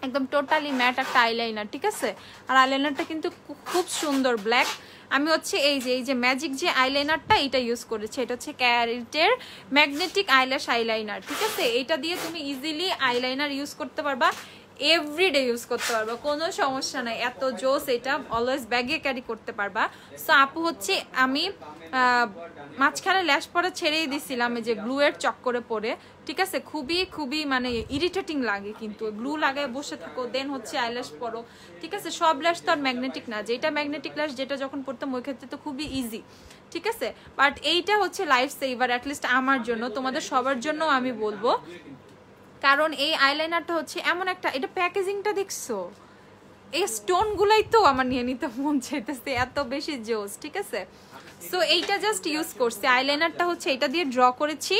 Speaker 1: একদম টোটালি ম্যাট একটা আইলাইনার, ঠিক আছে? আর আইলাইনারটা কিন্তু খুব সুন্দর ব্ল্যাক। আমি হচ্ছে এই যে ম্যাজিক যে আইলাইনারটা এটা ইউজ করেছি, এটা হচ্ছে ক্যারেটের ম্যাগনেটিক আইল্যাশ আইলাইনার, ঠিক আছে? এটা দিয়ে তুমি ইজিলি আইলাইনার ইউজ করতে পারবা, এভরিডে ইউজ করতে পারবা, কোনো সমস্যা নাই, এত জোস। এটা অলওয়েজ ব্যাগে ক্যারি করতে পারবা। সো আপু হচ্ছে আমি মাঝখানে ল্যাশ পরে ছেড়েই দিছিলাম এই যে গ্লু এর চক্করে পরে, ঠিক আছে? খুবই মানে ইরিটেটিং লাগে, কিন্তু গ্লু লাগায় বসে থাকো দেন হচ্ছে আইল্যাশ পরো, ঠিক আছে? সব ল্যাশ তো আর ম্যাগনেটিক না, যেটা ম্যাগনেটিক ল্যাশ যেটা যখন পড়তাম ওই ক্ষেত্রে তো খুবই ইজি, ঠিক আছে? বাট এইটা হচ্ছে লাইফ সেভার, অ্যাটলিস্ট আমার জন্য, তোমাদের সবার জন্য আমি বলবো। কারণ এই আইলাইনারটা হচ্ছে এমন একটা, এটা প্যাকেজিংটা দেখছো, এই স্টোন গুলাই তো আমার নিয়ে নিতে মন চাইতেছে, এত বেশি জোস, ঠিক আছে? সো এইটা জাস্ট ইউজ করছি, আইলাইনারটা হচ্ছে এটা দিয়ে ড্র করেছি,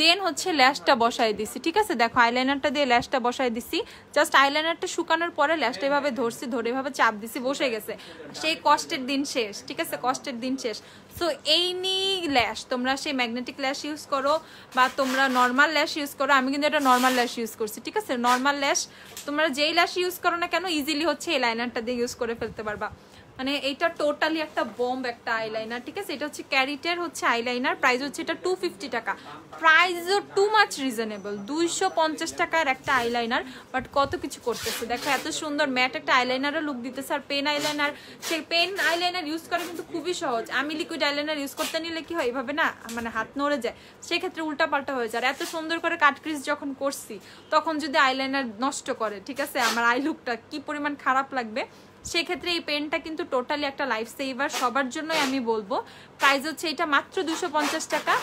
Speaker 1: দেন হচ্ছে ল্যাশটা বসাই দিছি, ঠিক আছে? দেখো আইলাইনারটা দিয়ে ল্যাশটা বসাই দিছি, জাস্ট আইলাইনারটা শুকানোর পরে ল্যাশটা এভাবে ধরছি, ধরে এভাবে চাপ দিছি, বসে গেছে। সেই কষ্টের দিন শেষ, ঠিক আছে? কষ্টের দিন শেষ। সো এই ল্যাশ তোমরা সেই ম্যাগনেটিক ল্যাশ ইউজ করো বা তোমরা নর্মাল ল্যাশ ইউজ করো, আমি কিন্তু এটা নর্মাল ল্যাশ ইউজ করছি, ঠিক আছে? নর্মাল ল্যাশ তোমরা যেই ল্যাশ ইউজ করো না কেন ইজিলি হচ্ছে এই লাইনারটা দিয়ে ইউজ করে ফেলতে পারবা। মানে এটা টোটালি একটা বম্ব একটা আইলাইনার, ঠিক আছে। এটা হচ্ছে ক্যারিটের হচ্ছে আইলাইনার, প্রাইস হচ্ছে এটা 250 টাকা। প্রাইসও টু মাচ রিজনেবল, 250 টাকার একটা আইলাইনার, বাট কত কিছু করতেছে দেখো, এত সুন্দর ম্যাট একটা আইলাইনারও লুক দিতেছে। আর পেন আইলাইনার, সেই পেন আইলাইনার ইউজ করা কিন্তু খুবই সহজ। আমি লিকুইড আইলাইনার ইউজ করতে নিলে কি হয়, এইভাবে না মানে হাত নড়ে যায়, সেক্ষেত্রে উল্টাপাল্টা হয়ে যায়। আর এত সুন্দর করে কাট ক্রিজ যখন করছি তখন যদি আইলাইনার নষ্ট করে, ঠিক আছে, আমার আই লুকটা কি পরিমাণ খারাপ লাগবে। সেক্ষেত্রে এই পেনটা কিন্তু টোটালি একটা লাইফ সেভার, সবার জন্যই আমি বলবো। প্রাইস হচ্ছে এটা মাত্র 250 টাকা।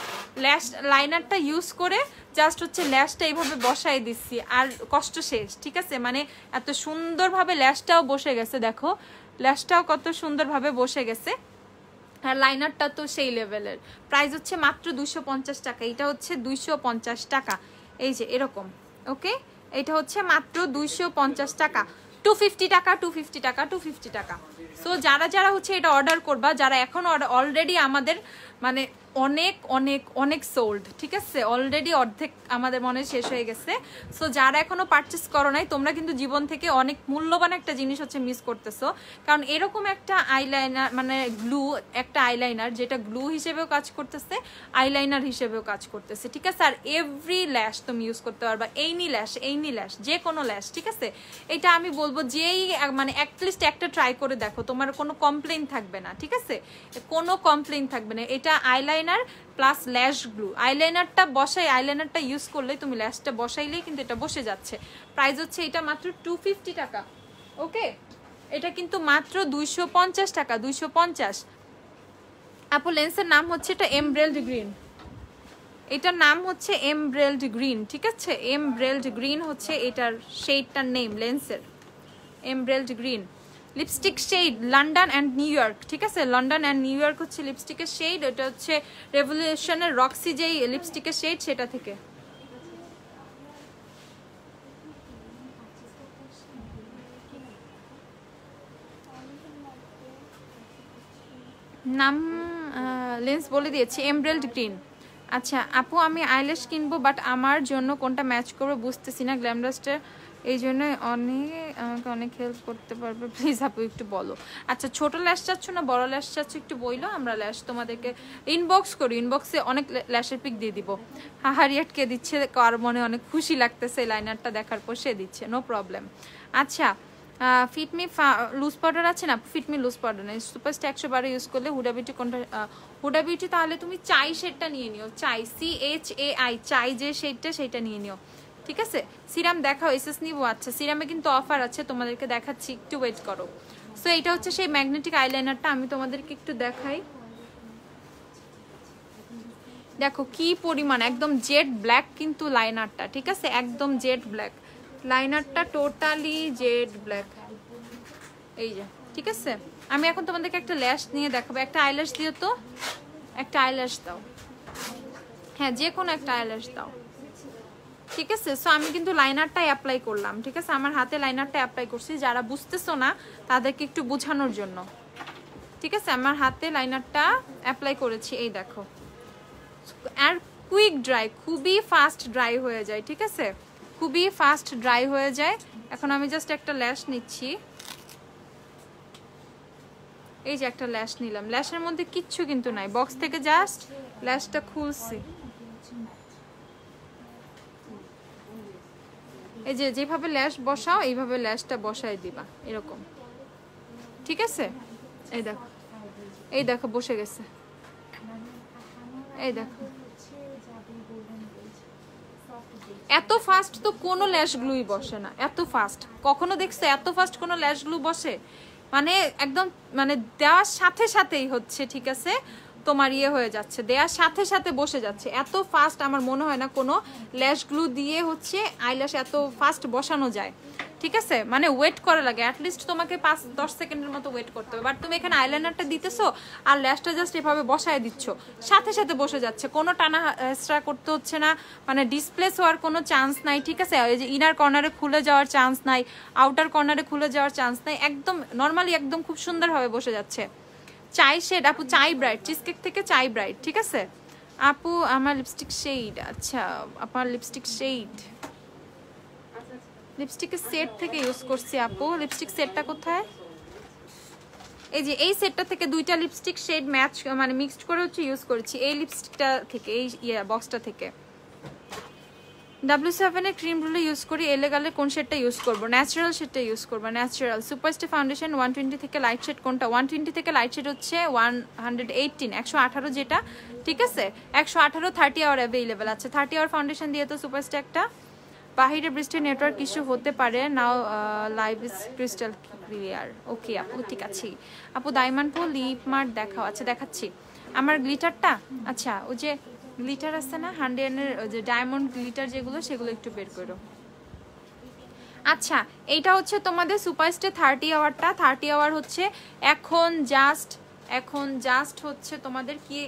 Speaker 1: ল্যাশ লাইনারটা ইউজ করে জাস্ট হচ্ছে ল্যাশটা এইভাবে বসাই দিচ্ছি আর কষ্ট শেষ, ঠিক আছে। মানে এত সুন্দরভাবে ল্যাশটাও বসে গেছে, দেখো ল্যাশটাও কত সুন্দরভাবে বসে গেছে। আর লাইনারটা তো সেই লেভেলের। প্রাইস হচ্ছে মাত্র 250 টাকা। এটা হচ্ছে 250 টাকা, এই যে এরকম, ওকে। এটা হচ্ছে মাত্র 250 টাকা। 250 টাকা, 250 টাকা, 250 টাকা। সো যারা যারা হচ্ছে এটা অর্ডার করবা, যারা এখন অলরেডি আমাদের মানে অনেক অনেক অনেক সোল্ড, ঠিক আছে, অলরেডি অর্ধেক আমাদের মনে শেষ হয়ে গেছে। সো যারা এখনো পারচেস করো নাই, তোমরা কিন্তু জীবন থেকে অনেক মূল্যবান একটা জিনিস হচ্ছে মিস করতেছো। কারণ এরকম একটা আইলাইনার মানে গ্লু, একটা আইলাইনার যেটা গ্লু হিসেবেও কাজ করতেছে, আইলাইনার হিসেবেও কাজ করতেছে, ঠিক আছে। আর এভরি ল্যাশ তুমি ইউজ করতে পারবা, এইনি ল্যাশ, যে কোনো ল্যাশ, ঠিক আছে। এটা আমি বলবো যেই মানে অ্যাটলিস্ট একটা ট্রাই করে দেখো, তোমার কোনো কমপ্লেইন থাকবে না, ঠিক আছে, কোনো কমপ্লেইন থাকবে না। এটা আইলাইনার প্লাস ল্যাশ গ্লু, আইলাইনারটা বসাই, আইলাইনারটা ইউজ করলে তুমি ল্যাশটা বসাইলেই কিন্তু এটা বসে যাচ্ছে। প্রাইস হচ্ছে এটা মাত্র 250 টাকা, ওকে। এটা কিন্তু মাত্র 250 টাকা, 250। আপু লেন্সের নাম হচ্ছে এটা এমব্রেলড গ্রিন, এটার নাম হচ্ছে এমব্রেলড গ্রিন, ঠিক আছে। এমব্রেলড গ্রিন হচ্ছে এটার শেডটার নেম, লেন্সের emerald green. Lipstick shade London and New York, ঠিক আছে, লন্ডন অ্যান্ড নিউ ইয়র্ক হচ্ছে লিপস্টিকের শেড। এটা হচ্ছে রেভলিউশনের রক্সি যেই লিপস্টিকের শেড, সেটা থেকে। নাম লেন্স বলে দিয়েছি, এমব্রেলড গ্রিন। আচ্ছা আপু আমি আইল্যাশ কিনবো, বাট আমার জন্য কোনটা ম্যাচ করবো বুঝতেছি না, গ্ল্যামডাস্টের, এই জন্য আমাকে অনেক হেল্প করতে পারবে প্লিজ আপু একটু বলো। আচ্ছা ছোট ল্যাশ চাচ্ছ না বড় ল্যাশ চাচ্ছ, একটু বইলো, আমরা ল্যাশ তোমাদেরকে ইনবক্স করি, ইনবক্সে অনেক ল্যাশের পিক দিয়ে দিব। হারিয়াটকে দিচ্ছে, কার মনে অনেক খুশি লাগতেছে এই লাইনারটা দেখার পর, সে দিচ্ছে, নো প্রবলেম। আচ্ছা ফিটমি লুজ পাউডার আছে না, ফিটমি লুজ পাউডার নেই, সুপারস্টার 112 ইউজ করলে হুডা বিউটি কোনটা, হুডা বিউটি তাহলে তুমি চাই শেডটা নিয়ে নিও, চাই CHAI, চাই যে শেডটা সেটা নিয়ে নিও, ঠিক আছে। সিরাম দেখাও, এসএস নিবো, আচ্ছা সিরামে কিন্তু অফার আছে, তোমাদেরকে দেখাচ্ছি, একটু ওয়েট করো। সো এটা হচ্ছে সেই ম্যাগনেটিক আইলাইনারটা, আমি তোমাদেরকে একটু দেখাই, দেখো কি পরিমাণ, একদম জেড ব্ল্যাক কিন্তু লাইনারটা, ঠিক আছে, একদম জেড ব্ল্যাক লাইনারটা, টোটালি জেড ব্ল্যাক, এই যে, ঠিক আছে। আমি এখন তোমাদেরকে একটা ল্যাশ নিয়ে দেখাবো, একটা আইল্যাশ দিও তো, একটা আইল্যাশ দাও, হ্যাঁ যে কোনো একটা আইল্যাশ দাও, ঠিক আছে। সো আমি কিন্তু লাইনারটা অ্যাপ্লাই করলাম, ঠিক আছে, আমার হাতে লাইনারটা অ্যাপ্লাই করছি, যারা বুঝতেছো না তাদেরকে একটু বোঝানোর জন্য, ঠিক আছে। আমার হাতে লাইনারটা অ্যাপ্লাই করেছি, এই দেখো, আর কুইক ড্রাই, খুবই ফাস্ট ড্রাই হয়ে যায়, ঠিক আছে, খুবই ফাস্ট ড্রাই হয়ে যায়। এখন আমি জাস্ট একটা ল্যাশ নিচ্ছি, এই যে একটা ল্যাশ নিলাম, ল্যাশের মধ্যে কিচ্ছু কিন্তু নাই, বক্স থেকে জাস্ট ল্যাশটা খুলছি, এই যে যেভাবে ল্যাশ বসাও এইভাবে ল্যাশটা বসাই দিবা, এরকম, ঠিক আছে। এই দেখো, এই দেখো বসে গেছে, এই দেখো, এত ফাস্ট তো কোনো ল্যাশ গ্লুই বসে না, এত ফাস্ট কখনো দেখছো এত ফাস্ট কোনো ল্যাশ গ্লু বসে, মানে একদম মানে দেওয়ার সাথে সাথেই হচ্ছে, ঠিক আছে, তোমার ইয়ে হয়ে যাচ্ছে, দেওয়ার সাথে সাথে বসে যাচ্ছে, এত ফাস্ট আমার মনে হয় না কোনো ল্যাশ গ্লু দিয়ে হচ্ছে আইল্যাশ এত ফাস্ট বসানো যায়, ঠিক আছে। মানে ওয়েট করা লাগে, অ্যাটলিস্ট তোমাকে 5-10 সেকেন্ডের মতো ওয়েট করতে হবে, বাট তুমি এখানে আইলাইনারটা দিতেছো আর ল্যাশটা জাস্ট এভাবে বসায় দিচ্ছ, সাথে সাথে বসে যাচ্ছে, কোনো টানা হেঁচড়া করতে হচ্ছে না, মানে ডিসপ্লেস হওয়ার কোনো চান্স নাই, ঠিক আছে। এই যে ইনার কর্নারে খুলে যাওয়ার চান্স নাই, আউটার কর্নারে খুলে যাওয়ার চান্স নাই, একদম নর্মালি একদম খুব সুন্দরভাবে বসে যাচ্ছে। চাই শেড আপু, চাই ব্রাইট, চিজকেক থেকে চাই ব্রাইট, ঠিক আছে আপু। আমার লিপস্টিক শেড, আচ্ছা আপনার লিপস্টিক শেড লিপস্টিকের সেট থেকে ইউজ করছি আপু। লিপস্টিক সেটটা কোথায়? এই যে এই সেটটা থেকে দুইটা লিপস্টিক শেড ম্যাচ মানে মিক্সড করে হচ্ছে ইউজ করেছি এই লিপস্টিকটা থেকে, এই বক্সটা থেকে। W7 এর ক্রিম রুলে ইউজ করি। এলেগালে কোন শেডটা ইউজ করব? ন্যাচারাল শেডটা ইউজ করব। ন্যাচারাল সুপারস্টে ফাউন্ডেশন 120 থেকে লাইট শেড কোনটা? 120 থেকে লাইট শেড হচ্ছে 118 118 যেটা, ঠিক আছে? 118 30 আওয়ার অ্যাভেলেবেল আছে। 30 আওয়ার ফাউন্ডেশন দিয়ে তো সুপারস্টে একটা। বাহিরে বৃষ্টির নেটওয়ার্ক ইস্যু হতে পারে, নাও লাইভ ইজ ক্রিস্টাল ক্লিয়ার। ওকে আপু ঠিক আছে। আপু ডায়মন্ড পো লিপ মার্ট দেখাও। আচ্ছা দেখাচ্ছি। আমার গ্লিটারটা, আচ্ছা ওই যে গ্লিটার আছে না হান্ড্রেডের যে ডায়মন্ড গ্লিটার যেগুলো, সেগুলো একটু বের করো। আচ্ছা এইটা হচ্ছে তোমাদের সুপারস্টে 30 আওয়ারটা। 30 আওয়ার হচ্ছে এখন জাস্ট হচ্ছে তোমাদের কি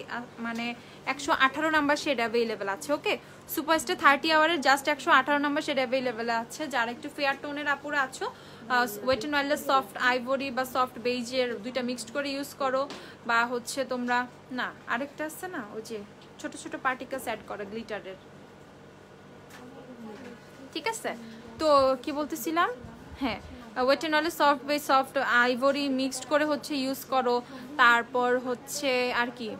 Speaker 1: মানে 118 নাম্বার শেড অ্যাভেলেবেল আছে। ওকে সুপারস্টে 30 আওয়ারের জাস্ট 118 নাম্বার শেড অ্যাভেলেবেল আছে। যারা একটু ফেয়ার টোনের আপুরা আছো, ওয়েট এন্ড ওয়াইল্ডের সফট আইভরি বা সফট বেইজের দুইটা মিক্সড করে ইউজ করো, বা হচ্ছে তোমরা না আরেকটা আছে না ওই যে ছোট ছোট পার্টিকেলস অ্যাড করে গ্লিটারের, ঠিক আছে? তো কি বলতেছিলাম, হ্যাঁ ওয়েট এন্ড ওয়াইল্ডের soft beige soft ivory mixed করে হচ্ছে ইউজ করো। তারপর হচ্ছে আর কি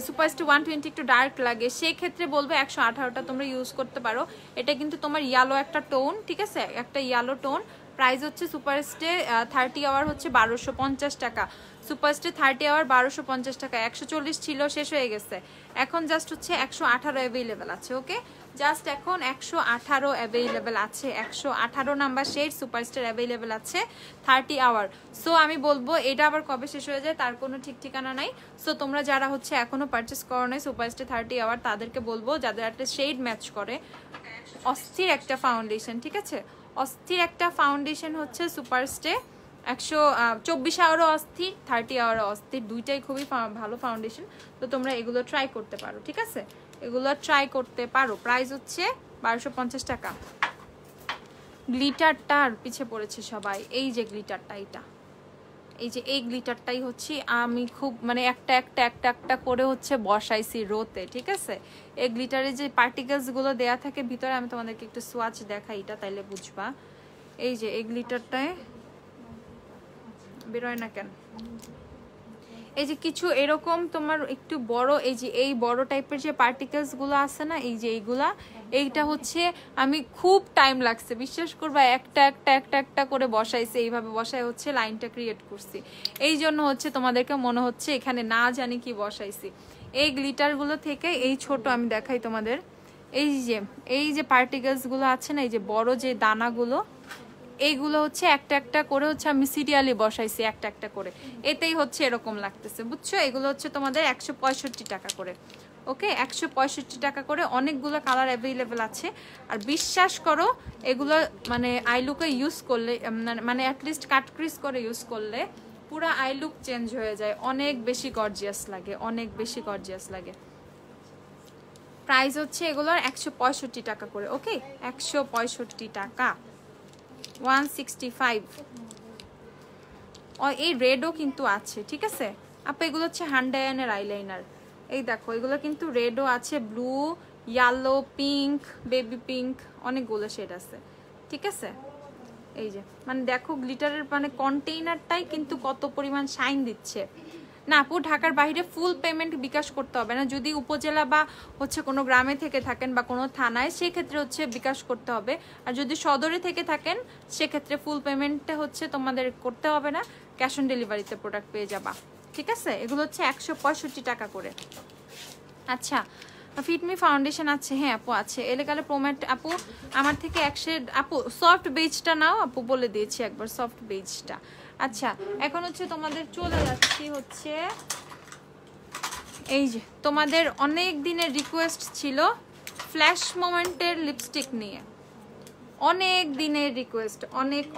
Speaker 1: সুপারস্টে 120 একটু ডার্ক লাগে, সেই ক্ষেত্রে বলবো 118টা তোমরা ইউজ করতে পারো। এটা কিন্তু তোমার ইয়েলো একটা টোন, ঠিক আছে? একটা ইয়েলো টোন। প্রাইস হচ্ছে সুপারস্টে 30 আওয়ার হচ্ছে 1250 টাকা। সুপারস্টে 30 আওয়ার 1250 টাকা। 140 ছিল, শেষ হয়ে গেছে। এখন জাস্ট হচ্ছে 118 অ্যাভেলেবেল আছে। ওকে জাস্ট এখন 118 অ্যাভেলেবেল আছে। 118 নাম্বার শেড সুপারস্টার অ্যাভেলেবেল আছে 30 আওয়ার। সো আমি বলবো এটা আবার কবে শেষ হয়ে যায় তার কোনো ঠিক ঠিকানা নাই। সো তোমরা যারা হচ্ছে এখনো পারচেস করো নাই সুপারস্টার 30 আওয়ার, তাদেরকে বলবো যাদের একটা শেড ম্যাচ করে, অস্থির একটা ফাউন্ডেশন, ঠিক আছে? অস্থির একটা ফাউন্ডেশন হচ্ছে সুপারস্টে 124 আওয়ারও অস্থির, 30 আওয়ারও অস্থির, দুইটাই খুবই ভালো ফাউন্ডেশন। তো তোমরা এগুলো ট্রাই করতে পারো, ঠিক আছে? এগুলো ট্রাই করতে পারো। প্রাইস হচ্ছে 1250 টাকা। গ্লিটারটা আর পিছিয়ে পড়েছে সবাই। এই যে গ্লিটারটা, এইটা এই যে এই গ্লিটারটাই হচ্ছে আমি খুব মানে একটা একটা একটা একটা করে হচ্ছে বসাইছি রোতে, ঠিক আছে? এই গ্লিটারের যে পার্টিকেলস গুলো দেয়া থাকে ভিতরে, আমি তোমাদেরকে একটু সোয়াচ দেখাই এটা, তাইলে বুঝবা। এই যে এই গ্লিটারটায় বেরোয় না কেন, এই যে কিছু এরকম তোমার একটু বড়, এই যে এই বড় টাইপের যে পার্টিকেলস গুলো আছে না, এই যে এইগুলা, এইটা হচ্ছে আমি খুব টাইম লাগছে বিশ্বাস করবা, একটা একটা একটা একটা করে বসাইছি, এইভাবে বসাই হচ্ছে লাইনটা ক্রিয়েট করছি। এই জন্য হচ্ছে তোমাদেরকে মনে হচ্ছে এখানে না জানি কি বসাইছি। এই গ্লিটার গুলো থেকে এই ছোট আমি দেখাই তোমাদের, এই যে পার্টিকেলস গুলো আছে না, এই যে বড় যে দানাগুলো, এইগুলো হচ্ছে একটা একটা করে হচ্ছে আমি সিরিয়ালি বসাইছি একটা একটা করে, এতেই হচ্ছে এরকম লাগতেছে, বুঝছো? এগুলো হচ্ছে তোমাদের 165 টাকা করে। ওকে 165 টাকা করে। অনেকগুলো কালার অ্যাভেলেবেল আছে। আর বিশ্বাস করো এগুলো মানে আই লুকে ইউজ করলে, মানে অ্যাটলিস্ট কাট ক্রিজ করে ইউজ করলে পুরো আই লুক চেঞ্জ হয়ে যায়, অনেক বেশি গর্জিয়াস লাগে, অনেক বেশি গর্জিয়াস লাগে। প্রাইস হচ্ছে এগুলোর 165 টাকা করে। ওকে 165 টাকা, 165। এই রেডও কিন্তু আছে, ঠিক আছে আপু? এগুলো হচ্ছে হান্ডায়ানের আইলাইনার। এই দেখো এগুলো কিন্তু রেডও আছে, blue, yellow, pink, baby pink, অনেকগুলো শেড আছে, ঠিক আছে? এই যে মানে দেখো গ্লিটারের মানে কন্টেইনারটাই কিন্তু কত পরিমাণ শাইন দিচ্ছে। না আপু ঢাকার বাইরে ফুল পেমেন্ট বিকাশ করতে হবে না, যদি উপজেলা বা হচ্ছে কোনো গ্রামে থেকে থাকেন বা কোনো থানায়, সেক্ষেত্রে হচ্ছে বিকাশ করতে হবে। আর যদি সদরে থেকে থাকেন সেক্ষেত্রে ফুল পেমেন্টটা হচ্ছে তোমাদের করতে হবে না, ক্যাশ অন ডেলিভারিতে প্রোডাক্ট পেয়ে যাবা, ঠিক আছে? এগুলো হচ্ছে 165 টাকা করে। আচ্ছা ফিটমি ফাউন্ডেশন আছে, হ্যাঁ আপু আছে। এলেকালে প্রোম্যাট আপু আমার থেকে 100 আপু সফট বেজটা নাও আপু, বলে দিয়েছি একবার সফট বেজটা। আচ্ছা এখন হচ্ছে তোমাদের চলে যাচ্ছি হচ্ছে এই যে তোমাদের অনেক দিনের রিকোয়েস্ট ছিল ফ্ল্যাশ মোমেন্টের লিপস্টিক নিয়ে, অনেক দিনের রিকোয়েস্ট,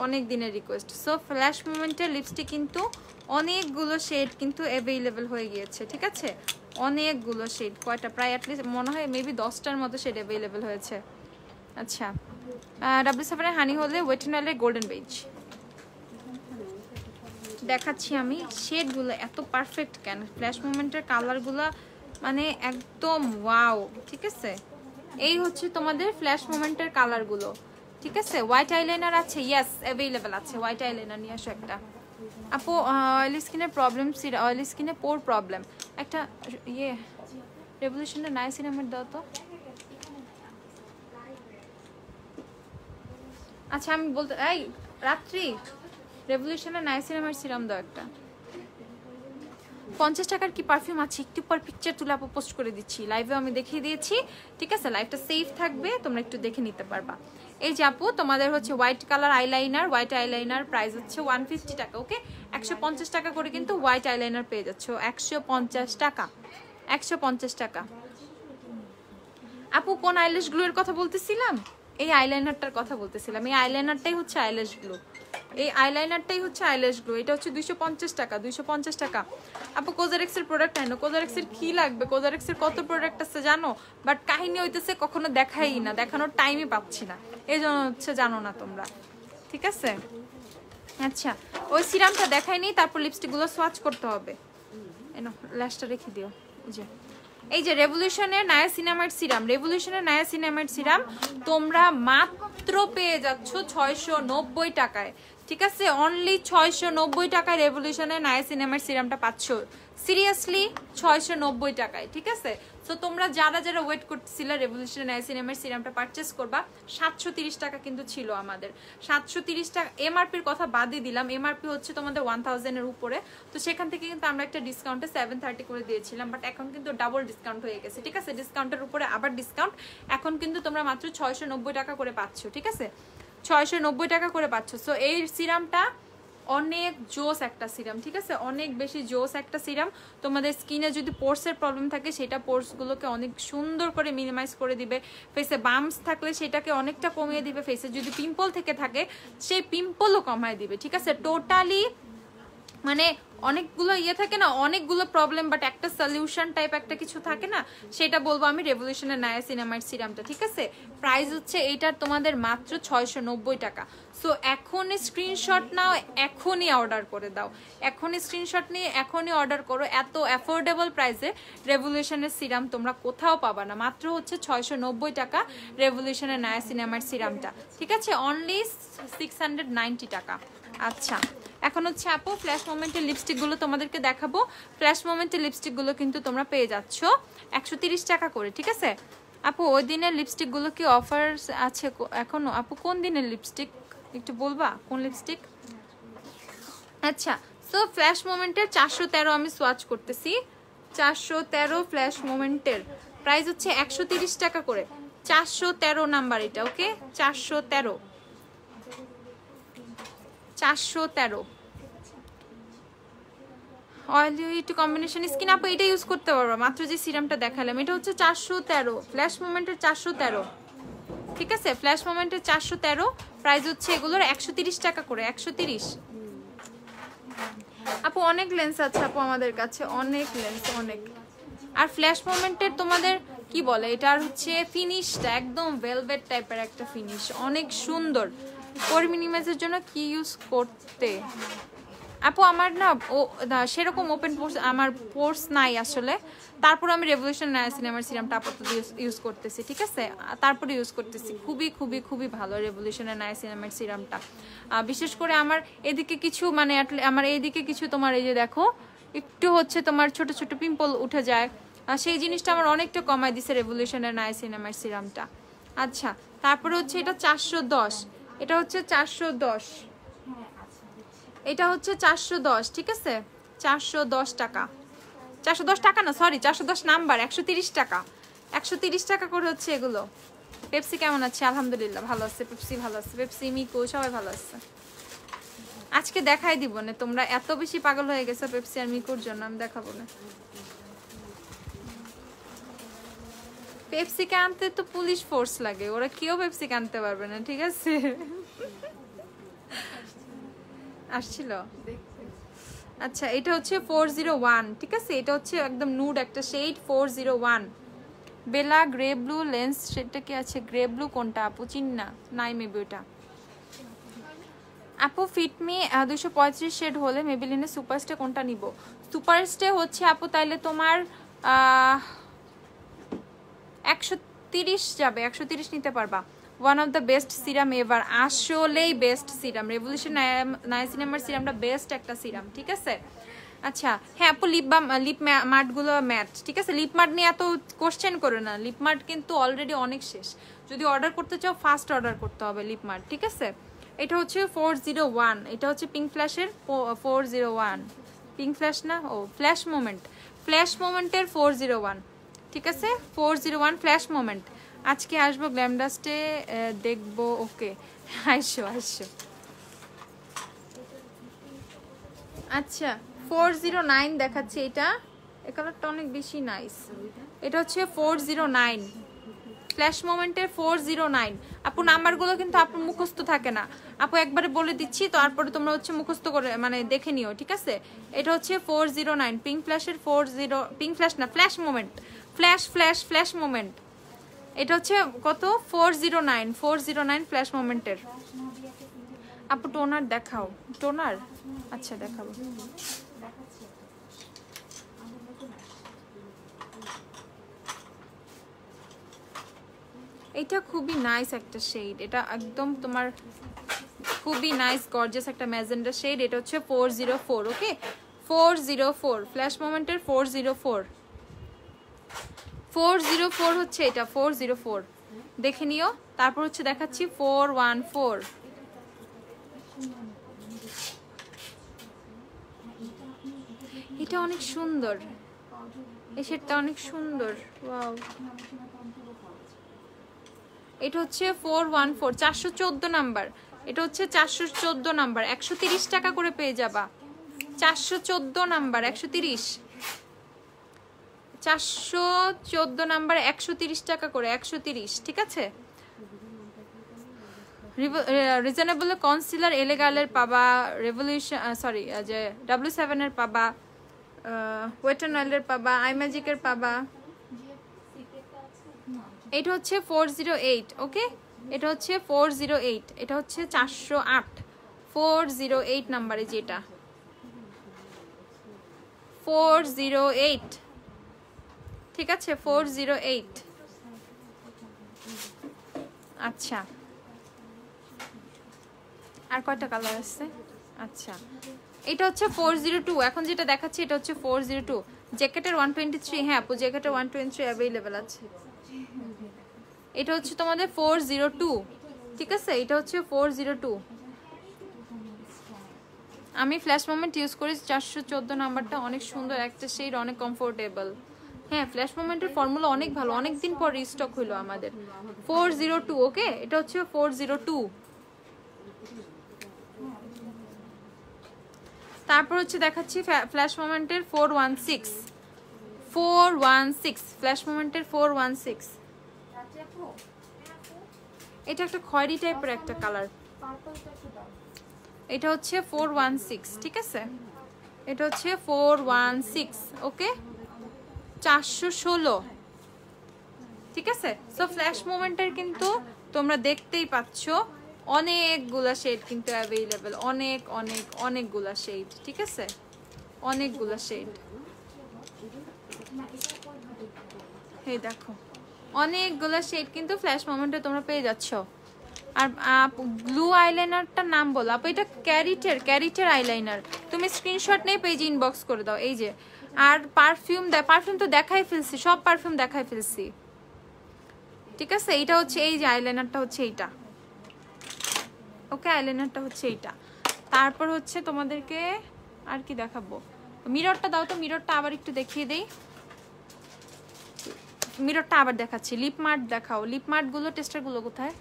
Speaker 1: অনেক দিনের রিকোয়েস্ট। সো ফ্ল্যাশ মোমেন্টের লিপস্টিক কিন্তু অনেকগুলো শেড কিন্তু অ্যাভেলেবেল হয়ে গিয়েছে, ঠিক আছে? অনেকগুলো শেড, কয়টা প্রায় অ্যাটলিস্ট মনে হয় মেবি 10টার মতো শেড অ্যাভেলেবেল হয়েছে। আচ্ছা W7 হানি হলে ওয়েট এন্ড ওয়াইল্ডের গোল্ডেন বেজ দেখাচ্ছি আমি। শেডগুলো এত পারফেক্ট কেন, ফ্ল্যাশ মোমেন্টের কালারগুলো মানে একদম ওয়াও, ঠিক আছে? এই হচ্ছে তোমাদের ফ্ল্যাশ মোমেন্টের কালারগুলো, ঠিক আছে। হোয়াইট আইলাইনার আছে, ইয়েস অ্যাভেলেবেল আছে। হোয়াইট আইলাইনার নিয়ে আসো একটা। আপু অয়েলি স্কিনের প্রবলেম, অয়েলি স্কিনে পোর প্রবলেম, একটা ইয়ে রেভলিউশনের নাইসিনামের দাও তো। আচ্ছা আমি বলতে, এই রাত্রি রেভলিউশনের নাইসিনামের সিরাম দাও একটা। 50 টাকার কি পারফিউম আছে, একটু পর পিকচার তুলে আপু পোস্ট করে দিচ্ছি, লাইভে আমি দেখিয়ে দিয়েছি, ঠিক আছে। লাইভটা সেফ থাকবে, তোমরা একটু দেখে নিতে পারবা। এই যে আপু তোমাদের হচ্ছে white colour eyeliner, white eyeliner price হচ্ছে 150 টাকা, ওকে। 150 টাকা করে কিন্তু হোয়াইট আইলাইনার পেয়ে যাচ্ছ, 150 টাকা, 150 টাকা। আপু কোন আইল্যাশ গ্লুয়ের কথা বলতেছিলাম? এই আইলাইনারটার কথা বলতেছিলাম। এই আইলাইনারটাই হচ্ছে আইল্যাশ গ্লু, এই আইলাইনারটাই হচ্ছে আইল্যাশ গ্লু। এটা হচ্ছে 250 টাকা, 250 টাকা। আপু কোজারেক্সের প্রোডাক্ট আনো। কোজারেক্সের কি লাগবে? কোজারেক্সের কত প্রোডাক্ট আছে জানো, বাট কাহিনী হইতেছে কখনো দেখাই না, দেখানোর টাইমই পাচ্ছি না, এই জন্য হচ্ছে জানো না তোমরা, ঠিক আছে। আচ্ছা ওই সিরামটা দেখাই নি, তারপর লিপস্টিকগুলো সোয়াচ করতে হবে। এনো ল্যাশটা রেখে দিও। এই যে রেভলিউশনের নায়াসিনামাইড সিরাম, রেভলিউশনের নায়াসিনামাইড সিরাম তোমরা মাত্র পেয়ে যাচ্ছ 690 টাকায়, ঠিক আছে। অনলি 690 টাকায় রেভলিউশনের নায়াসিনামাইড সিরামটা পাচ্ছ, সিরিয়াসলি 690 টাকায়, ঠিক আছে। তো তোমরা যারা যারা ওয়েট করতেছিলে রেভলিউশনের নায়াসিনামাইড সিরামটা পারচেস করবা, 730 টাকা কিন্তু ছিল আমাদের, 730 টাকা। এমআরপির কথা বাদই দিলাম, এমআরপি হচ্ছে তোমাদের 1000 এর উপরে, তো সেখান থেকে কিন্তু আমরা একটা ডিসকাউন্টে 730 করে দিয়েছিলাম, বাট এখন কিন্তু ডাবল ডিসকাউন্ট হয়ে গেছে, ঠিক আছে। ডিসকাউন্টের উপরে আবার ডিসকাউন্ট, এখন কিন্তু তোমরা মাত্র 690 টাকা করে পাচ্ছ, ঠিক আছে, 690 টাকা করে পাচ্ছ। সো এই সিরামটা অনেক জোস একটা সিরাম, ঠিক আছে, অনেক বেশি জোস একটা সিরাম। তোমাদের স্কিনে যদি পোর্সের প্রবলেম থাকে সেটা পোর্সগুলোকে অনেক সুন্দর করে মিনিমাইজ করে দিবে, ফেসে বাম্পস থাকলে সেটাকে অনেকটা কমিয়ে দিবে, ফেসে যদি পিম্পল থেকে থাকে সেই পিম্পলও কমায় দিবে, ঠিক আছে। টোটালি মানে অনেকগুলো ইয়ে থাকে না, অনেকগুলো প্রবলেম বাট একটা সলিউশন টাইপ একটা কিছু থাকে না, সেটা বলবো আমি রেভলিউশনের নায়াসিনামাইড সিরামটা, ঠিক আছে। প্রাইস হচ্ছে এইটার তোমাদের মাত্র 690 টাকা। সো এখনই স্ক্রিনশট নাও, এখনই অর্ডার করে দাও, এখনই স্ক্রিনশট নিয়ে এখনই অর্ডার করো। এত অ্যাফোর্ডেবল প্রাইসে রেভলিউশনের সিরাম তোমরা কোথাও পাবা না, মাত্র হচ্ছে 690 টাকা রেভলিউশনের নায়াসিনামাইড সিরামটা, ঠিক আছে, অনলি 690 টাকা। আচ্ছা এখন হচ্ছে আপু ফ্ল্যাশ মোমেন্টের লিপস্টিকগুলো তোমাদেরকে দেখাবো। ফ্ল্যাশ মোমেন্টের লিপস্টিকগুলো কিন্তু তোমরা পেয়ে যাচ্ছ 130 টাকা করে, ঠিক আছে। আপু ওই দিনের লিপস্টিকগুলো কি অফার আছে এখনো? আপু কোন দিনের লিপস্টিক একটু বলবা, কোন লিপস্টিক? আচ্ছা সো ফ্ল্যাশ মোমেন্টের 413 আমি সোয়াচ করতেছি, 413 ফ্ল্যাশ মোমেন্টের প্রাইস হচ্ছে 130 টাকা করে, 413 নাম্বার এটা, ওকে, 413 অয়েলি টু কম্বিনেশন স্কিন। আপু এটা ইউজ করতে পারবো, মাত্র যে সিরামটা দেখালাম এটা হচ্ছে 413 ফ্ল্যাশ মোমেন্টের 413, ঠিক আছে। ফ্ল্যাশ মোমেন্টের 413 প্রাইস হচ্ছে এগুলোর 130 টাকা করে, 130। আপু অনেক লেন্স আছে আপু আমাদের কাছে, অনেক লেন্স, অনেক। আর ফ্ল্যাশ মোমেন্টের তোমাদের কি বলে এটার হচ্ছে ফিনিশটা একদম ভেলভেট টাইপের একটা ফিনিশ, অনেক সুন্দর। পোর মিনিমাইজের জন্য কি ইউজ করতে? আপু আমার না সেরকম ওপেন পোর্স আমার পোর্স নাই আসলে, তারপর আমি রেভলিউশন নায়াসিনামাইড সিরামটা আপাতত ইউজ করতেছি, ঠিক আছে, তারপরে ইউজ করতেছি, খুবই খুবই খুবই ভালো রেভলিউশনের নায়াসিনামাইড সিরামটা। বিশেষ করে আমার এদিকে কিছু মানে আমার এইদিকে কিছু তোমার এই যে দেখো একটু হচ্ছে তোমার ছোট ছোট পিম্পল উঠে যায়, সেই জিনিসটা আমার অনেকটা কমায় দিছে রেভলিউশনের নায়াসিনামাইড সিরামটা। আচ্ছা তারপরে হচ্ছে এটা 410, এটা হচ্ছে 410, এটা হচ্ছে 410, ঠিক আছে, 410 টাকা, 410 টাকা না সরি 410 নাম্বার, 130 টাকা, 130 টাকা করে হচ্ছে এগুলো। পেপসি কেমন আছে? আলহামদুলিল্লাহ ভালো আছে, পেপসি ভালো আছে, পেপসি মিকো সবাই ভালো আছে। আজকে দেখাই দিব না, তোমরা এত বেশি পাগল হয়ে গেছো পেপসি আর মিকোর জন্য, আমি দেখাবো না। পেপসিকে আনতে তো পুলিশ ফোর্স লাগে, ওরা কেউ পেপসিকে আনতে পারবে না, ঠিক আছে। আসছিল আচ্ছা এটা হচ্ছে 401, ঠিক আছে, এটা হচ্ছে একদম নুড একটা শেড 401 বেলা গ্রে ব্লু লেন্স, সেটা কি আছে গ্রে ব্লু কোনটা আপু চিন্না নাই মেবি ওটা। আপু ফিটমি 235 শেড হলে মেবিলিনের সুপারস্টে কোনটা নিব? সুপারস্টে হচ্ছে আপু তাইলে তোমার 130 যাবে, 130 নিতে পারবা। One of the best serum ever, আসলেই বেস্ট সিরাম। রেভলিউশন নায়াসিনামাইড সিরামটা বেস্ট একটা সিরাম, ঠিক আছে। আচ্ছা হ্যাঁ আপু, লিপ মার্টগুলো ম্যাট, ঠিক আছে। লিপ মার্ট নিয়ে এত কোশ্চেন করে না, লিপ মার্ট কিন্তু অলরেডি অনেক শেষ। যদি অর্ডার করতে চাও ফার্স্ট অর্ডার করতে হবে লিপ মার্ট, ঠিক আছে। এটা হচ্ছে 401, এটা হচ্ছে পিঙ্ক ফ্ল্যাশের 401, পিঙ্ক ফ্ল্যাশ না, ও ফ্ল্যাশ মোমেন্ট, ফ্ল্যাশ মোমেন্টের 401, ঠিক আছে। 401 ফ্ল্যাশ মোমেন্ট। আজকে আসবো গ্ল্যামডাস্টে, দেখবো। ওকে আসো আসো। আচ্ছা 409 দেখাচ্ছে এটা, এই কালারটা অনেক বেশি নাইস। এটা হচ্ছে 409 ফ্ল্যাশ মোমেন্টের 409। আপু নাম্বারগুলো কিন্তু আপুর মুখস্থ থাকে না, আপু একবারে বলে দিচ্ছি, তারপরে তোমরা হচ্ছে মুখস্থ করে মানে দেখে নিও, ঠিক আছে। এটা হচ্ছে 409 পিঙ্ক ফ্ল্যাশের 40, পিঙ্ক ফ্ল্যাশ না, flash moment, flash flash flash moment. এটা হচ্ছে কত, 409 ফ্ল্যাশ মোমেন্টের। আপু টোনার দেখাও, টোনার আচ্ছা দেখাবো। এটা খুবই নাইস একটা শেড, এটা একদম তোমার খুবই নাইস গর্জিয়াস একটা ম্যাজেন্ডা শেড। এটা হচ্ছে 404, ওকে 404 ফ্ল্যাশ মোমেন্টের 404 হচ্ছে এটা 404, দেখে নিও। তারপর হচ্ছে দেখাচ্ছি 414, এটা অনেক সুন্দর, এই শেডটা অনেক সুন্দর, ওয়াও। এটা হচ্ছে 414, 414 নাম্বার। এটা হচ্ছে 414 নাম্বার, 130 টাকা করে পেয়ে যাবা। 414 নাম্বার 130, 414 নাম্বার 130 টাকা করে, 130, ঠিক আছে। রিজনেবল কনসিলার এলেগালের পাবা, রেভলিউশন সরি যে W7 এর পাবা, ওয়েট অ্যান্ড অয়েলের পাবা, আই ম্যাজিকের পাবা। এটা হচ্ছে 408, ওকে এটা হচ্ছে 408, এটা হচ্ছে 408, 408 নাম্বারে যেটা 408, ঠিক আছে 408। আচ্ছা আর কয়টা কালার আছে? আচ্ছা এটা হচ্ছে 402, এখন যেটা দেখাচ্ছি এটা হচ্ছে 402। জ্যাকেটের 123, হ্যাঁ আপু জ্যাকেটের 123 অ্যাভেলেবেল আছে। এটা হচ্ছে তোমাদের 402, ঠিক আছে। এটা হচ্ছে 402। আমি ফ্ল্যাশ মোমেন্ট ইউজ করি, 414 নাম্বারটা অনেক সুন্দর একটা শেড, অনেক কমফোর্টেবল। হ্যাঁ ফ্ল্যাশ মোমেন্টের ফর্মুলা অনেক ভালো, অনেক দিন পর রিস্টক হইলো আমাদের। 402, ওকে এটা হচ্ছে 402। তারপর হচ্ছে দেখাচ্ছি ফ্ল্যাশ মোমেন্টের 416, 416 ফ্ল্যাশ মোমেন্টের 416। এটা একটা খয়েরি টাইপের একটা কালার, এটা হচ্ছে 416, ঠিক আছে। এটা হচ্ছে 416, ওকে 416, ঠিক আছে। সো ফ্ল্যাশ মোমেন্টের কিন্তু তোমরা দেখতেই পাচ্ছ অনেকগুলা শেড কিন্তু অ্যাভেলেবেল, অনেক অনেক অনেকগুলা শেড, ঠিক আছে অনেকগুলা শেড। এই দেখো অনেকগুলা শেড কিন্তু ফ্ল্যাশ মোমেন্টে তোমরা পেয়ে যাচ্ছ। আর ব্লু আইলাইনারটার নাম বলো আপু, এটা ক্যারিটের আইলাইনার। তুমি স্ক্রিনশট নিয়ে পেজ ইনবক্স করে দাও, এই যে। আর পারফিউম তো দেখাই ফেলছি, সব পারফিউম দেখাই ফেলছি, ঠিক আছে। এইটা হচ্ছে এই যে আইলাইনারটা হচ্ছে এইটা, ওকে আইলাইনারটা হচ্ছে এইটা। তারপর হচ্ছে তোমাদেরকে আর কি দেখাবো, মিররটা দাও তো, মিররটা আবার একটু দেখিয়ে দেই। মিররটা আবার দেখাচ্ছি। লিপ মার্ট দেখাও, লিপ মার্ট গুলো টেস্টার গুলো কোথায়?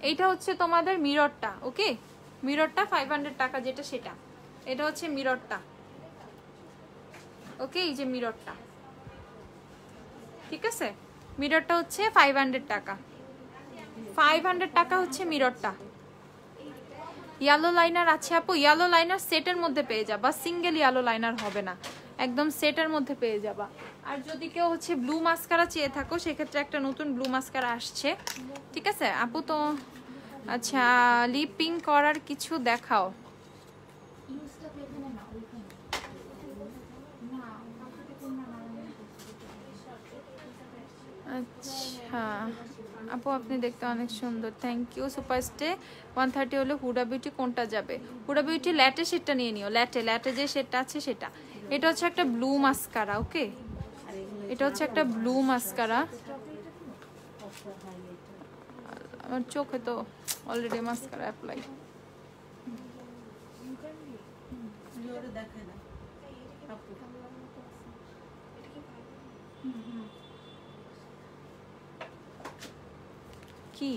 Speaker 1: এইটা হচ্ছে তোমাদের মিররটা, ওকে মিররটা 500 টাকা যেটা সেটা, এটা হচ্ছে মিররটা, ওকে এই যে মিররটা, ঠিক আছে। মিররটা হচ্ছে 500 টাকা, 500 টাকা হচ্ছে মিররটা। ইয়েলো লাইনার আছে আপু, ইয়েলো লাইনার সেটের মধ্যে পেয়ে যাবা, সিঙ্গেল ইয়েলো লাইনার হবে না, একদম সেটের মধ্যে পেয়ে যাবা। আর যদি কেউ হচ্ছে ব্লু মাস্কারা চেয়ে থাকো সেক্ষেত্রে একটা নতুন ব্লু মাস্কারা আসছে, ঠিক আছে আপু। তো আচ্ছা লিপিং করার কিছু দেখাও। আচ্ছা আপু আপনি দেখতে অনেক সুন্দর, থ্যাংক ইউ। সুপারস্টে 130 হলে হুডা বিউটি কোনটা যাবে? হুডা বিউটি ল্যাটে শেডটা নিয়ে নিও, ল্যাটে ল্যাটে যে শেডটা আছে সেটা। এটা হচ্ছে একটা ব্লু মাস্কারা, ওকে এটা হচ্ছে একটা ব্লু মাস্কারা। আমার চোখে তো অলরেডি মাস্কারা অ্যাপ্লাই। কি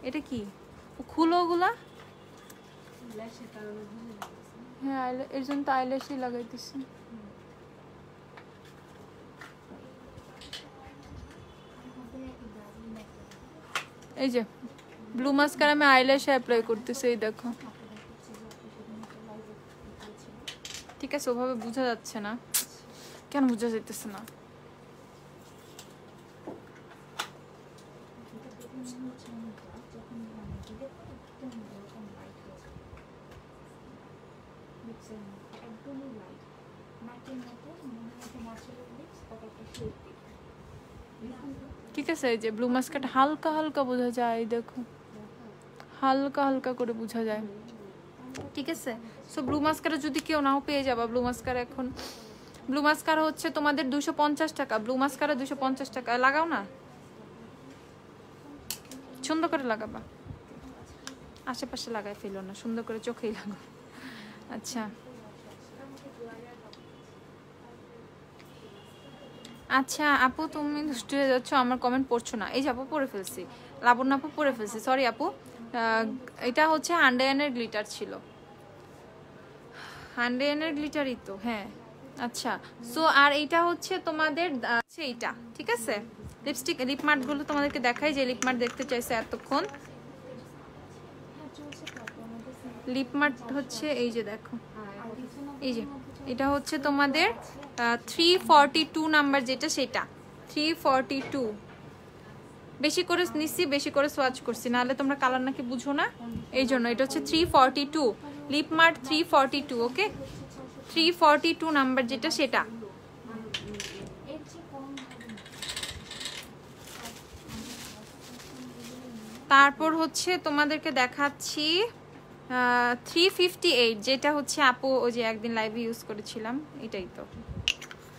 Speaker 1: এটা কি খুলো ওগুলা? হ্যাঁ এর জন্য তো আইল্যাশই লাগাইতেছি। এই যে ব্লু মাস্কারা আমি আইল্যাশে অ্যাপ্লাই করতেছি, এই দেখো। ঠিক আছে ওভাবে বোঝা যাচ্ছে না, কেন বোঝা যাইতেছে না? ঠিক আছে এই যে ব্লু মাস্কাটা হালকা হালকা বোঝা যায়, দেখো হালকা হালকা করে বোঝা যায়। ঠিক আছে সো ব্লু মাস্কারা যদি কেউ নাও পেয়ে যাবা, ব্লু মাস্কারা এখন ব্লু মাস্কারা হচ্ছে তোমাদের 250 টাকা। ব্লু মাস্কারা 250 টাকা। লাগাও না, সুন্দর করে লাগাবা, আশেপাশে লাগাই ফেলো না, সুন্দর করে চোখেই লাগাও। আচ্ছা আচ্ছা আপু তুমি দুষ্টু হয়ে যাচ্ছ, আমার কমেন্ট পড়ছো না। এই যে আপু পড়ে ফেলছি, লাবণ্য আপু পড়ে ফেলছি, সরি আপু। এটা হচ্ছে 100 গ্লিটার ছিল, 100 গ্লিটারই তো, হ্যাঁ। আচ্ছা সো আর এইটা হচ্ছে তোমাদের এইটা, ঠিক আছে। লিপস্টিক লিপ মার্ট গুলো তোমাদেরকে দেখাই, যে লিপ মার্ট দেখতে চাইছে এতক্ষণ। লিপ মার্ট হচ্ছে এই যে দেখো, এই যে এটা হচ্ছে তোমাদের 342 নাম্বার যেটা, সেটা 342। বেশি করে নিচ্ছি, বেশি করে সোয়াচ করছি, নাহলে তোমরা কালার নাকি বুঝো না, এই জন্য। এটা হচ্ছে 342 লিপ মার্ট 342, ওকে 342 নাম্বার যেটা সেটা। তারপর হচ্ছে তোমাদেরকে দেখাচ্ছি 358, যেটা হচ্ছে আপু ওই যে একদিন লাইভে ইউজ করেছিলাম, এটাই তো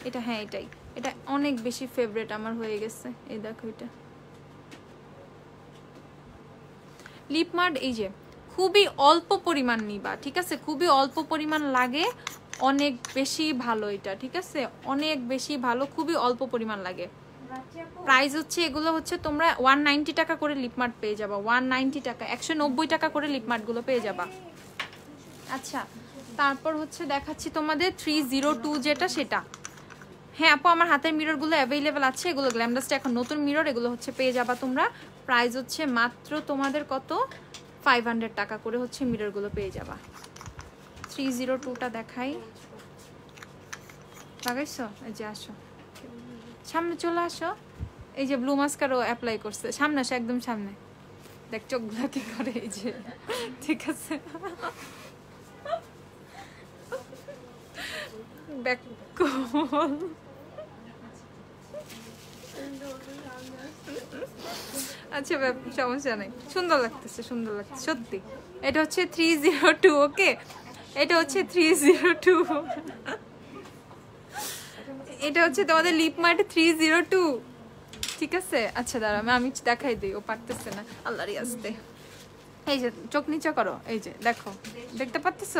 Speaker 1: এটা, হ্যাঁ এটাই। এটা অনেক বেশি ফেভারিট আমার হয়ে গেছে, এই দেখো এটা লিপ মার্ট। এই যে খুবই অল্প পরিমাণ নিবা, ঠিক আছে, খুবই অল্প পরিমাণ লাগে, অনেক বেশি ভালো এটা, ঠিক আছে, অনেক বেশি ভালো, খুবই অল্প পরিমাণ লাগে। প্রাইস হচ্ছে এগুলো হচ্ছে তোমরা 190 টাকা করে লিপ মার্ট পেয়ে যাবা, 190 টাকা, 190 টাকা করে লিপ মার্ট গুলো পেয়ে যাবা। আচ্ছা তারপর হচ্ছে দেখাচ্ছি তোমাদের 302 যেটা সেটা। হ্যাঁ আপু আমার হাতের মিররগুলো অ্যাভেলেবেল আছে, এগুলো গ্ল্যামডাস্টে এখন নতুন মিরর, এগুলো হচ্ছে পেয়ে যাবা তোমরা। প্রাইস হচ্ছে মাত্র তোমাদের কত 500 টাকা করে হচ্ছে মিররগুলো পেয়ে যাবা। 302টা দেখাই, লাগাইছো? এই যে আসো সামনে চলে আসো, এই যে ব্লু মাস্কারও অ্যাপ্লাই করছে, সামনে আসো একদম সামনে, দেখ চোখগুলো কি করে, এই যে ঠিক আছে ব্যাক আচ্ছা সমস্যা নেই, সুন্দর লাগতেছে, সুন্দর লাগতেছে সত্যি। এটা হচ্ছে 302, ওকে এটা হচ্ছে 302, এটা হচ্ছে তোমাদের লিপ মার্ট 302, ঠিক আছে। আচ্ছা দাঁড়া আমি দেখাই দিই, ও পারতেছে না, আল্লাহরই আসতে। এই যে চোখ নিচে করো, এই যে দেখো, দেখতে পাচ্ছ,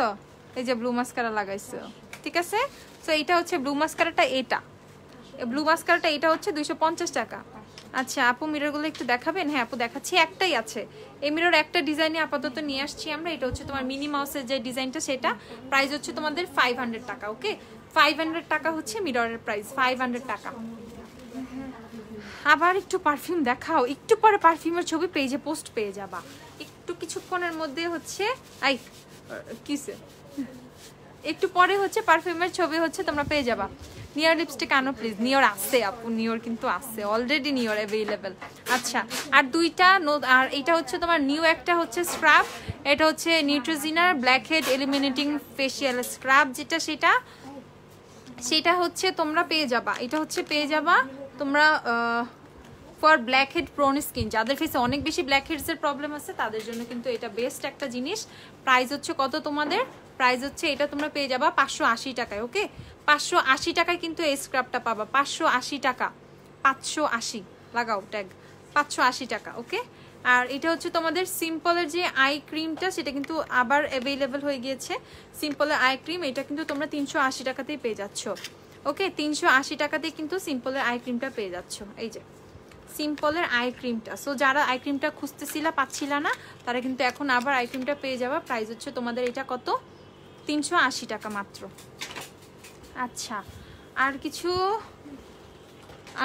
Speaker 1: এই যে ব্লু মাস্কারা লাগাইছো, ঠিক আছে। তো এইটা হচ্ছে ব্লু মাস্কারাটা, এটা ব্লু মাস্কারাটা এটা হচ্ছে 250 টাকা। আচ্ছা আপু মিররগুলো একটু দেখাবেন? হ্যাঁ আপু দেখাচ্ছি, একটাই আছে এই মিরর, একটা ডিজাইনে আপাতত নিয়ে আসছি আমরা। এটা হচ্ছে তোমার মিনি মাউসের যে ডিজাইনটা সেটা, প্রাইস হচ্ছে তোমাদের 500 টাকা, ওকে 500 টাকা হচ্ছে মিররের প্রাইস, 500 টাকা। আবার একটু পারফিউম দেখাও, একটু পরে পারফিউমের ছবি পেজে পোস্ট পেয়ে যাবা, একটু কিছুক্ষণের মধ্যে হচ্ছে। আই কিসে একটু পরে হচ্ছে পারফিউমের ছবি হচ্ছে তোমরা পেয়ে যাবা। নিওর লিপস্টিক আনো প্লিজ। নিওর আছে আপু, নিওর কিন্তু আছে অলরেডি, নিওর অ্যাভেলেবেল। আচ্ছা আর দুইটা আর এটা হচ্ছে তোমার নিউ একটা হচ্ছে স্ক্রাব, এটা হচ্ছে নিউট্রিজিনার blackhead eliminating facial scrub, যেটা সেটা হচ্ছে তোমরা পেয়ে যাবা। এটা হচ্ছে পেয়ে যাবা তোমরা for black head prone skin, যাদের ফেসে অনেক বেশি ব্ল্যাক হেডসের প্রবলেম আছে তাদের জন্য কিন্তু এটা বেস্ট একটা জিনিস। প্রাইস হচ্ছে কত তোমাদের? প্রাইস হচ্ছে এটা তোমরা পেয়ে যাবা 580 টাকায়। ওকে 580 টাকায় কিন্তু এই স্ক্রাবটা পাবা, 580 টাকা, 580 লাগাও ট্যাগ, 580 টাকা। ওকে আর এটা হচ্ছে তোমাদের সিম্পলের যে আই ক্রিমটা সেটা কিন্তু আবার অ্যাভেলেবেল হয়ে গিয়েছে। সিম্পলের আই ক্রিম এটা কিন্তু তোমরা 380 টাকাতেই পেয়ে যাচ্ছ। ওকে 380 টাকাতেই কিন্তু সিম্পলের আই ক্রিমটা পেয়ে যাচ্ছ। এই যে সিম্পলের আই ক্রিমটা, সো যারা আই ক্রিমটা খুঁজতেছিলা পাচ্ছিলা না তারা কিন্তু এখন আবার আই ক্রিমটা পেয়ে যাবা। প্রাইস হচ্ছে তোমাদের এটা কত? 380 টাকা মাত্র। আচ্ছা আর কিছু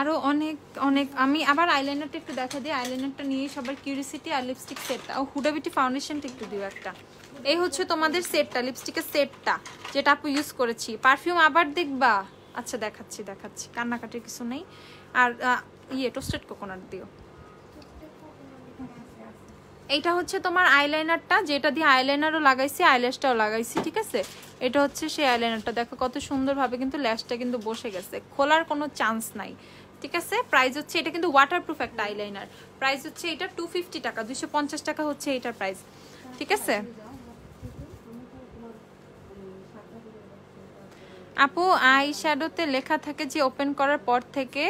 Speaker 1: আরো অনেক অনেক, আমি আবার আইলাইনারটা একটু দেখা দিই, আইলাইনারটা নিয়ে সবার কিউরিসিটি। আর লিপস্টিক সেটটা ও হুডা বিউটি ফাউন্ডেশনটা একটু দিও একটা। এই হচ্ছে তোমাদের সেটটা, লিপস্টিকের সেটটা যেটা আপু ইউজ করেছি। পারফিউম আবার দেখবা? আচ্ছা দেখাচ্ছি দেখাচ্ছি, কান্নাকাটির কিছু নেই। আর টোস্টেড কোকোনাট দিও। এইটা হচ্ছে তোমার আইলাইনারটা, যেটা দিয়ে আইলাইনারও লাগাইছি আইল্যাশটাও লাগাইছি, ঠিক আছে? এটা হচ্ছে সেই আইলাইনারটা, দেখো কত সুন্দরভাবে কিন্তু ল্যাশটা কিন্তু বসে গেছে, খোলার কোনো চান্স নাই, ঠিক আছে? প্রাইস হচ্ছে এটা কিন্তু ওয়াটারপ্রুফ একটা আইলাইনার। প্রাইস হচ্ছে এটা 250 টাকা, 250 টাকা হচ্ছে এটার প্রাইস, ঠিক আছে? আপু আই শ্যাডোতে লেখা থাকে যে ওপেন করার পর থেকে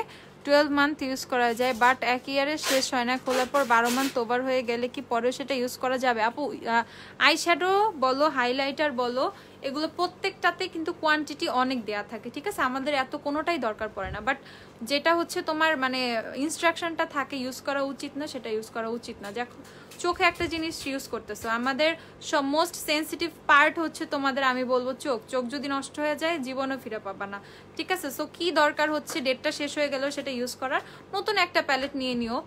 Speaker 1: 12 মান্থ ইউজ করা যায়, বাট এক ইয়ারে শেষ হয় না, খোলার পর 12 মান্থ ওভার হয়ে গেলে কি পরেও সেটা ইউজ করা যাবে? আপু আই শ্যাডো বলো, হাইলাইটার বলো, এগুলো প্রত্যেকটাতে কিন্তু কোয়ান্টিটি অনেক দেয়া থাকে, ঠিক আছে? আমাদের এত কোনোটাই দরকার পড়ে না, বাট যেটা হচ্ছে তোমার মানে ইনস্ট্রাকশনটা থাকে ইউজ করা উচিত না সেটা ইউজ করা উচিত না। দেখো চোখে একটা জিনিস ইউজ করতেছো, আমাদের মোস্ট সেন্সিটিভ পার্ট হচ্ছে তোমাদের, আমি বলবো চোখ। চোখ যদি নষ্ট হয়ে যায় জীবনও ফিরে পাবা না, ঠিক আছে? সো কি দরকার হচ্ছে ডেটটা শেষ হয়ে গেলেও সেটা ইউজ করার, নতুন একটা প্যালেট নিয়ে নিও।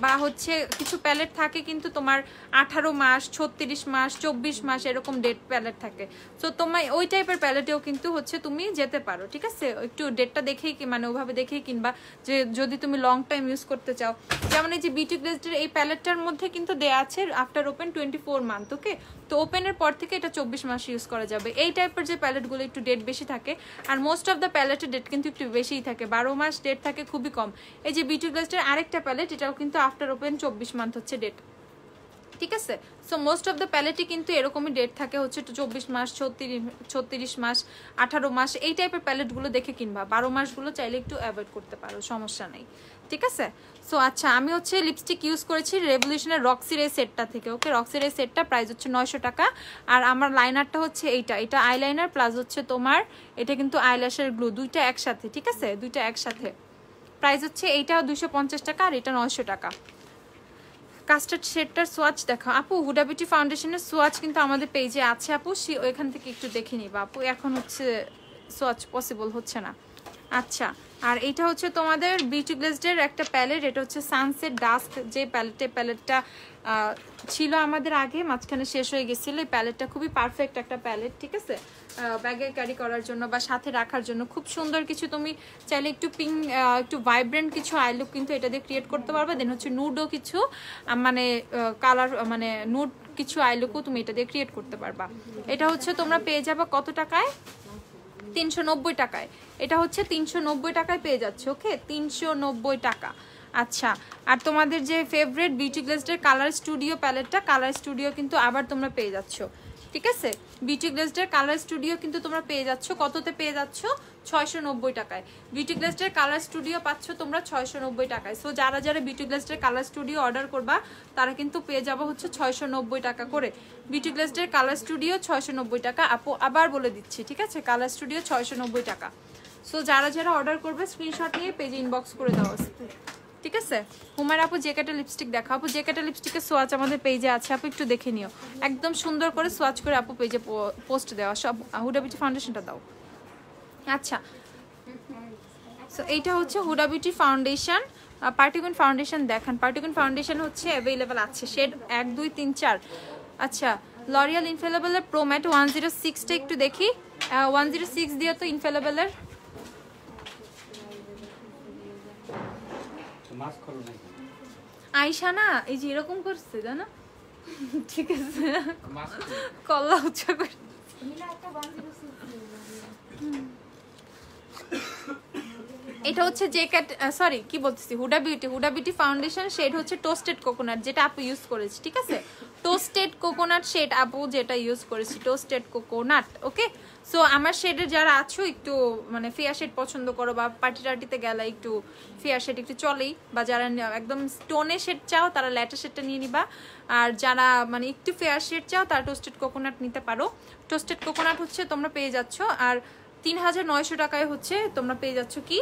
Speaker 1: বা হচ্ছে কিছু প্যালেট থাকে কিন্তু তোমার 18 মাস 36 মাস 24 মাস এরকম ডেট প্যালেট থাকে, সো তোমার ওই টাইপের প্যালেটেও কিন্তু হচ্ছে তুমি যেতে পারো, ঠিক আছে? একটু ডেটটা দেখেই মানে ওভাবে দেখেই কিনবা, যে যদি তুমি লং টাইম ইউজ করতে চাও। যেমন এই যে বিউটি গ্লেজের এই প্যালেটটার মধ্যে কিন্তু দেয়া আছে আফটার ওপেন 24 মান্থ, ওকে? তো ওপেনের পর থেকে এটা 24 মাস ইউজ করা যাবে। এই টাইপের যে প্যালেটগুলো একটু ডেট বেশি থাকে, আর মোস্ট অফ দ্য প্যালেটের ডেট কিন্তু একটু বেশিই থাকে, 12 মাস ডেট থাকে খুবই কম। এই যে বিউটি গ্লেজের আরেকটা প্যালেট, এটাও কিন্তু আফটার ওপেন 24 মান্থ হচ্ছে ডেট, ঠিক আছে? সো মোস্ট অফ দ্য প্যালেটই কিন্তু এরকমই ডেট থাকে, হচ্ছে 24 মাস 36 মাস 18 মাস, এই টাইপের প্যালেটগুলো দেখে কিনবা। 12 মাসগুলো চাইলে একটু অ্যাভয়েড করতে পারো, সমস্যা নেই, ঠিক আছে? সো আচ্ছা আমি হচ্ছে লিপস্টিক ইউজ করেছি রেভলিউশনের রক্সির এই সেটটা থেকে, ওকে? রক্সির এই সেটটা প্রাইস হচ্ছে 900 টাকা। আর আমার লাইনারটা হচ্ছে এটা আইলাইনার প্লাস হচ্ছে তোমার এটা কিন্তু আইল্যাশের গ্লু, দুইটা একসাথে, ঠিক আছে? দুইটা একসাথে। প্রাইস হচ্ছে এইটা 250 টাকা আর এটা 900 টাকা। কাস্টার্ড শেডটার সোয়াচ দেখো আপু, হুডা বিউটি ফাউন্ডেশনের সোয়াচ কিন্তু আমাদের পেজে আছে আপু, ওইখান থেকে একটু দেখে নিবা আপু, এখন হচ্ছে সোয়াচ পসিবল হচ্ছে না। আচ্ছা আর এটা হচ্ছে তোমাদের বিউটি গ্লেজের একটা প্যালেট, এটা হচ্ছে সানসেট ডাস্ক যে প্যালেটটা ছিল আমাদের আগে, মাঝখানে শেষ হয়ে গেছিল। এই প্যালেটটা খুবই পারফেক্ট একটা প্যালেট, ঠিক আছে? ব্যাগে ক্যারি করার জন্য বা সাথে রাখার জন্য খুব সুন্দর কিছু, তুমি চাইলে একটু পিঙ্ক একটু ভাইব্রেন্ট কিছু আই লুক কিন্তু এটা দিয়ে ক্রিয়েট করতে পারবে। দেন হচ্ছে নুডও কিছু মানে কালার মানে নুড কিছু আই লুকও তুমি এটা দিয়ে ক্রিয়েট করতে পারবা। এটা হচ্ছে তোমরা পেয়ে যাবে কত টাকায়? 390 টাকায়। এটা হচ্ছে 390 টাকায় পেয়ে যাচ্ছে, ওকে? 390 টাকা। আচ্ছা আর তোমাদের যে ফেভারিট বিউটি গ্লেজের কালার স্টুডিও প্যালেটটা, কালার স্টুডিও কিন্তু আবার তোমরা পেয়ে যাচ্ছ, ঠিক আছে? বিউটি গ্লেজের কালার স্টুডিও কিন্তু তোমরা পেয়ে যাচ্ছ কততে? পেয়ে যাচ্ছ 690 টাকায়। বিউটি গ্লেজের কালার স্টুডিও পাচ্ছ তোমরা 690 টাকায়। সো যারা যারা বিউটি গ্লেজের কালার স্টুডিও অর্ডার করবা তারা কিন্তু পেয়ে যাবো হচ্ছে 690 টাকা করে। বিউটি গ্লেজের কালার স্টুডিও 690 টাকা আপু, আবার বলে দিচ্ছি, ঠিক আছে? কালার স্টুডিও 690 টাকা। সো যারা যারা অর্ডার করবে স্ক্রিনশট নিয়ে পেজে ইনবক্স করে দেওয়া, ঠিক আছে? হুমায়রা আপু জেকেটা লিপস্টিক দেখো আপু, জেকেটা লিপস্টিকের সোয়াচ আমাদের পেজে আছে আপু, একটু দেখে নিও, একদম সুন্দর করে সোয়াচ করে আপু পেজে পোস্ট দেওয়া। সব হুডা বিউটি ফাউন্ডেশনটা দাও। আচ্ছা সো এইটা হচ্ছে হুডা বিউটি ফাউন্ডেশন, পার্টিকুন ফাউন্ডেশন দেখান। পার্টিকুন ফাউন্ডেশন হচ্ছে অ্যাভেলেবেল আছে শেড 1 2 3 4। আচ্ছা লরিয়াল ইনফেলেবলের প্রো ম্যাট 106টা একটু দেখি। 106 দিয়ে তো ইনফেলেবলের আয়শা না এই যে এরকম করছে জানো, ঠিক আছে কল্লা উচ্চা করে এটা হচ্ছে যে ক্যাট সরি কি বলতেছি হুডা বিউটি ফাউন্ডেশন শেড হচ্ছে টোস্টেড কোকোনাট, যেটা আপু ইউজ করেছি, ঠিক আছে টোস্টেড কোকোনাট শেড আপু যেটা ইউজ করেছি টোস্টেড কোকোনাট। ওকে সো আমার শেডের যারা আছো একটু মানে ফেয়ার শেড পছন্দ করো বা পার্টি টার্টিতে গেলে একটু ফেয়ার শেড একটু চলেই, বা যারা একদম স্টোনে শেড চাও তারা ল্যাটার শেডটা নিয়ে নিবা, আর যারা মানে একটু ফেয়ার শেড চাও তারা টোস্টেড কোকোনাট নিতে পারো। টোস্টেড কোকোনাট হচ্ছে তোমরা পেয়ে যাচ্ছ, আর 3900 টাকায় হচ্ছে তোমরা পেয়ে যাচ্ছ কি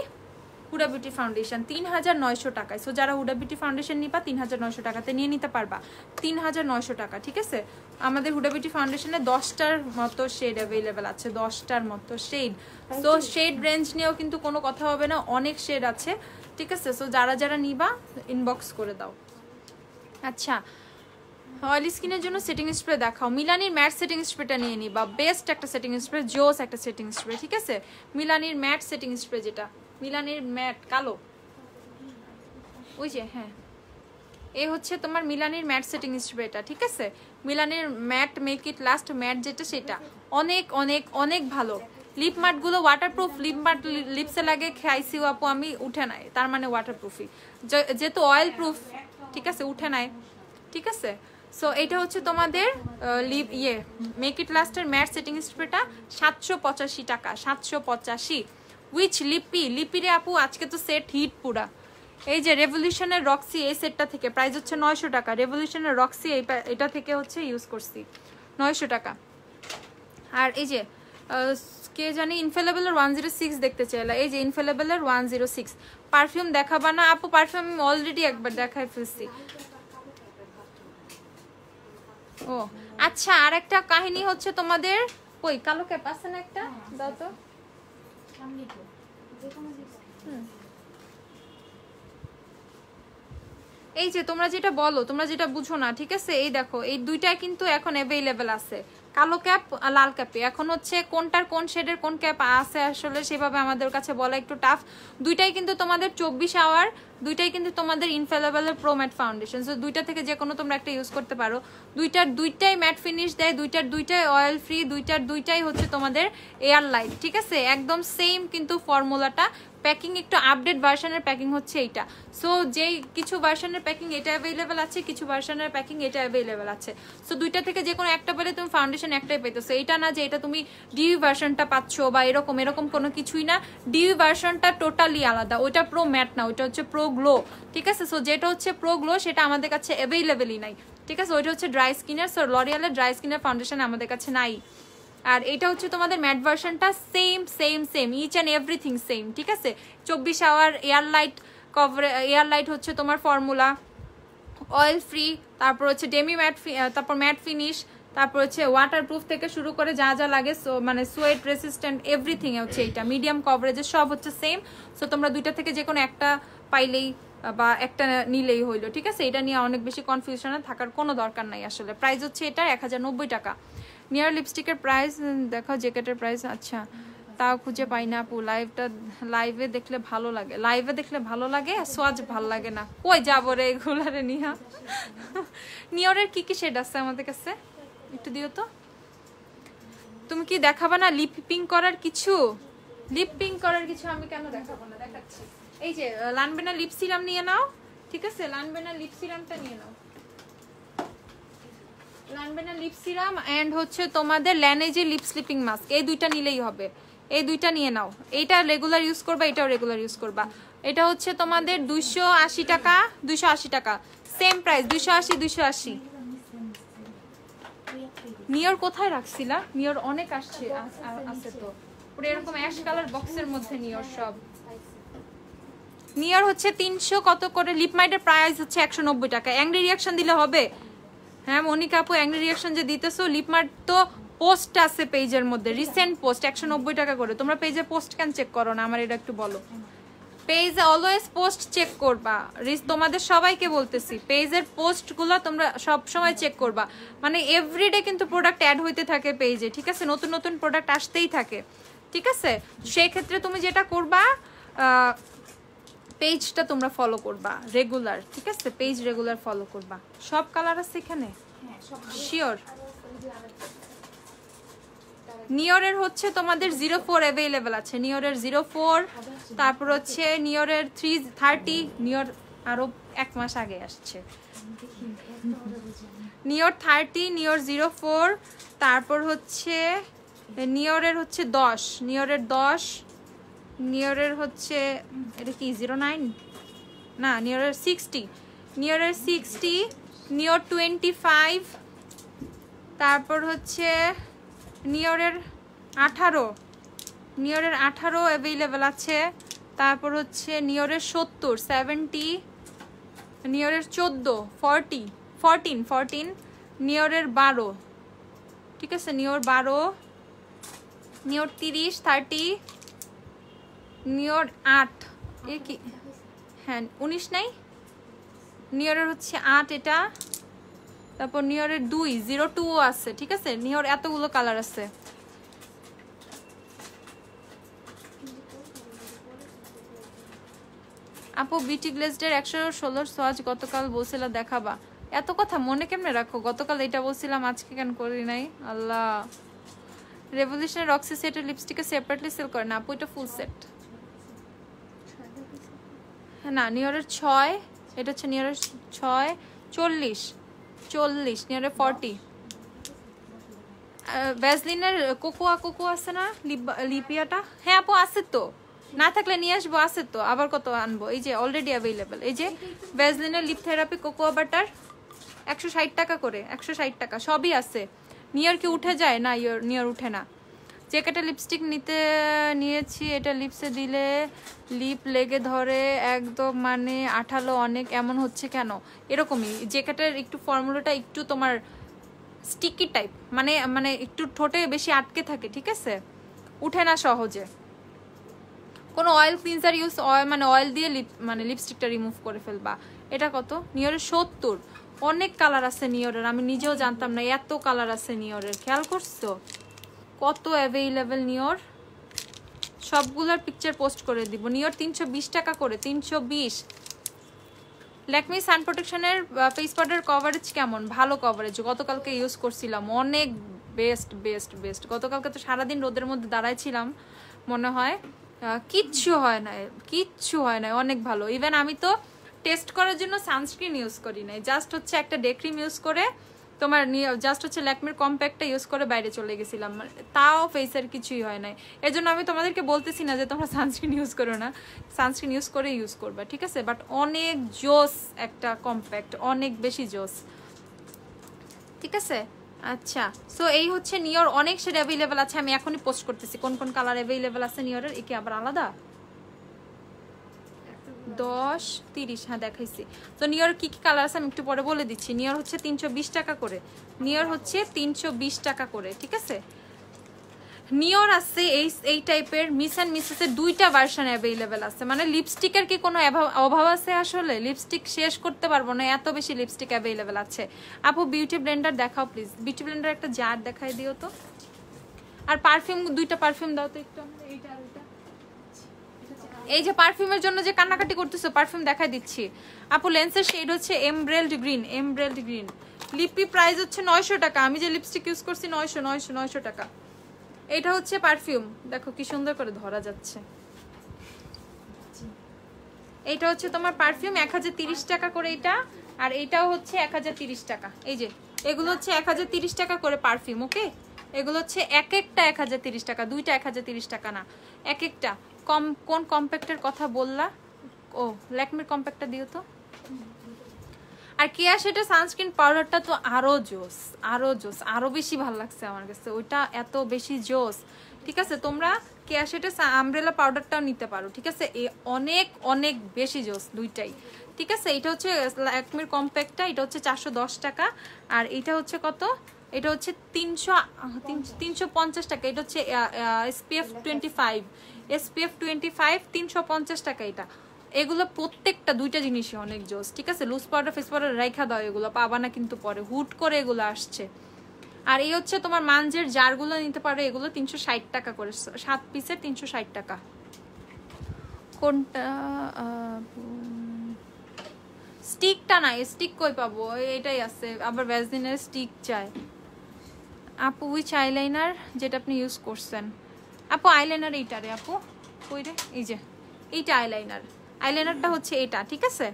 Speaker 1: হুডা বিউটি ফাউন্ডেশন 3900 টাকায়। সো যারা হুডা বিউটি ফাউন্ডেশন নিবা 3900 টাকাতে নিয়ে নিতে পারবা, 3900 টাকা, ঠিক আছে। আমাদের হুডা বিউটি ফাউন্ডেশনে 10টার মতো শেড অ্যাভেলেবেল আছে, 10টার মতো শেড। সো শেড রেঞ্জ নিয়েও কিন্তু কোনো কথা হবে না, অনেক শেড আছে, ঠিক আছে। সো যারা যারা নিবা ইনবক্স করে দাও। আচ্ছা অয়েলি স্কিনের জন্য সেটিং স্প্রে দেখাও। মিলানির ম্যাট সেটিং স্প্রেটা নিয়ে নিবা, বেস্ট একটা সেটিং স্প্রে, জোস একটা সেটিং স্প্রে, ঠিক আছে। মিলানির ম্যাট সেটিং স্প্রে, যেটা মিলানির ম্যাট কালো ওই যে, হ্যাঁ এই হচ্ছে তোমার মিলানির ম্যাট সেটিং স্প্রেটা, ঠিক আছে। মিলানির matte make it last matte যেটা, সেটা অনেক অনেক অনেক ভালো। লিপ মাটগুলো ওয়াটারপ্রুফ, লিপ মাট লিপসে লাগে খাইছি আপু আমি, উঠে নাই, তার মানে ওয়াটারপ্রুফই, যেহেতু অয়েল প্রুফ, ঠিক আছে উঠে নাই, ঠিক আছে। সো এটা হচ্ছে তোমাদের লিপ মেক ইট লাস্টের ম্যাট সেটিং স্প্রেটা 785 টাকা, 785। উইচ লিপিরে আপু আজকে তো সেট হিট পুরা। এই যে রেভলিউশনের রক্সি এই সেটটা থেকে প্রাইস হচ্ছে 900 টাকা, রেভলিউশনের রক্সি এটা থেকে হচ্ছে ইউজ করছি 900 টাকা। আর এই যে কে জানি ইনফেলেবলের 106 দেখতে চাইলা, এই যে ইনফেলেবলের 106 পারফিউম দেখাবা না আপু? পারফিউম আমি অলরেডি একবার দেখাই ফেলছি। ও আচ্ছা, আর একটা কাহিনী হচ্ছে তোমাদের, কই কালো ক্যাপ আছে না একটা, দাও তো। এই যে তোমরা যেটা বলো, তোমরা যেটা বুঝো না, ঠিক আছে, এই দেখো এই দুইটাই কিন্তু এখন অ্যাভেলেবেল আছে, কালো ক্যাপ আর লাল ক্যাপে। এখন হচ্ছে কোনটার কোন শেডের কোন ক্যাপ আছে আসলে সেভাবে আমাদের কাছে বলা একটু টাফ। দুইটাই কিন্তু তোমাদের 24 আওয়ার, দুইটাই কিন্তু তোমাদের ইনফেলেবলের প্রো ম্যাট ফাউন্ডেশন। সো দুইটা থেকে যে কোনো তোমরা একটা ইউজ করতে পারো। দুইটাই ম্যাট ফিনিশ দেয়, দুইটাই অয়েল ফ্রি, দুইটাই হচ্ছে তোমাদের এয়ার লাইট, ঠিক আছে, একদম সেম কিন্তু ফর্মুলাটা। প্যাকিং একটু আপডেট ভার্সনের প্যাকিং হচ্ছে এইটা। সো যেই কিছু ভার্সনের প্যাকিং এটা অ্যাভেলেবেল আছে, কিছু ভার্সনের প্যাকিং এটা অ্যাভেলেবেল আছে। সো দুইটা থেকে যে কোনো একটা পেলে তুমি ফাউন্ডেশন একটাই পেতেছো, এইটা না যে এটা তুমি ডিউ ভার্সনটা পাচ্ছ বা এরকম কোনো কিছুই না। ডিউ ভার্সনটা টোটালি আলাদা, ওইটা প্রো ম্যাট না, ওইটা হচ্ছে প্রো গ্লো, ঠিক আছে। সো যেটা হচ্ছে প্রো গ্লো সেটা আমাদের কাছে অ্যাভেলেবেলই নাই, ঠিক আছে। ওইটা হচ্ছে ড্রাই স্কিনের। সো লরিয়ালের ড্রাই স্কিনের ফাউন্ডেশন আমাদের কাছে নাই। আর এটা হচ্ছে তোমাদের ম্যাট ভার্সনটা same each and everything same, ঠিক আছে। 24 hour air light cover, air light হচ্ছে তোমার ফর্মুলা, অয়েল ফ্রি, তারপর হচ্ছে ডেমি ম্যাট, তারপর ম্যাট ফিনিশ, তারপর হচ্ছে ওয়াটারপ্রুফ থেকে শুরু করে যা যা লাগে, মানে সোয়েট রেসিস্ট্যান্ট এভরিথিং হচ্ছে এইটা, মিডিয়াম কভারেজের সব হচ্ছে সেম। সো তোমরা দুইটা থেকে যে কোনো একটা পাইলেই বা একটা নিলেই হইলো, ঠিক আছে। এটা নিয়ে অনেক বেশি কনফিউশনে থাকার কোনো দরকার নাই আসলে। প্রাইস হচ্ছে এটা 1090 টাকা। নিয়ার লিপস্টিকের প্রাইস দেখো, জ্যাকেটের প্রাইস, আচ্ছা তাও খুঁজে পাই না আপু। লাইভে দেখলে ভালো লাগে, লাইভে দেখলে ভালো লাগে, সোয়াজ ভালো লাগে না। কই যাবো রে এগুলারে নিয়া। নিয়রের কি কি শেড আছে আমাদের কাছে একটু দিও তো। তুমি কি দেখাবা না লিপ পিঙ্ক করার কিছু? লিপ পিঙ্ক করার কিছু আমি কেন দেখাবো না, দেখাচ্ছি। এই যে লানবেনা লিপ সিরাম নিয়ে নাও, ঠিক আছে, লানবেনা লিপ সিরামটা নিয়ে নাও। লানবেনা লিপ সিরাম এন্ড হচ্ছে তোমাদের ল্যানেজে লিপ স্লিপিং মাস্ক, এই দুইটা নিলেই হবে, এই দুইটা নিয়ে নাও। এইটা রেগুলার ইউজ করবা, এটাও রেগুলার ইউজ করবা। এটা হচ্ছে তোমাদের 280 টাকা, 280 টাকা সেম প্রাইস, 280। নিয়র কোথায় রাখছিলা? নিয়র অনেক আসছে, আছে তো পুরো এরকম অ্যাশ কালার বক্সের মধ্যে নিয়র সব। নিয়র হচ্ছে 300 কত করে, লিপমাইটের প্রাইস হচ্ছে 190 টাকা। অ্যাংরি রিয়াকশন দিলে হবে? হ্যাঁ মনিকা আপু অ্যাংরি রিয়াকশন যে দিতেছো, লিপমার্ট তো পোস্ট আছে পেজের মধ্যে, রিসেন্ট পোস্ট 190 টাকা করে। তোমরা পেজে পোস্ট কেন চেক করো না আমার, এটা একটু বলো। পেজে অলওয়েজ পোস্ট চেক করবা, তোমাদের সবাইকে বলতেছি পেজের পোস্টগুলো তোমরা সব সময় চেক করবা, মানে এভরিডে কিন্তু প্রোডাক্ট অ্যাড হইতে থাকে পেজে, ঠিক আছে, নতুন নতুন প্রোডাক্ট আসতেই থাকে, ঠিক আছে। সেই ক্ষেত্রে তুমি যেটা করবা পেজটা তোমরা ফলো করবা রেগুলার, ঠিক আছে, পেজ রেগুলার ফলো করবা। সব কালার আছে এখানে শিওর। নিওরের হচ্ছে তোমাদের 04 অ্যাভেলেবেল আছে, নিওরের 04, তারপর হচ্ছে নিওরের 330, নিওর আরো 1 মাস আগে আসছে, নিওর 30, নিওর 04, তারপর হচ্ছে নিওরের হচ্ছে 10, নিওরের 10, নিওরের হচ্ছে এটা কি 09 না, নিওরের 60, নিওরের 60, নিওর 25, তারপর হচ্ছে নিওরের 18, নিওরের 18 অ্যাভেলেবেল আছে, তারপর হচ্ছে নিওরের 70, 70, নিওরের 14, 14, নিওরের 12, ঠিক আছে, নিওর 12, নিওর 30, 30, নিওর 8, এ কি হ্যাঁ 19 নাই, নিওরের হচ্ছে 8 এটা, তারপর নিওরের 2, 02 আছে, ঠিক আছে, নিওর এতগুলো কালার আছে। আপু বিউটি গ্লেজডের 116 সোয়াজ গতকাল বলছিল দেখাবা, এত কথা মনে কেমনে রাখো, গতকাল এটা বলছিলাম আজকে কেন করি নাই, আল্লাহ। রেভলিউশনের রক্সি সেটের লিপস্টিকে সেপারেটলি সেল করে না আপু, এটা ফুল সেট না, নিওরের 6, এটা হচ্ছে নিওরের 6, 40, নিওরের 40, ভ্যাসলিনের কোকো আছে না, লিপিয়াটা, হ্যাঁ আপু আছে তো, না থাকলে নিয়ে আসবো, আছে তো, আবার কত আনবো, এই যে অলরেডি অ্যাভেলেবেল, এই যে ভ্যাসলিনের লিপ থেরাপি কোকোয়া বাটার 160 টাকা করে, 160 টাকা, সবই আছে। নিয়র কি উঠে যায় না, নিয়র উঠে না। যে একটা লিপস্টিক নিয়েছি, এটা লিপসে দিলে লিপ লেগে ধরে একদম, মানে আঠালো অনেক, এমন হচ্ছে কেন? এরকমই জ্যাকেটের একটু ফর্মুলাটা একটু তোমার স্টিকি টাইপ, মানে একটু ঠোঁটে বেশি আটকে থাকে, ঠিক আছে, উঠে না সহজে। কোনো অয়েল ক্লিনজার ইউজ, মানে অয়েল দিয়ে লিপস্টিকটা রিমুভ করে ফেলবা। এটা কত? নিয়রের 70, অনেক কালার আছে নিয়রের, আমি নিজেও জানতাম না এত কালার আছে নিয়রের, খেয়াল করছো কত অ্যাভেলেবেল নিয়র, সবগুলোর পিকচার পোস্ট করে দিব। নিয়র 320 টাকা করে, 320। ল্যাকমি সান প্রোটেকশনের ফেস পাউডার কভারেজ কেমন? ভালো কভারেজ, গতকালকে ইউজ করছিলাম, অনেক বেস্ট বেস্ট বেস্ট। গতকালকে তো সারাদিন রোদের মধ্যে দাঁড়াইছিলাম মনে হয়, কিচ্ছু হয় না, কিচ্ছু হয় না, অনেক ভালো। ইভেন আমি তো টেস্ট করার জন্য সানস্ক্রিন ইউজ করি নাই, জাস্ট হচ্ছে একটা ডে ক্রিম ইউজ করে, তোমার জাস্ট হচ্ছে ল্যাকমির কম্প্যাক্টটা ইউজ করে বাইরে চলে গেছিলাম, তাও ফেসের কিছুই হয় নাই। এর জন্য আমি তোমাদেরকে বলতেছি না যে তোমরা সানস্ক্রিন ইউজ করো না, সানস্ক্রিন ইউজ করে ইউজ করবা, ঠিক আছে, বাট অনেক জোস একটা কম্প্যাক্ট, অনেক বেশি জোস, ঠিক আছে। আচ্ছা, সো এই হচ্ছে নিয়র, অনেক শেড অ্যাভেলেবেল আছে, আমি এখনই পোস্ট করতেছি কোন কোন কালার অ্যাভেলেবেল আছে নিয়রের। একে আবার আলাদা 10, 30, হ্যাঁ দেখাইছি। তো নিয়র কি কি কালার আছে আমি একটু পরে বলে দিচ্ছি। নিয়র হচ্ছে 320 টাকা করে, নিয়র হচ্ছে 320 টাকা করে, ঠিক আছে। নিয়র আছে এই টাইপের, মিস অ্যান্ড মিসেসের 2টা ভার্সন অ্যাভেলেবেল আছে। মানে লিপস্টিকের কি কোনো অভাব আছে? আসলে লিপস্টিক শেষ করতে পারবো না, এত বেশি লিপস্টিক অ্যাভেলেবেল আছে। আপু বিউটি ব্লেন্ডার দেখাও প্লিজ, বিউটি ব্লেন্ডার একটা জার দেখাই দিও তো, আর পারফিউম 2টা পারফিউম দাও তো একটু, এইটা আর এইটা। এই যে পারফিউমের জন্য যে কান্নাকাটি করতেছো, পারফিউম দেখাই দিচ্ছি। আপু লেন্সের শেড হচ্ছে এমব্রেলড গ্রিন, এমব্রেলড গ্রিন। লিপি প্রাইস হচ্ছে 900 টাকা, আমি যে লিপস্টিক ইউজ করছি 900 টাকা। এটা হচ্ছে পারফিউম, দেখো কি সুন্দর করে ধরা যাচ্ছে। এইটা হচ্ছে তোমার পারফিউম 1030 টাকা করে এটা, আর এটাও হচ্ছে 1030 টাকা। এই যে এগুলো হচ্ছে 1030 টাকা করে পারফিউম, ওকে। এগুলো হচ্ছে এক একটা 1030 টাকা, 2টা 1030 টাকা না, এক একটা। কোন কম্প্যাক্টের কথা বললা? ও ল্যাকমির কম্প্যাক্টটা দিও তো। আর কেয়া সেটা সানস্ক্রিন পাউডারটা তো আরো জোস, আরো জোস, আরো বেশি ভালো লাগছে আমার কাছে, ওইটা এত বেশি জোস, ঠিক আছে। তোমরা কেয়া সেটা আমব্রেলা পাউডারটাও নিতে পারো, ঠিক আছে, অনেক অনেক বেশি জোস দুইটাই, ঠিক আছে। এটা হচ্ছে ল্যাকমির কম্প্যাক্টটা, এটা হচ্ছে 410 টাকা, আর এটা হচ্ছে কত এটা হচ্ছে 350 টাকা। এটা হচ্ছে SPF 25, SPF 25 350 টাকা। এটা এগুলো প্রত্যেকটা দুইটা জিনিসই অনেক জোস, ঠিক আছে? লুজ পাউডার ফেস পাউডার রেখা দাও, এগুলো পাবা না কিন্তু পরে, হুট করে এগুলো আসছে। আর এই হচ্ছে তোমার মানজের জারগুলো নিতে পারো, এগুলো 360 টাকা করে, 7 পিসের 360 টাকা। কোনটা? স্টিকটা নাই, স্টিক কই পাবো? এটাই আছে, আবার ভ্যাসলিনের স্টিক চাই। আপু উইচ আইলাইনার যেটা আপনি ইউজ করছেন? আপু আইলাইনার এইটা রে আপু, কই রে? এই যে এইটা আইলাইনার, আইলাইনারটা হচ্ছে এটা, ঠিক আছে?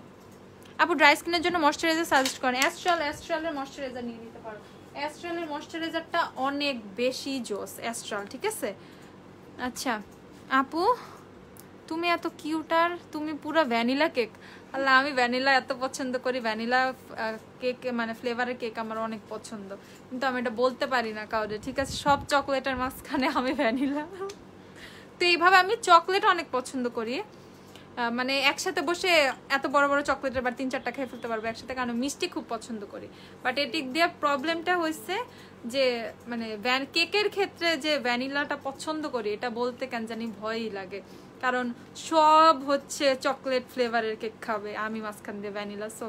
Speaker 1: আপু ড্রাই স্কিনের জন্য ময়শ্চারাইজার সাজেস্ট করেন। অ্যাস্ট্রালের ময়শ্চারাইজার নিয়ে নিতে পারো। অ্যাস্ট্রালের ময়শ্চারাইজারটা অনেক বেশি জোস, অ্যাস্ট্রাল, ঠিক আছে? আচ্ছা আপু তুমি এত কিউট, আর তুমি পুরো ভ্যানিলা কেক। আল্লাহ, আমি ভ্যানিলা এত পছন্দ করি, ভ্যানিলা কেক মানে ফ্লেভারের কেক আমার অনেক পছন্দ, কিন্তু আমি এটা বলতে পারি না কাউরে, ঠিক আছে? সব চকলেটের মাঝখানে আমি ভ্যানিলা। তো এইভাবে আমি চকলেট অনেক পছন্দ করি, মানে একসাথে বসে এত বড় বড় চকলেটের বার 3-4টা খেয়ে ফেলতে পারবো একসাথে, কারণ মিষ্টি খুব পছন্দ করি। বাট এটি দিয়ে প্রবলেমটা হয়েছে যে মানে কেকের ক্ষেত্রে যে ভ্যানিলাটা পছন্দ করি, এটা বলতে কেন জানি ভয়ই লাগে, কারণ সব হচ্ছে চকলেট ফ্লেভারের কেক খাবে, আমি মাঝখান দিয়ে ভ্যানিলা, সো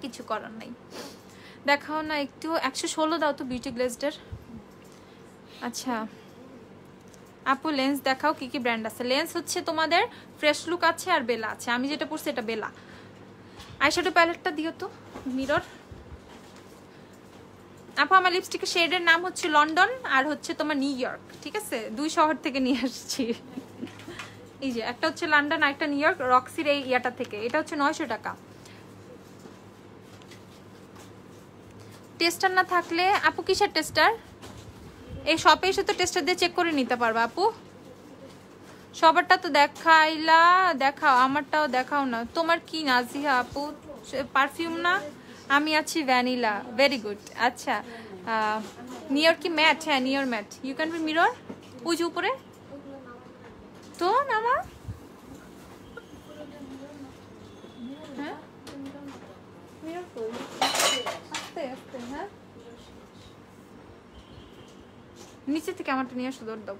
Speaker 1: কিছু করার নাই। দেখাও না একটু, 116 দাও তো বিউটি গ্লেজডের। আচ্ছা আপু লেন্স দেখাও, কি কি ব্র্যান্ড আছে? লেন্স হচ্ছে তোমাদের ফ্রেশ লুক আছে আর বেলা আছে, আমি যেটা পরছি এটা বেলা। আইশ্যাডো প্যালেটটা দিও তো, মিরর। আপু আমার লিপস্টিকের শেডের নাম হচ্ছে লন্ডন আর হচ্ছে তোমার নিউ ইয়র্ক, ঠিক আছে? 2 শহর থেকে নিয়ে আসছি। এই যে একটা হচ্ছে লন্ডন আর একটা নিউ ইয়র্ক, রক্সির এই ইয়াটা থেকে। এটা হচ্ছে 900 টাকা। টেস্টার না থাকলে আপু কিসের টেস্টার? এই শপে এসে তো টেস্টার দিয়ে চেক করে নিতে পারবা আপু। সবারটা তো দেখাইলা, দেখাও আমারটাও দেখাও না। তোমার কি নাজিহা আপু পারফিউম না? আমি আছি ভ্যানিলা। Very good. আচ্ছা নিয়র কি ম্যাট? হ্যাঁ near matte. You can be mirror. ওই যে উপরে তো নামা। হ্যাঁ মিরর কই? আস্তে আস্তে। হ্যাঁ নিচে থেকে আমারটা নিয়ে আসো, দৌড় দাও।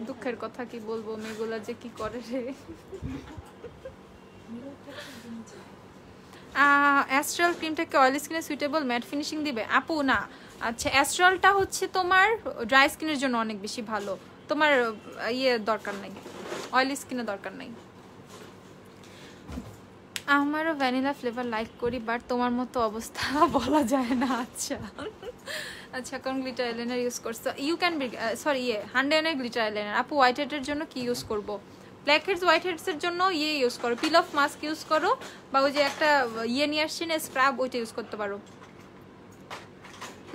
Speaker 1: দুঃখের কথা কি বলবো, মেয়েগুলা যে কি করে রে। অ্যাস্ট্রাল ক্রিমটা কি অয়েলি স্কিনে সুইটেবল ম্যাট ফিনিশিং দিবে? আপু না। আচ্ছা অ্যাস্ট্রালটা হচ্ছে তোমার ড্রাই স্কিনের জন্য অনেক বেশি ভালো, তোমার ইয়ে দরকার নাই, অয়েলি স্কিনে দরকার নাই। আমারও ভ্যানিলা ফ্লেভার লাইক করি, বাট তোমার মতো অবস্থা বলা যায় না। আচ্ছা আচ্ছা কোন গ্লিটার আইলাইনার ইউজ করছো? ইউ ক্যান বি সরি হান্ড্রেনের গ্লিটার আইলাইনার। আপু হোয়াইট হেডের জন্য কি ইউজ করব? ব্ল্যাক হেডস হোয়াইট হেডসের জন্য ইয়ে ইউজ করো, পিল অফ মাস্ক ইউজ করো, বা ওই যে একটা ইয়ে নিয়ে আসছি না স্ক্রাব, ওইটা ইউজ করতে পারো।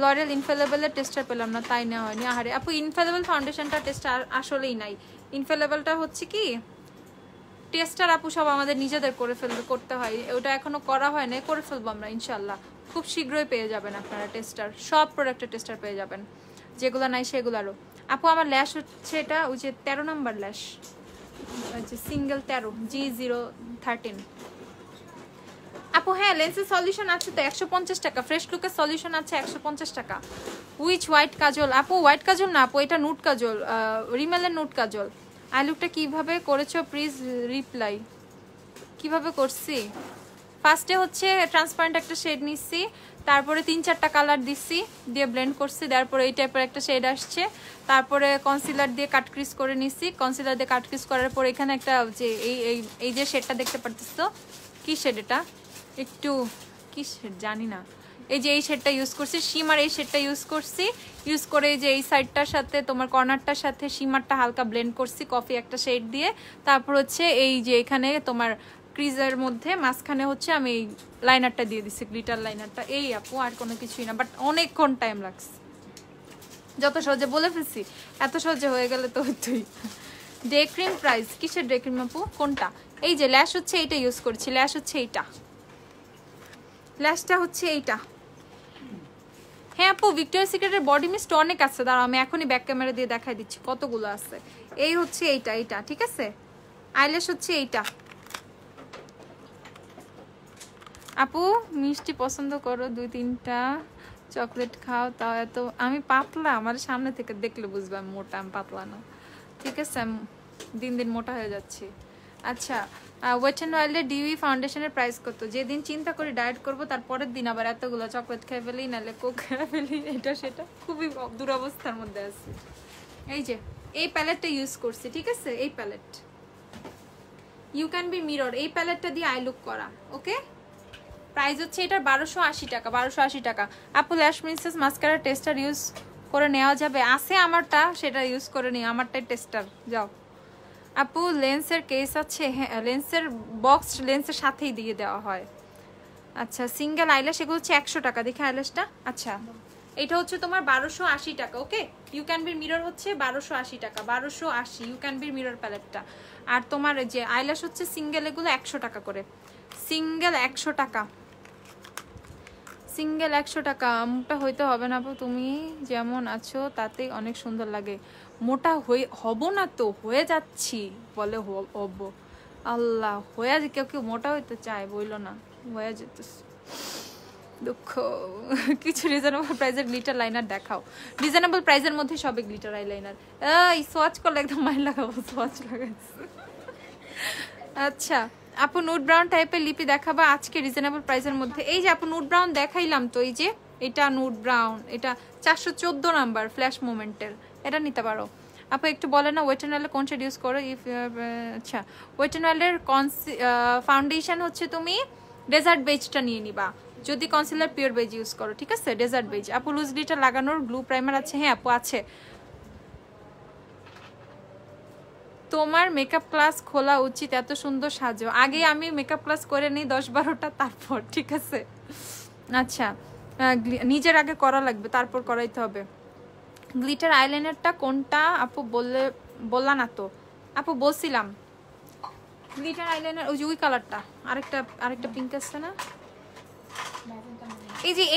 Speaker 1: লরিয়াল ইনফেলেবলের টেস্টার পেলাম না, তাই নেওয়া হয়নি। আহারে আপু ইনফেলেবল ফাউন্ডেশনটা টেস্টার আসলেই নাই। ইনফেলেবলটা হচ্ছে কি টেস্টার আপু সব আমাদের নিজেদের করতে হয়, ওটা এখনো করা হয় না, করে ফেলবো আমরা ইনশাল্লাহ। খুব শীঘ্রই পেয়ে যাবেন আপনারা টেস্টার, সব প্রোডাক্টের টেস্টার পেয়ে যাবেন, যেগুলো নাই সেগুলারও। আপু আমার ল্যাশ হচ্ছে এটা ওই যে 13 নম্বর ল্যাশ, সিঙ্গেল 13 G013। আপু হ্যাঁ লেন্সের সলিউশন আছে তো 150 টাকা, ফ্রেশ লুকের সলিউশন আছে 150 টাকা। উইচ হোয়াইট কাজল? আপু হোয়াইট কাজল না আপু, এটা নুট কাজল, রিমেলের নুট কাজল। আই লুকটা কিভাবে করেছো প্লিজ রিপ্লাই। কিভাবে করছি? ফার্স্টে হচ্ছে ট্রান্সপারেন্ট একটা শেড নিচ্ছি, তারপরে 3-4টা কালার দিচ্ছি, দিয়ে ব্লেন্ড করছি, তারপরে এই টাইপের একটা শেড আসছে, তারপরে কনসিলার দিয়ে কাট ক্রিজ করে নিচ্ছি, কনসিলার দিয়ে কাট ক্রিজ করার পর এখানে একটা যে এই যে শেডটা দেখতে পারতেছো, কি শেড এটা, একটু কি শেড জানি না, এই যে এই শেডটা ইউজ করছি, শিমার এই শেডটা ইউজ করছি, ইউজ করে যে এই সাইডটার সাথে তোমার কর্নারটার সাথে শিমারটা হালকা ব্লেন্ড করছি কফি একটা শেড দিয়ে, তারপর হচ্ছে এই যে এখানে তোমার ক্রিজের মধ্যে মাঝখানে হচ্ছে আমি এই লাইনারটা দিয়ে দিচ্ছি, গ্লিটার লাইনারটা। এই আপু আর কোনো কিছুই না, বাট অনেকক্ষণ টাইম লাগছে। যত সহজে বলে ফেলছি, এত সহজে হয়ে গেলে তো হইতই। ডে ক্রিম প্রাইস কিসের ডে ক্রিম আপু? কোনটা? এই যে ল্যাশ হচ্ছে এইটা ইউজ করছি, ল্যাশ হচ্ছে এইটা, ল্যাশটা হচ্ছে এইটা। হ্যাঁ আপু ভিক্টোরিয়া সিক্রেটের বডি মিস্ট অনেক আছে, দাঁড়াও আমি এখনই ব্যাক ক্যামেরা দিয়ে দেখাই দিচ্ছি কতগুলো আছে। এই হচ্ছে এইটা, এইটা ঠিক আছে। আইল্যাশ হচ্ছে এইটা, আপু মিষ্টি পছন্দ করো, 2-3টা চকলেট খাও, তাও এত আমি পাতলা, আমার সামনে থেকে দেখলে বুঝবে আমি মোটা, আমি পাতলা না, ঠিক আছে? আমি দিন দিন মোটা হয়ে যাচ্ছি। আচ্ছা, ওয়েট অ্যান্ড ওয়াইল্ডের ডিউই ফাউন্ডেশনের প্রাইস কত? যেদিন চিন্তা করি ডায়েট করবো তার পরের দিন আবার এতগুলো চকলেট খেয়ে ফেলি, নাহলে কোক খেয়ে ফেলি, এটা সেটা, খুবই দুরবস্থার মধ্যে আছি। এই যে এই প্যালেটটা ইউজ করছি, ঠিক আছে? এই palette you can be mirror, এই প্যালেটটা দিয়ে আই লুক করা, ওকে? প্রাইস হচ্ছে এটার 1280 টাকা, 1280 টাকা। আপু ল্যাশ প্রিন্সেস মাস্কারা টেস্টার ইউজ করে নেওয়া যাবে? আছে আমারটা, সেটা ইউজ করে নিই, আমারটাই টেস্টার। যাও আপু, লেন্সের কেস আছে? হ্যাঁ, লেন্সের বক্স লেন্সের সাথেই দিয়ে দেওয়া হয়। আচ্ছা, সিঙ্গেল আইল্যাশ এগুলো হচ্ছে 100 টাকা। দেখে আইল্যাশটা, আচ্ছা এটা হচ্ছে তোমার 1280 টাকা, ওকে? ইউ ক্যান বির মিরর হচ্ছে 1280 টাকা, 1280 ইউ ক্যান বির মিরর প্যালেটটা। আর তোমার যে আইল্যাশ হচ্ছে সিঙ্গেল, এগুলো 100 টাকা করে, সিঙ্গেল 100 টাকা, সিঙ্গেল 100 টাকা। মোটা হইতে হবে না আপু, তুমি যেমন আছো তাতেই অনেক সুন্দর লাগে। মোটা হব না তো, হয়ে যাচ্ছি বলে হব। আল্লাহ, হয়ে কেউ কেউ মোটা হইতে চায়, বইল না, হয়ে যেতেছে, দুঃখ। কিছু রিজনেবল প্রাইসের গ্লিটার লাইনার দেখাও। রিজনেবল প্রাইসের মধ্যে সবে গ্লিটার আইলাইনার, এই সোয়াচ করলে একদম মাইন্ড লাগাবো, সোয়াচ লাগাইছে। আচ্ছা আপু, নুড ব্রাউন টাইপের লিপি দেখাবা আজকে রিজনেবল প্রাইসের মধ্যে? এই যে আপু নুড ব্রাউন দেখাইলাম তো, এই যে এটা নুড ব্রাউন, এটা 414 নাম্বার ফ্ল্যাশ মোমেন্টের, এটা নিতে পারো। আপু একটু বলে না ওয়েট অ্যান্ড ওয়াইল্ডের কোন শেড ইউজ করো? ইফ আচ্ছা, ওয়েট অ্যান্ড ওয়াইল্ডের ফাউন্ডেশন হচ্ছে তুমি ডেজার্ট বেজটা নিয়ে নিবা, যদি কনসিলার পিওর বেজ ইউজ করো, ঠিক আছে? Desert base. আপু লুজ গ্লিটার লাগানোর গ্লু প্রাইমার আছে? হ্যাঁ আপু আছে। তোমার মেকআপ ক্লাস খোলা উচিত, এত সুন্দর সাজো। আগে আমি মেকআপ ক্লাস করে নিই 10-12টা, তারপর, ঠিক আছে? আচ্ছা, নিজের আগে করা লাগবে, তারপর করাইতে হবে। গ্লিটার আইলাইনারটা কোনটা আপু বললা না তো? আপু বলছিলাম গ্লিটার আইলাইনার ওই যে ওই কালারটা, আরেকটা পিঙ্ক আছে না,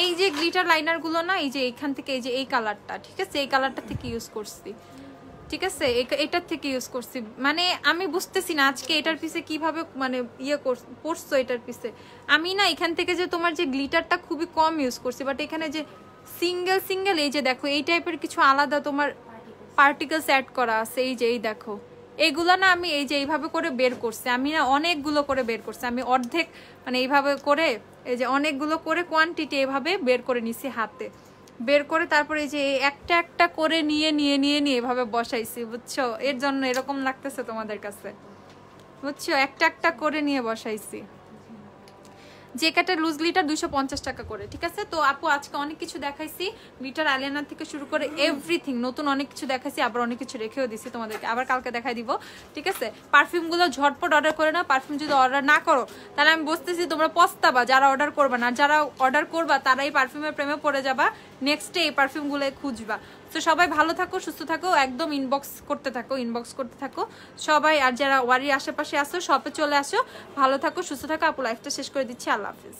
Speaker 1: এই যে গ্লিটার লাইনার গুলো না, এই যে এইখান থেকে, এই যে এই কালারটা, ঠিক আছে? এই কালারটা থেকে ইউজ করছি, ঠিক আছে? এটার থেকে ইউজ করছি। মানে আমি বুঝতেছি না আজকে এটার পিছে কিভাবে মানে পড়ছো এটার পিছে। আমি না এখান থেকে যে তোমার যে গ্লিটারটা খুবই কম ইউজ করছি, বাট এখানে যে সিঙ্গেল সিঙ্গেল, এই যে দেখো এই টাইপের কিছু আলাদা তোমার পার্টিকেলস অ্যাড করা আছে, এই যে এই দেখো এইগুলো না, আমি এই যে এইভাবে করে বের করছি, আমি না অনেকগুলো করে বের করছি, আমি অর্ধেক মানে এইভাবে করে, এই যে অনেকগুলো করে কোয়ান্টিটি এইভাবে বের করে নিছি হাতে, বের করে তারপরে এই যে একটা একটা করে নিয়ে নিয়ে নিয়ে নিয়ে এভাবে বসাইছি, বুঝছো? এর জন্য এরকম লাগতেছে তোমাদের কাছে, বুঝছো? একটা একটা করে নিয়ে বসাইছি। যে কাটার লুজ গ্লিটার 250 টাকা করে, ঠিক আছে? তো আপু আজকে অনেক কিছু দেখাইছি, গ্লিটার আইলাইনার থেকে শুরু করে এভরিথিং, নতুন অনেক কিছু দেখাইছি, আবার অনেক কিছু রেখেও দিছি তোমাদেরকে, আবার কালকে দেখাই দিব, ঠিক আছে? পারফিউমগুলো ঝটপট অর্ডার করে না, পারফিউম যদি অর্ডার না করো তাহলে আমি বুঝতেছি তোমরা পস্তাবা, যারা অর্ডার করবা না, যারা অর্ডার করবা তারা এই পারফিউমের প্রেমে পড়ে যাবা, নেক্সট ডে এই পারফিউমগুলো খুঁজবা। তো সবাই ভালো থাকো, সুস্থ থাকো, একদম ইনবক্স করতে থাকো সবাই। আর যারা ওয়ারির আশেপাশে আসো, শপে চলে আসো, ভালো থাকো, সুস্থ থাকো। আপু লাইফটা শেষ করে দিচ্ছি, আল্লাহ হাফিজ।